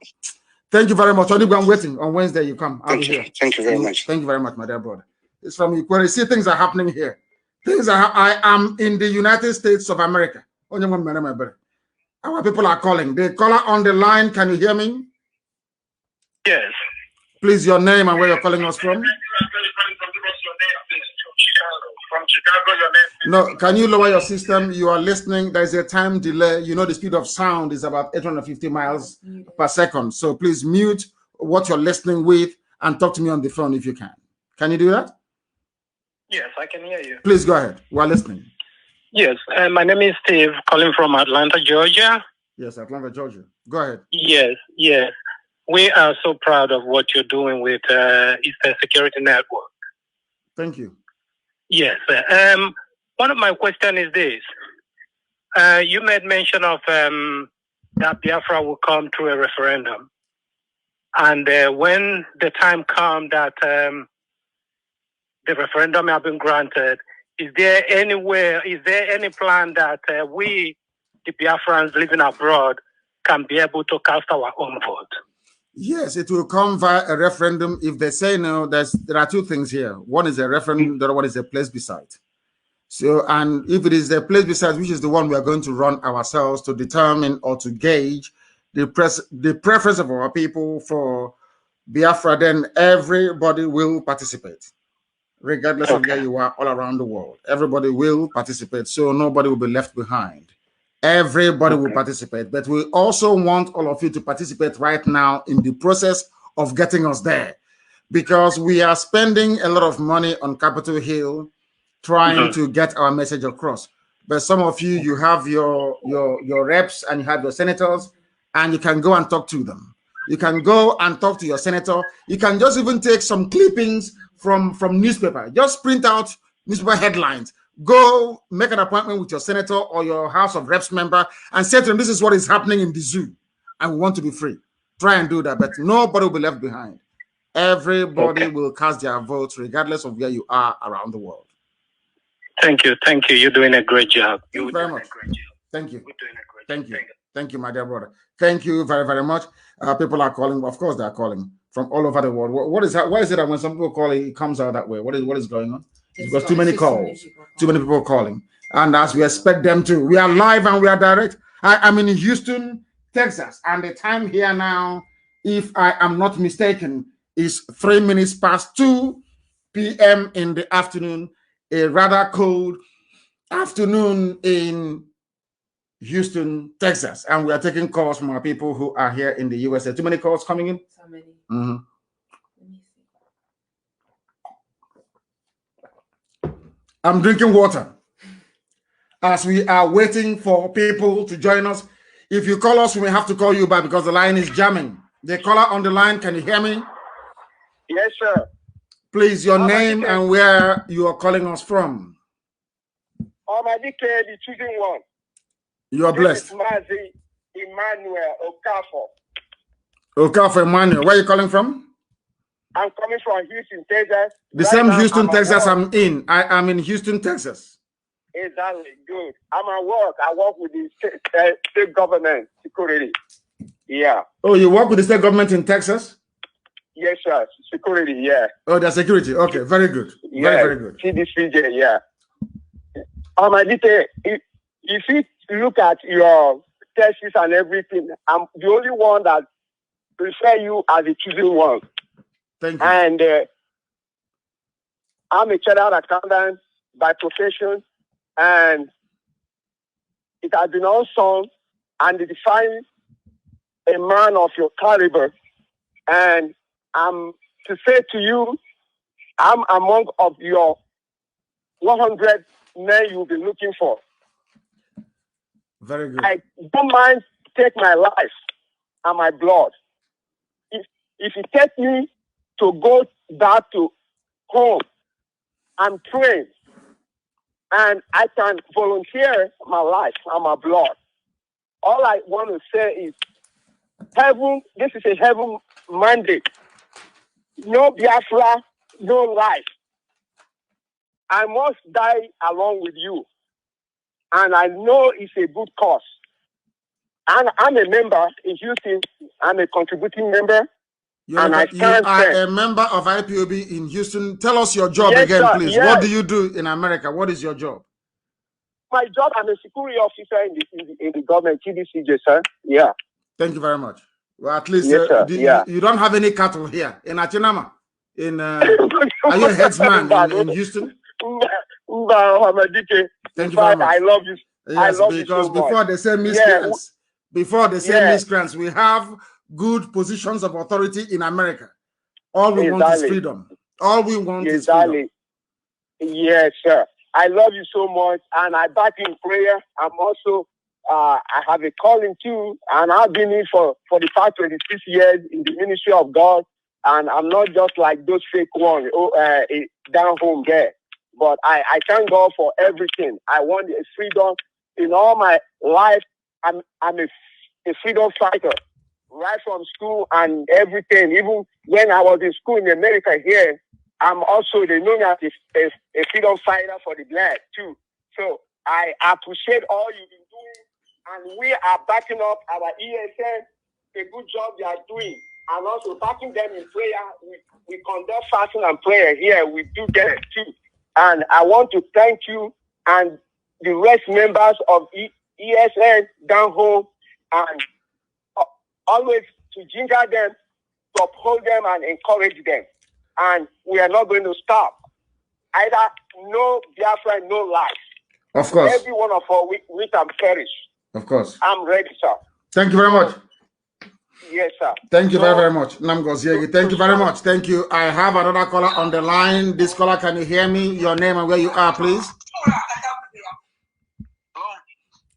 [SPEAKER 1] Thank you very much. Onigwe, I'm waiting. On Wednesday you come. I'll be here.
[SPEAKER 3] Thank you very much.
[SPEAKER 1] Thank you very much, my dear brother. It's from Ikwere. See, things are happening here. I am in the United States of America. Our people are calling. The caller on the line, can you hear me?
[SPEAKER 4] Yes.
[SPEAKER 1] Please, your name and where you're calling us from.
[SPEAKER 4] From Chicago, your name.
[SPEAKER 1] No, can you lower your system? You are listening. There's a time delay. You know, the speed of sound is about 850 miles per second. So please mute what you're listening with and talk to me on the phone if you can. Can you do that?
[SPEAKER 4] Yes, I can hear you.
[SPEAKER 1] Please go ahead. We're listening.
[SPEAKER 4] Yes, my name is Steve, calling from Atlanta, Georgia.
[SPEAKER 1] Yes, Atlanta, Georgia. Go ahead.
[SPEAKER 4] Yes. We are so proud of what you're doing with Eastern Security Network.
[SPEAKER 1] Thank you.
[SPEAKER 4] Yes. One of my questions is this. You made mention of that Biafra will come through a referendum. And when the time comes that the referendum has been granted, is there any plan that we, the Biafrans living abroad, can be able to cast our own vote?
[SPEAKER 1] Yes, it will come via a referendum. If they say no, there are two things here. One is a referendum, the other one is a plebiscite. So, and if it is the plebiscite, which is the one we are going to run ourselves to determine or to gauge the preference of our people for Biafra, then everybody will participate, regardless of where you are all around the world. Everybody will participate, so nobody will be left behind. Everybody will participate, but we also want all of you to participate right now in the process of getting us there, because we are spending a lot of money on Capitol Hill trying to get our message across. But some of you, you have your reps and you have your senators, and you can go and talk to them. You can go and talk to your senator. You can just even take some clippings from newspaper. Just print out newspaper headlines. Go make an appointment with your senator or your House of Reps member and say to them, this is what is happening in the zoo, and we want to be free. Try and do that, but nobody will be left behind. Everybody will cast their votes regardless of where you are around the world.
[SPEAKER 4] Thank you. You're doing a great job.
[SPEAKER 1] Thank you very much. Thank you. Thank you, my dear brother. Thank you very, very much. People are calling. Of course, they are calling from all over the world. What is that? Why is it that when some people call, it comes out that way? What is going on? Because too many calls, too many people calling, and as we expect them to. We are live and we are direct. I'm in Houston, Texas, and the time here now, if I am not mistaken, is 3 minutes past 2 p.m. in the afternoon. A rather cold afternoon in Houston, Texas, and we are taking calls from our people who are here in the USA. Too many calls coming in? So many. I'm drinking water as we are waiting for people to join us. If you call us, we may have to call you back because the line is jamming. The caller on the line, can you hear me?
[SPEAKER 4] Yes, sir.
[SPEAKER 1] Please, your name and where you are calling us from.
[SPEAKER 4] Ohamadike, the choosing one.
[SPEAKER 1] You are blessed.
[SPEAKER 4] Mazi, Emmanuel,
[SPEAKER 1] Okafor Emmanuel. Where are you calling from?
[SPEAKER 4] I'm coming from Houston, Texas.
[SPEAKER 1] The same Houston, Texas I'm in. I am in Houston, Texas.
[SPEAKER 4] Exactly. Good. I'm at work. I work with the state government security. Yeah.
[SPEAKER 1] Oh, you work with the state government in Texas?
[SPEAKER 4] Yes, sir. Security, yeah.
[SPEAKER 1] Oh, the security. Okay, very good.
[SPEAKER 4] Yeah.
[SPEAKER 1] Very, very good.
[SPEAKER 4] CDCJ, yeah. If you look at your tests and everything, I'm the only one that prefer you as a choosing one.
[SPEAKER 1] Thank you.
[SPEAKER 4] And I'm a chartered accountant by profession, and it has been awesome and it defines a man of your caliber. And I'm to say to you, I'm among of your 100 men you'll be looking for.
[SPEAKER 1] Very good.
[SPEAKER 4] I don't mind take my life and my blood. If you take me to go back to home and pray, and I can volunteer my life and my blood. All I want to say is, heaven, this is a heaven mandate. No Biafra, no life.
[SPEAKER 5] I must die along with you. And I know it's a good cause. And I'm a member in Houston. I'm a contributing member.
[SPEAKER 1] You are a member of IPOB in Houston. Tell us your job again, sir, please. Yes. What do you do in America? What is your job?
[SPEAKER 5] My job, I'm a security officer in the government, TDCJ, sir. Yeah.
[SPEAKER 1] Thank you very much. Well, at least you don't have any cattle here in Achinama. Are you a headsman in Houston?
[SPEAKER 5] Ohamadike.
[SPEAKER 1] Thank you very much.
[SPEAKER 5] I love you.
[SPEAKER 1] Yes,
[SPEAKER 5] I love
[SPEAKER 1] because
[SPEAKER 5] you so
[SPEAKER 1] before they say miscreants, miscreants, we have good positions of authority in America. All we want is freedom. All we want is freedom.
[SPEAKER 5] Yes, sir. I love you so much, and I back in prayer. I'm also, I have a calling too, and I've been in for the past 26 years in the ministry of God, and I'm not just like those fake ones down home there. But I thank God for everything. I want a freedom in all my life. I'm a freedom fighter, right from school and everything. Even when I was in school in America here, I'm also, they know me as a freedom fighter for the black too. So I appreciate all you've been doing, and we are backing up our ESN, a good job they are doing, and also backing them in prayer. We conduct fasting and prayer here. We do that too. And I want to thank you and the rest members of ESN down home, and always to ginger them, to uphold them and encourage them. And we are not going to stop. Either no Biafra, no life.
[SPEAKER 1] Of course.
[SPEAKER 5] Every one of us, we can perish.
[SPEAKER 1] Of course.
[SPEAKER 5] I'm ready, sir.
[SPEAKER 1] Thank you very much.
[SPEAKER 5] Yes, sir.
[SPEAKER 1] Thank you very much. Namgoziegi. Thank you very much. Thank you. I have another caller on the line. This caller, can you hear me? Your name and where you are, please.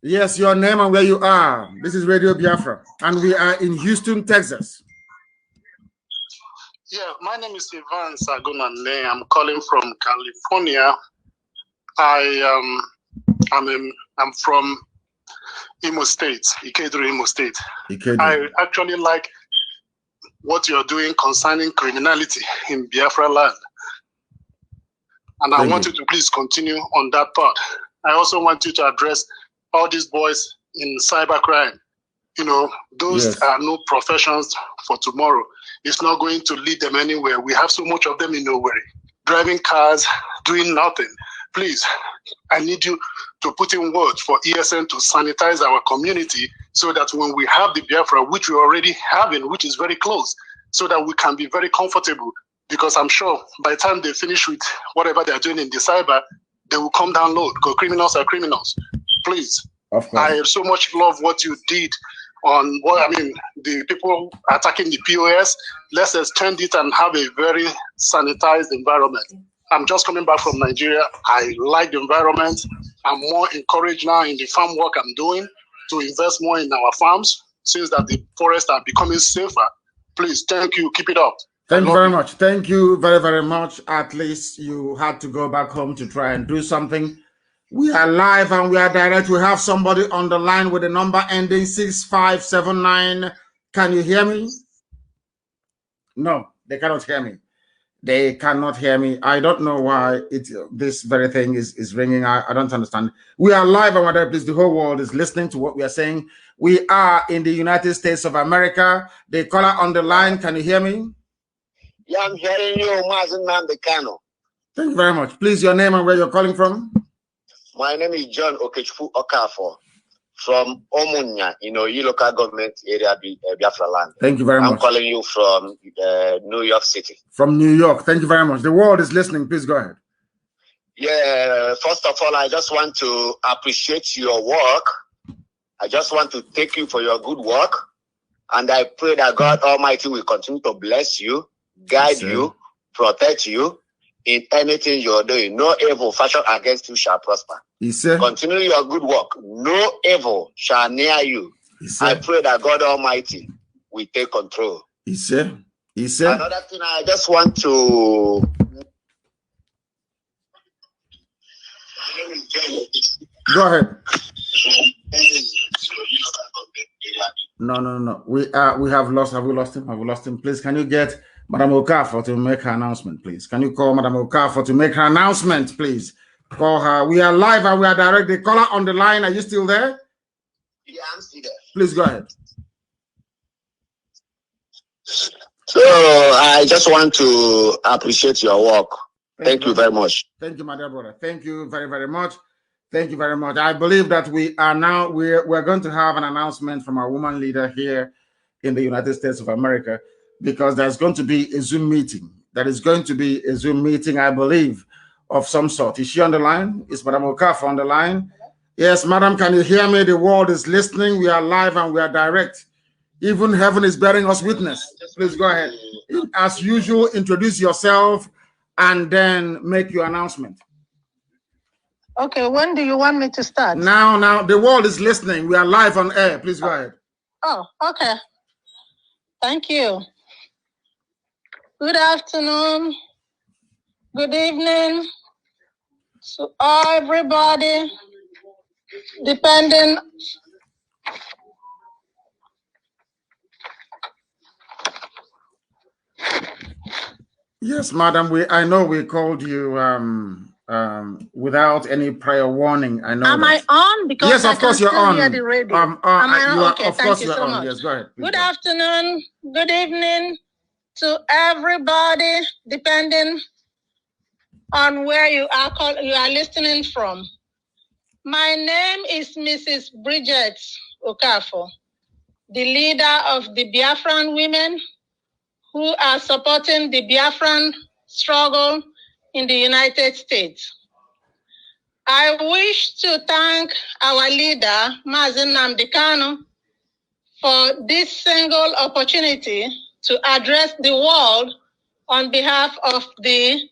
[SPEAKER 1] Yes, your name and where you are. This is Radio Biafra, and we are in Houston, Texas.
[SPEAKER 6] Yeah, my name is Ivan Sagunane. I'm calling from California. I'm from Imo State, Ikeduru, Imo State. I actually like what you're doing concerning criminality in Biafra land. And I want you to please continue on that part. I also want you to address all these boys in cybercrime. You know, those are no professions for tomorrow. It's not going to lead them anywhere. We have so much of them in nowhere, driving cars, doing nothing. Please, I need you to put in words for ESN to sanitize our community so that when we have the Biafra, which we already having, which is very close, so that we can be very comfortable. Because I'm sure by the time they finish with whatever they're doing in the cyber, they will come down low because criminals are criminals. Please, I so much love what you did on the people attacking the POS. Let's extend it and have a very sanitized environment. I'm just coming back from Nigeria. I like the environment. I'm more encouraged now in the farm work I'm doing to invest more in our farms since that the forests are becoming safer. Please, thank you. Keep it up.
[SPEAKER 1] Thank you very much. Thank you very, very much. At least you had to go back home to try and do something. We are live and we are direct. We have somebody on the line with a number ending 6579. Can you hear me? No, they cannot hear me. They cannot hear me. I don't know why this very thing is ringing. I don't understand. We are live and we're direct. Please, the whole world is listening to what we are saying. We are in the United States of America. The caller on the line, can you hear me?
[SPEAKER 7] Yeah, I'm hearing you, Mazi Nnamdi Kanu.
[SPEAKER 1] Thank you very much. Please, your name and where you're calling from?
[SPEAKER 7] My name is John Okechukwu Okafor from Omunya, your local government area, Biafra land.
[SPEAKER 1] Thank you very much.
[SPEAKER 7] I'm calling you from New York City.
[SPEAKER 1] From New York. Thank you very much. The world is listening. Please go ahead.
[SPEAKER 7] Yeah, first of all, I just want to appreciate your work. I just want to thank you for your good work. And I pray that God Almighty will continue to bless you, guide you, protect you in anything you're doing. No evil fashion against you shall prosper. Continue your good work. No evil shall near you. I pray that God Almighty will take control. Another thing I just want to...
[SPEAKER 1] Go ahead. No. We have lost. Have we lost him? Have we lost him? Please, can you get Madam Okafor to make her announcement, please. Can you call Madam Okafor to make her announcement, please? Call her. We are live and we are direct. The caller on the line. Are you still there?
[SPEAKER 7] Yeah, I'm still there.
[SPEAKER 1] Please go ahead.
[SPEAKER 7] So I just want to appreciate your work. Thank you very much.
[SPEAKER 1] Thank you, my dear brother. Thank you very, very much. Thank you very much. I believe that we are now, we're going to have an announcement from our woman leader here in the United States of America, because there's going to be a Zoom meeting. That is going to be a Zoom meeting, I believe, of some sort. Is she on the line? Is Madam Okafor on the line? Yes, madam, can you hear me? The world is listening. We are live and we are direct. Even heaven is bearing us witness. Please go ahead. As usual, introduce yourself and then make your announcement.
[SPEAKER 8] Okay, when do you want me to start?
[SPEAKER 1] Now, the world is listening. We are live on air. Please go ahead.
[SPEAKER 8] Oh, okay. Thank you. Good afternoon. Good evening to everybody, depending.
[SPEAKER 1] Yes, madam. I know we called you without any prior warning. I know.
[SPEAKER 8] Am I on? Because
[SPEAKER 1] yes, of course you're on.
[SPEAKER 8] Hear the radio.
[SPEAKER 1] Am I on? Okay,
[SPEAKER 8] of course you're on.
[SPEAKER 1] Yes, go ahead.
[SPEAKER 8] Good afternoon. Good evening to everybody, depending on where you are listening from. My name is Mrs. Bridget Okafor, the leader of the Biafran women who are supporting the Biafran struggle in the United States. I wish to thank our leader, Mazi Nnamdi Kanu, for this single opportunity to address the world on behalf of the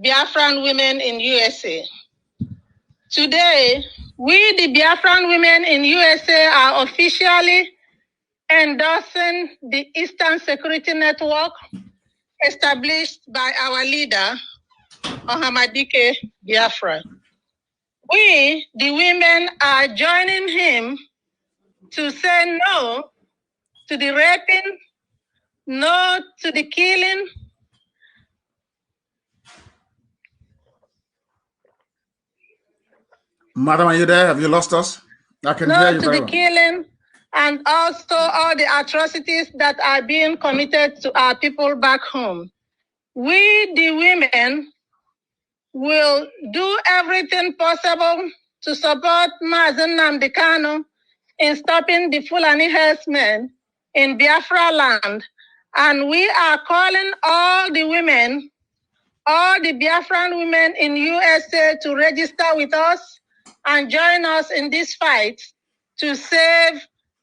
[SPEAKER 8] Biafran women in USA. Today, we, the Biafran women in USA, are officially endorsing the Eastern Security Network established by our leader, Ohamadike Biafra. We, the women, are joining him to say no to the raping, no to the killing,
[SPEAKER 1] madam, are you there? Have you lost us? I can hear you very well.
[SPEAKER 8] Killing, and also all the atrocities that are being committed to our people back home. We, the women, will do everything possible to support Mazi Nnamdi Kanu in stopping the Fulani herdsmen in Biafra land. And we are calling all the women, all the Biafran women in USA to register with us and join us in this fight to save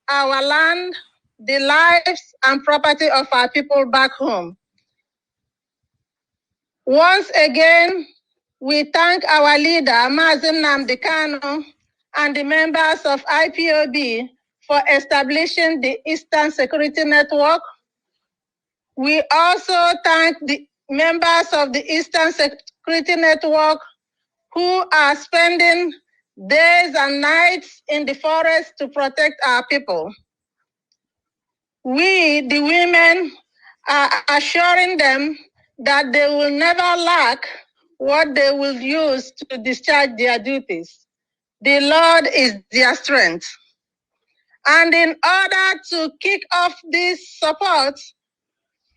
[SPEAKER 8] our land, the lives and property of our people back home. Once again, we thank our leader, Mazi Nnamdi Kanu, and the members of IPOB for establishing the Eastern Security Network. We also thank the members of the Eastern Security Network who are spending days and nights in the forest to protect our people. We, the women, are assuring them that they will never lack what they will use to discharge their duties. The Lord is their strength. And in order to kick off this support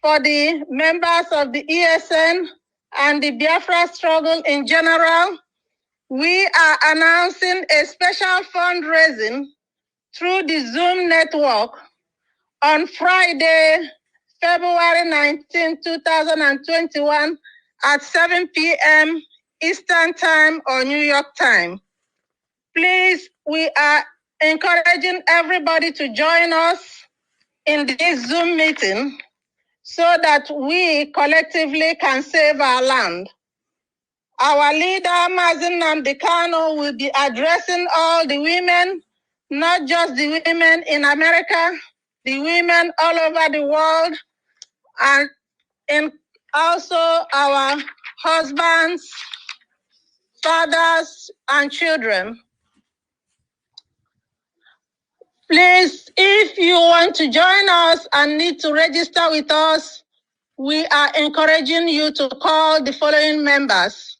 [SPEAKER 8] for the members of the ESN and the Biafra struggle in general, we are announcing a special fundraising through the Zoom network on Friday, February 19, 2021 at 7 p.m. Eastern Time or New York time. Please, we are encouraging everybody to join us in this Zoom meeting so that we collectively can save our land. Our leader, Mazi Nnamdi Kanu, will be addressing all the women, not just the women in America, the women all over the world, and also our husbands, fathers, and children. Please, if you want to join us and need to register with us, we are encouraging you to call the following members.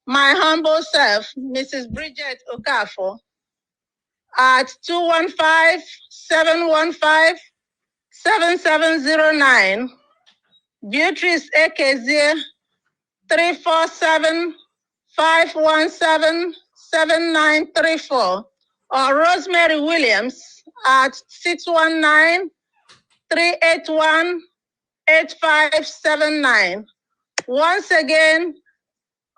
[SPEAKER 8] My humble self, Mrs. Bridget Okafor, at 215-715-7709, Beatrice Ekezie, 347-517-7934, or Rosemary Williams at 619-381-8579. Once again,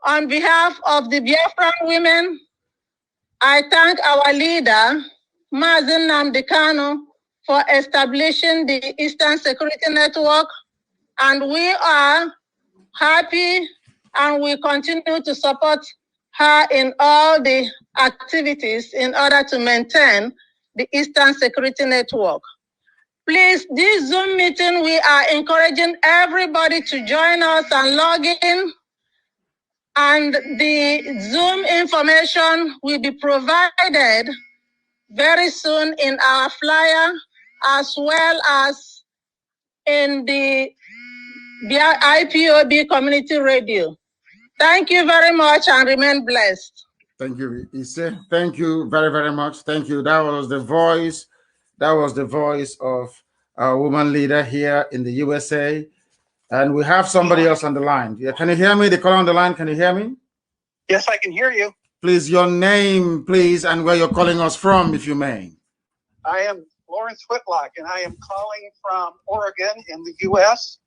[SPEAKER 8] on behalf of the Biafran women, I thank our leader, Mazi Nnamdi Kanu, for establishing the Eastern Security Network, and we are happy and we continue to support her in all the activities in order to maintain the Eastern Security Network. Please, this Zoom meeting, we are encouraging everybody to join us and log in. And the Zoom information will be provided very soon in our flyer, as well as in the IPOB community radio. Thank you very much and remain blessed.
[SPEAKER 1] Thank you, Ise. Thank you very, very much. Thank you. That was the voice. That was the voice of our woman leader here in the USA. And we have somebody else on the line. Yeah, can you hear me? The caller on the line, can you hear me?
[SPEAKER 9] Yes, I can hear you.
[SPEAKER 1] Please, your name, please, and where you're calling us from, if you may.
[SPEAKER 9] I am Lawrence Whitlock, and I am calling from Oregon in the U.S.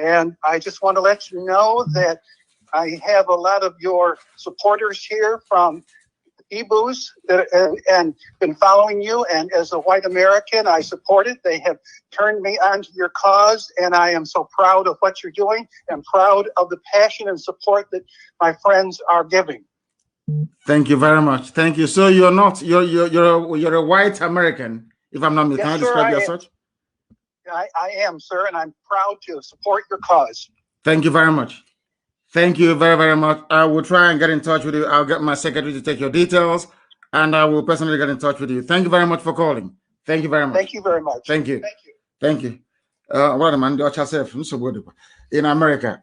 [SPEAKER 9] And I just want to let you know that I have a lot of your supporters here from EBOOS and been following you. And as a white American, I support it. They have turned me onto your cause, and I am so proud of what you're doing and proud of the passion and support that my friends are giving.
[SPEAKER 1] Thank you very much. Thank you. So you're not you're a white American, if I'm not mistaken. Can I describe you as such?
[SPEAKER 9] I am, sir, and I'm proud to support your cause.
[SPEAKER 1] Thank you very much. Thank you very, very much. I will try and get in touch with you. I'll get my secretary to take your details, and I will personally get in touch with you. Thank you very much for calling. Thank you very much.
[SPEAKER 9] Thank you very much.
[SPEAKER 1] Thank you.
[SPEAKER 9] Thank you.
[SPEAKER 1] Thank you. In America,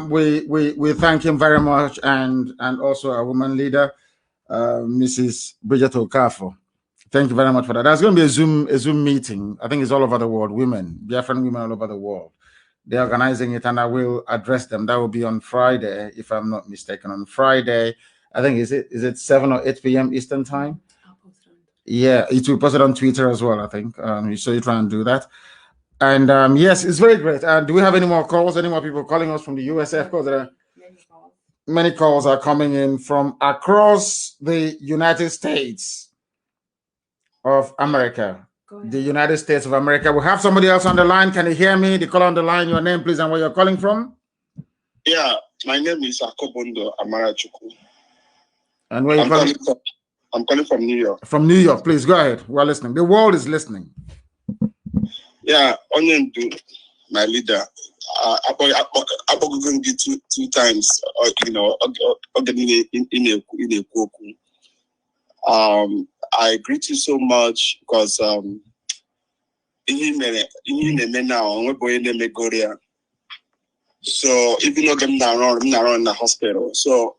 [SPEAKER 1] we thank him very much, and also our woman leader, Mrs. Bridget Okafor. Thank you very much for that. There's going to be a Zoom meeting. I think it's all over the world. Biafran women all over the world. They're organizing it, and I will address them. That will be on Friday, if I'm not mistaken. On Friday, I think is it 7 or 8 p.m. Eastern time? Yeah, it will be posted on Twitter as well, I think. So you try and do that. And yes, it's very great. Do we have any more calls? Any more people calling us from the USA? Of course, there are many calls are coming in from across the United States of America. The United States of America. We have somebody else on the line. Can you hear me? The caller on the line, your name, please, and where you're calling from?
[SPEAKER 10] Yeah, my name is Akobondo Amarachuku.
[SPEAKER 1] And where are you calling
[SPEAKER 10] from? I'm calling from New York.
[SPEAKER 1] From New York, please go ahead. We're listening. The world is listening.
[SPEAKER 10] Yeah, Onyendu, my leader. I'm going to two times. I greet you so much because so even though I'm not in the hospital, so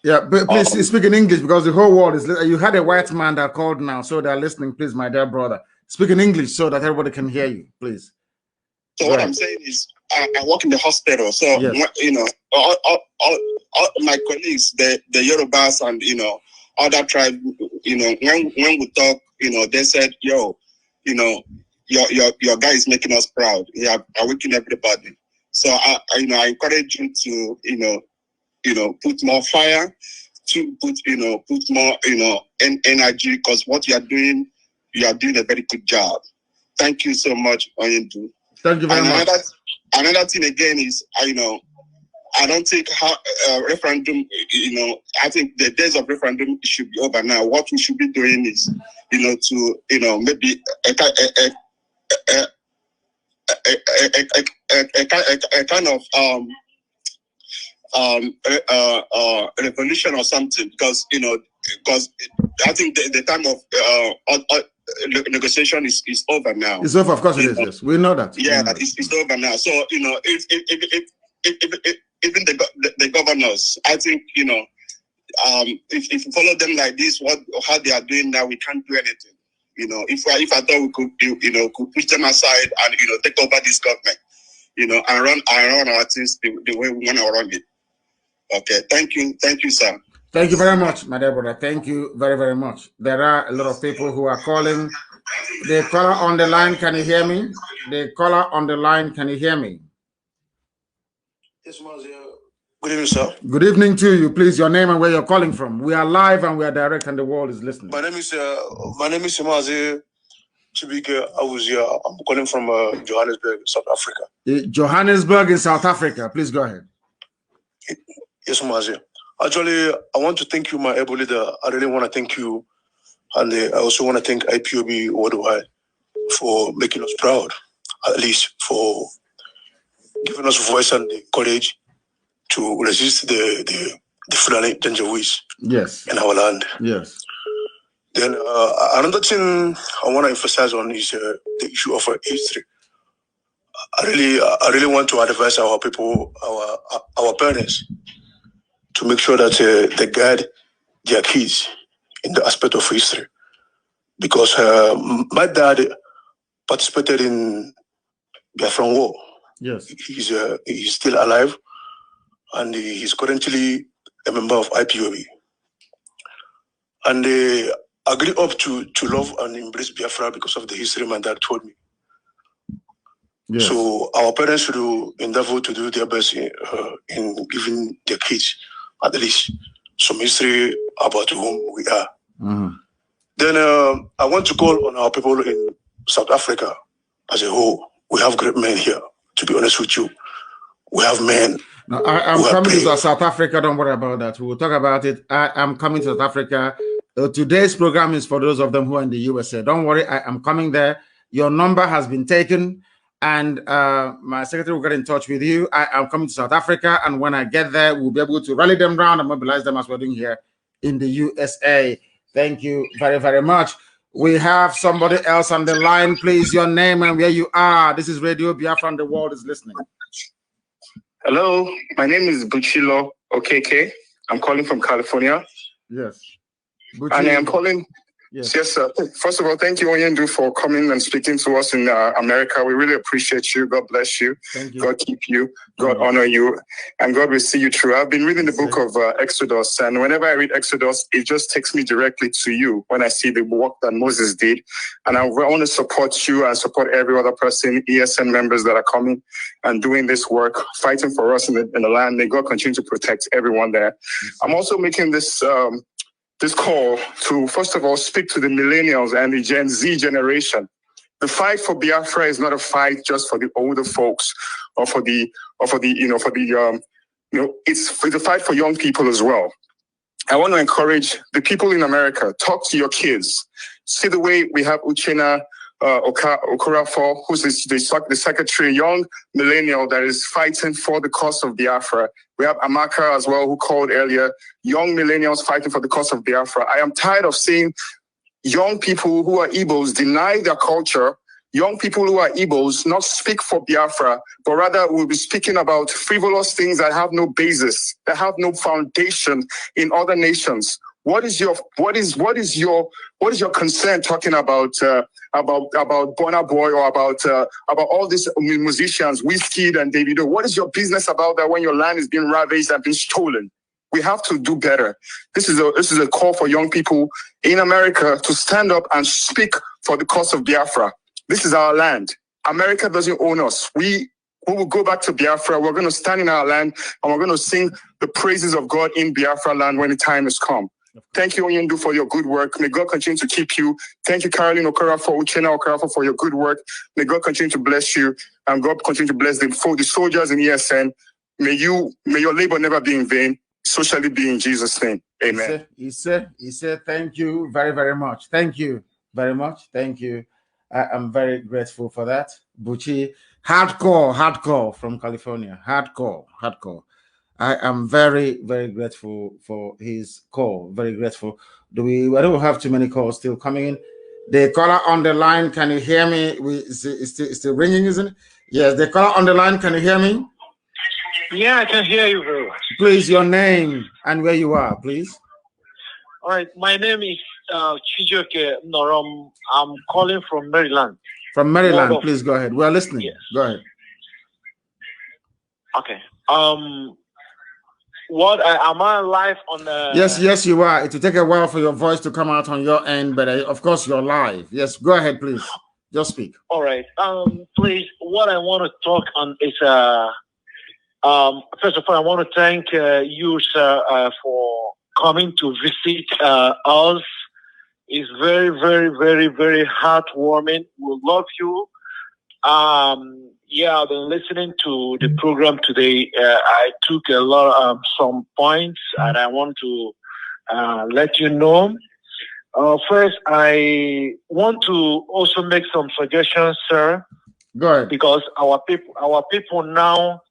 [SPEAKER 1] yeah, but please speak in English because the whole world is. You had a white man that called now, so they're listening. Please, my dear brother, speak in English so that everybody can hear you, please.
[SPEAKER 10] So what I'm saying is, I work in the hospital, so yes. All my colleagues, the Yorubas and other tribes, when we talk, they said, yo, your guy is making us proud. Yeah, awakening everybody. So I encourage you to put more fire, to put more energy, because what you are doing a very good job. Thank you so much, Onyendu.
[SPEAKER 1] Thank you very much.
[SPEAKER 10] Another thing again is, I don't think referendum, I think the days of referendum should be over now. What we should be doing is, to, maybe a kind of revolution or something, because I think the time of negotiation is over now.
[SPEAKER 1] It's over, of course it is. Yes, we know that.
[SPEAKER 10] Yeah, it's over now. So even the governors, I think if you follow them like this, how they are doing now, we can't do anything. If I thought we could could push them aside and take over this government, and run our things the way we want to run it. Okay, thank you, sir.
[SPEAKER 1] Thank you very much, my dear brother. Thank you very, very much. There are a lot of people who are calling. The caller on the line, can you hear me? The caller on the line, can you hear me?
[SPEAKER 11] Yes, Mazi. Good evening, sir.
[SPEAKER 1] Good evening to you. Please, your name and where you're calling from. We are live and we are direct, and the world is listening.
[SPEAKER 11] My name is Mazi. I'm calling from Johannesburg, South Africa.
[SPEAKER 1] Johannesburg in South Africa. Please go ahead.
[SPEAKER 11] Yes, Mazi. Actually, I want to thank you, my able leader. I really want to thank you. And I also want to thank IPOB worldwide for making us proud, at least for giving us voice and the courage to resist the Fulani Janjaweeds in our land.
[SPEAKER 1] Yes.
[SPEAKER 11] Then another thing I want to emphasize on is the issue of history. I really want to advise our people, our parents, to make sure that they guide their kids in the aspect of history. Because my dad participated in Biafran War.
[SPEAKER 1] Yes.
[SPEAKER 11] He's still alive, and he's currently a member of IPOB. And I grew up to love and embrace Biafra because of the history my dad told me.
[SPEAKER 1] Yes.
[SPEAKER 11] So our parents should endeavor to do their best in giving their kids at least some history about whom we are.
[SPEAKER 1] Mm-hmm.
[SPEAKER 11] Then I want to call on our people in South Africa as a whole. We have great men here, to be honest with you. We have men.
[SPEAKER 1] No, I'm coming to South Africa. Don't worry about that. We will talk about it. I'm coming to South Africa. Today's program is for those of them who are in the USA. Don't worry, I am coming there. Your number has been taken, and my secretary will get in touch with you. I am coming to South Africa, and when I get there, we'll be able to rally them around and mobilize them as we're doing here in the USA. Thank you very, very much. We have somebody else on the line. Please, your name and where you are. This is Radio Biafra and the world is listening.
[SPEAKER 12] Hello, my name is Buchilo Okeke. I'm calling from California.
[SPEAKER 1] Yes.
[SPEAKER 12] And I am calling. Yes, sir. First of all, thank you, Onyendu, for coming and speaking to us in America. We really appreciate you. God bless you.
[SPEAKER 1] Thank you.
[SPEAKER 12] God keep you. God honor you. And God will see you through. I've been reading the book of Exodus, and whenever I read Exodus, it just takes me directly to you when I see the work that Moses did. And I want to support you and support every other person, ESN members that are coming and doing this work, fighting for us in the land. May God continue to protect everyone there. I'm also making this call to, first of all, speak to the millennials and the Gen Z generation. The fight for Biafra is not a fight just for the older folks it's a fight for young people as well. I want to encourage the people in America, talk to your kids. See the way we have Uchenna Okorafor, who's the secretary, young millennial that is fighting for the cause of Biafra. We have Amaka as well, who called earlier, young millennials fighting for the cause of Biafra. I am tired of seeing young people who are Igbos deny their culture, young people who are Igbos not speak for Biafra, but rather will be speaking about frivolous things that have no basis, that have no foundation in other nations. What is your concern talking about Burna Boy or about all these musicians, Wizkid and Davido? What is your business about that when your land is being ravaged and being stolen? We have to do better. This is a call for young people in America to stand up and speak for the cause of Biafra. This is our land. America doesn't own us. We will go back to Biafra. We're going to stand in our land and we're going to sing the praises of God in Biafra land when the time has come. Thank you, Onyendu, for your good work. May God continue to keep you. Thank you, Caroline Okorafor, Uchenna Okorafor, for your good work. May God continue to bless you, and God continue to bless the soldiers in ESN. May your labor never be in vain. So shall it be in Jesus' name. Amen.
[SPEAKER 1] He said, thank you very, very much. Thank you very much. Thank you. I am very grateful for that. Buchi, hardcore from California. Hardcore. I am very, very grateful for his call. Very grateful. I don't have too many calls still coming in. The caller on the line, can you hear me? It's still ringing, isn't it? Yes, the caller on the line, can you hear me?
[SPEAKER 13] Yeah, I can hear you very well.
[SPEAKER 1] Please, your name and where you are, please.
[SPEAKER 13] All right, my name is Chijoke Norom. I'm calling from Maryland.
[SPEAKER 1] From Maryland, please go ahead. We're listening. Yes. Go ahead.
[SPEAKER 13] Okay. Am I live on the...
[SPEAKER 1] Yes, you are. It will take a while for your voice to come out on your end, but of course you're live. Yes, go ahead, please. Just speak.
[SPEAKER 13] All right. Please, what I want to talk on is first of all, I want to thank you, sir, for coming to visit us. It's very, very, very, very heartwarming. We love you. Yeah, I've been listening to the program today. I took a lot of some points, and I want to let you know. First, I want to also make some suggestions, sir.
[SPEAKER 1] Go ahead.
[SPEAKER 13] Because our people now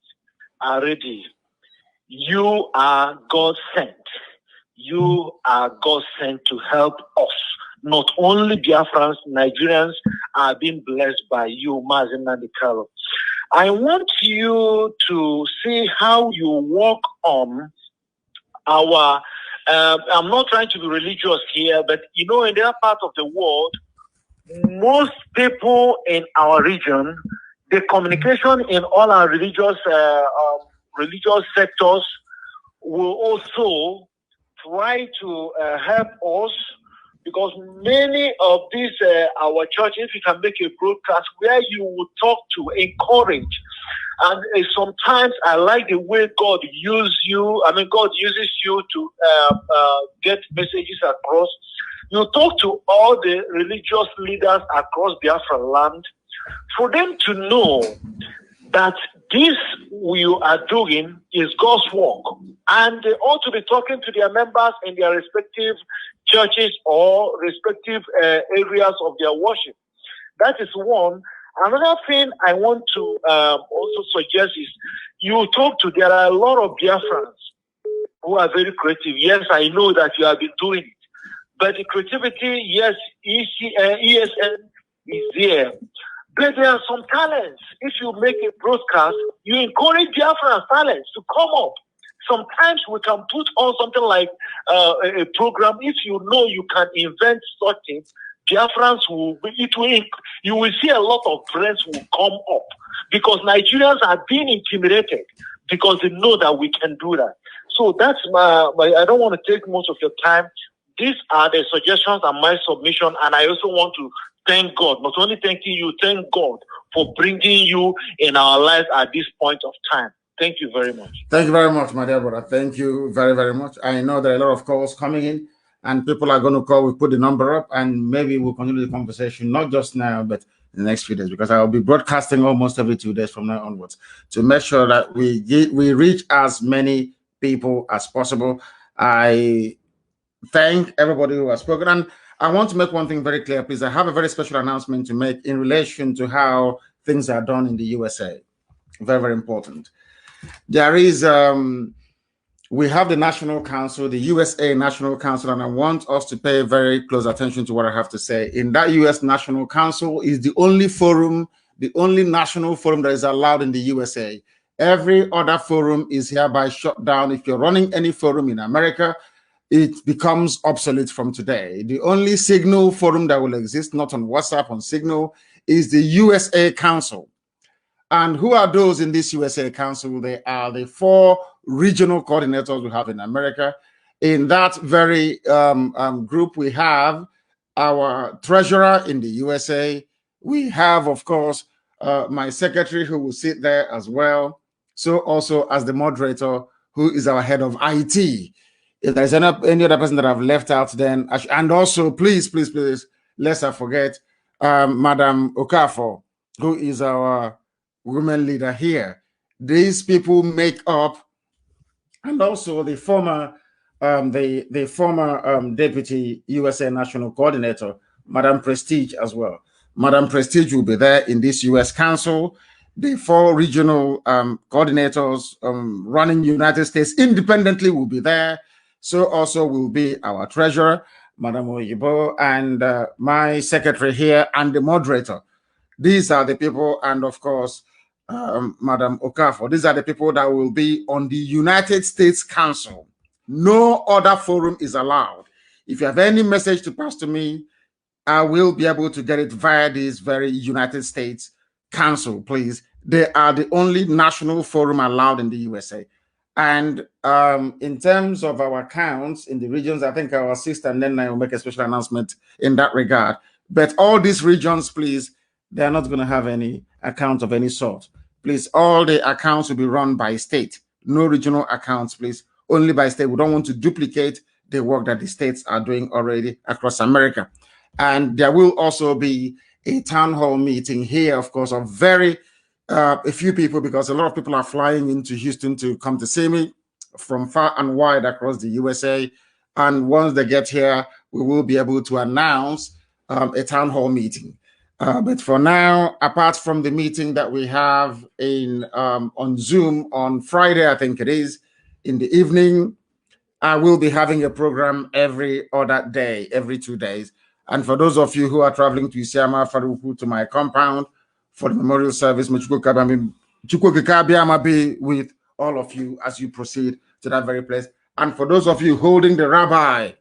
[SPEAKER 13] are ready. You are God sent. You are God sent to help us. Not only Biafrans, Nigerians are being blessed by you, Mazi Nnamdi Kanu. I want you to see how you work on our, I'm not trying to be religious here, but you know, in that part of the world, most people in our region, the communication in all our religious sectors will also try to help us, because many of these our churches, we can make a broadcast where you will talk to, encourage, and sometimes I like the way God uses you. I mean, God uses you to get messages across. You talk to all the religious leaders across Biafra land for them to know that this we are doing is God's work, and they ought to be talking to their members in their respective churches or respective areas of their worship. That is one. Another thing I want to also suggest is you talk to, there are a lot of Biafrans who are very creative. Yes, I know that you have been doing it, but the creativity, yes, ESN is there. But there are some talents. If you make a broadcast, you encourage Biafran talents to come up. Sometimes we can put on something like a program. If you know you can invent such things, Biafrans you will see a lot of friends will come up, because Nigerians are being intimidated because they know that we can do that. So that's I don't want to take most of your time. These are the suggestions and my submission, and I also want to thank God, not only thanking you, thank God for bringing you in our lives at this point of time. Thank you very much.
[SPEAKER 1] Thank you very much, my dear brother. Thank you very, very much. I know there are a lot of calls coming in, and people are going to call. We put the number up, and maybe we'll continue the conversation, not just now, but in the next few days, because I'll be broadcasting almost every 2 days from now onwards to make sure that we reach as many people as possible. I thank everybody who has spoken. And I want to make one thing very clear, please. I have a very special announcement to make in relation to how things are done in the USA. Very, very important. There is, we have the National Council, the USA National Council, and I want us to pay very close attention to what I have to say. In that US National Council is the only forum, the only national forum that is allowed in the USA. Every other forum is hereby shut down. If you're running any forum in America, it becomes obsolete from today. The only Signal forum that will exist, not on WhatsApp, on Signal, is the USA Council. And who are those in this USA Council? They are the 4 regional coordinators we have in America. In that very group, we have our treasurer in the USA. We have, of course, my secretary who will sit there as well. So also as the moderator, who is our head of IT. If there's any other person that I've left out, then and also please, let's not forget Madam Okafor, who is our women leader here. These people make up, and also the former deputy USA National Coordinator, Madam Prestige as well. Madam Prestige will be there in this US Council. The 4 regional coordinators running United States independently will be there. So also will be our treasurer, Madam Oyibo, and my secretary here, and the moderator. These are the people, and of course, Madam Okafor. These are the people that will be on the United States Council. No other forum is allowed. If you have any message to pass to me, I will be able to get it via this very United States Council, please. They are the only national forum allowed in the USA. And in terms of our accounts in the regions, I think our sister Nena will make a special announcement in that regard. But all these regions, please, they are not going to have any account of any sort. Please, all the accounts will be run by state. No regional accounts, please. Only by state. We don't want to duplicate the work that the states are doing already across America. And there will also be a town hall meeting here, of course, of very a few people, because a lot of people are flying into Houston to come to see me from far and wide across the USA. And once they get here, we will be able to announce a town hall meeting. But for now, apart from the meeting that we have in on Zoom on Friday, I think it is, in the evening, I will be having a program every other day, every 2 days. And for those of you who are traveling to Isiama, Faruku, to my compound for the memorial service, be with all of you as you proceed to that very place. And for those of you holding the rabbi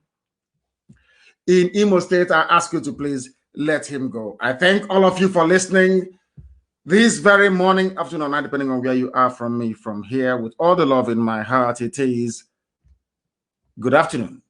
[SPEAKER 1] in Imo State, I ask you to please let him go. I thank all of you for listening this very morning, afternoon, or night, depending on where you are from me, from here, with all the love in my heart. It is good afternoon.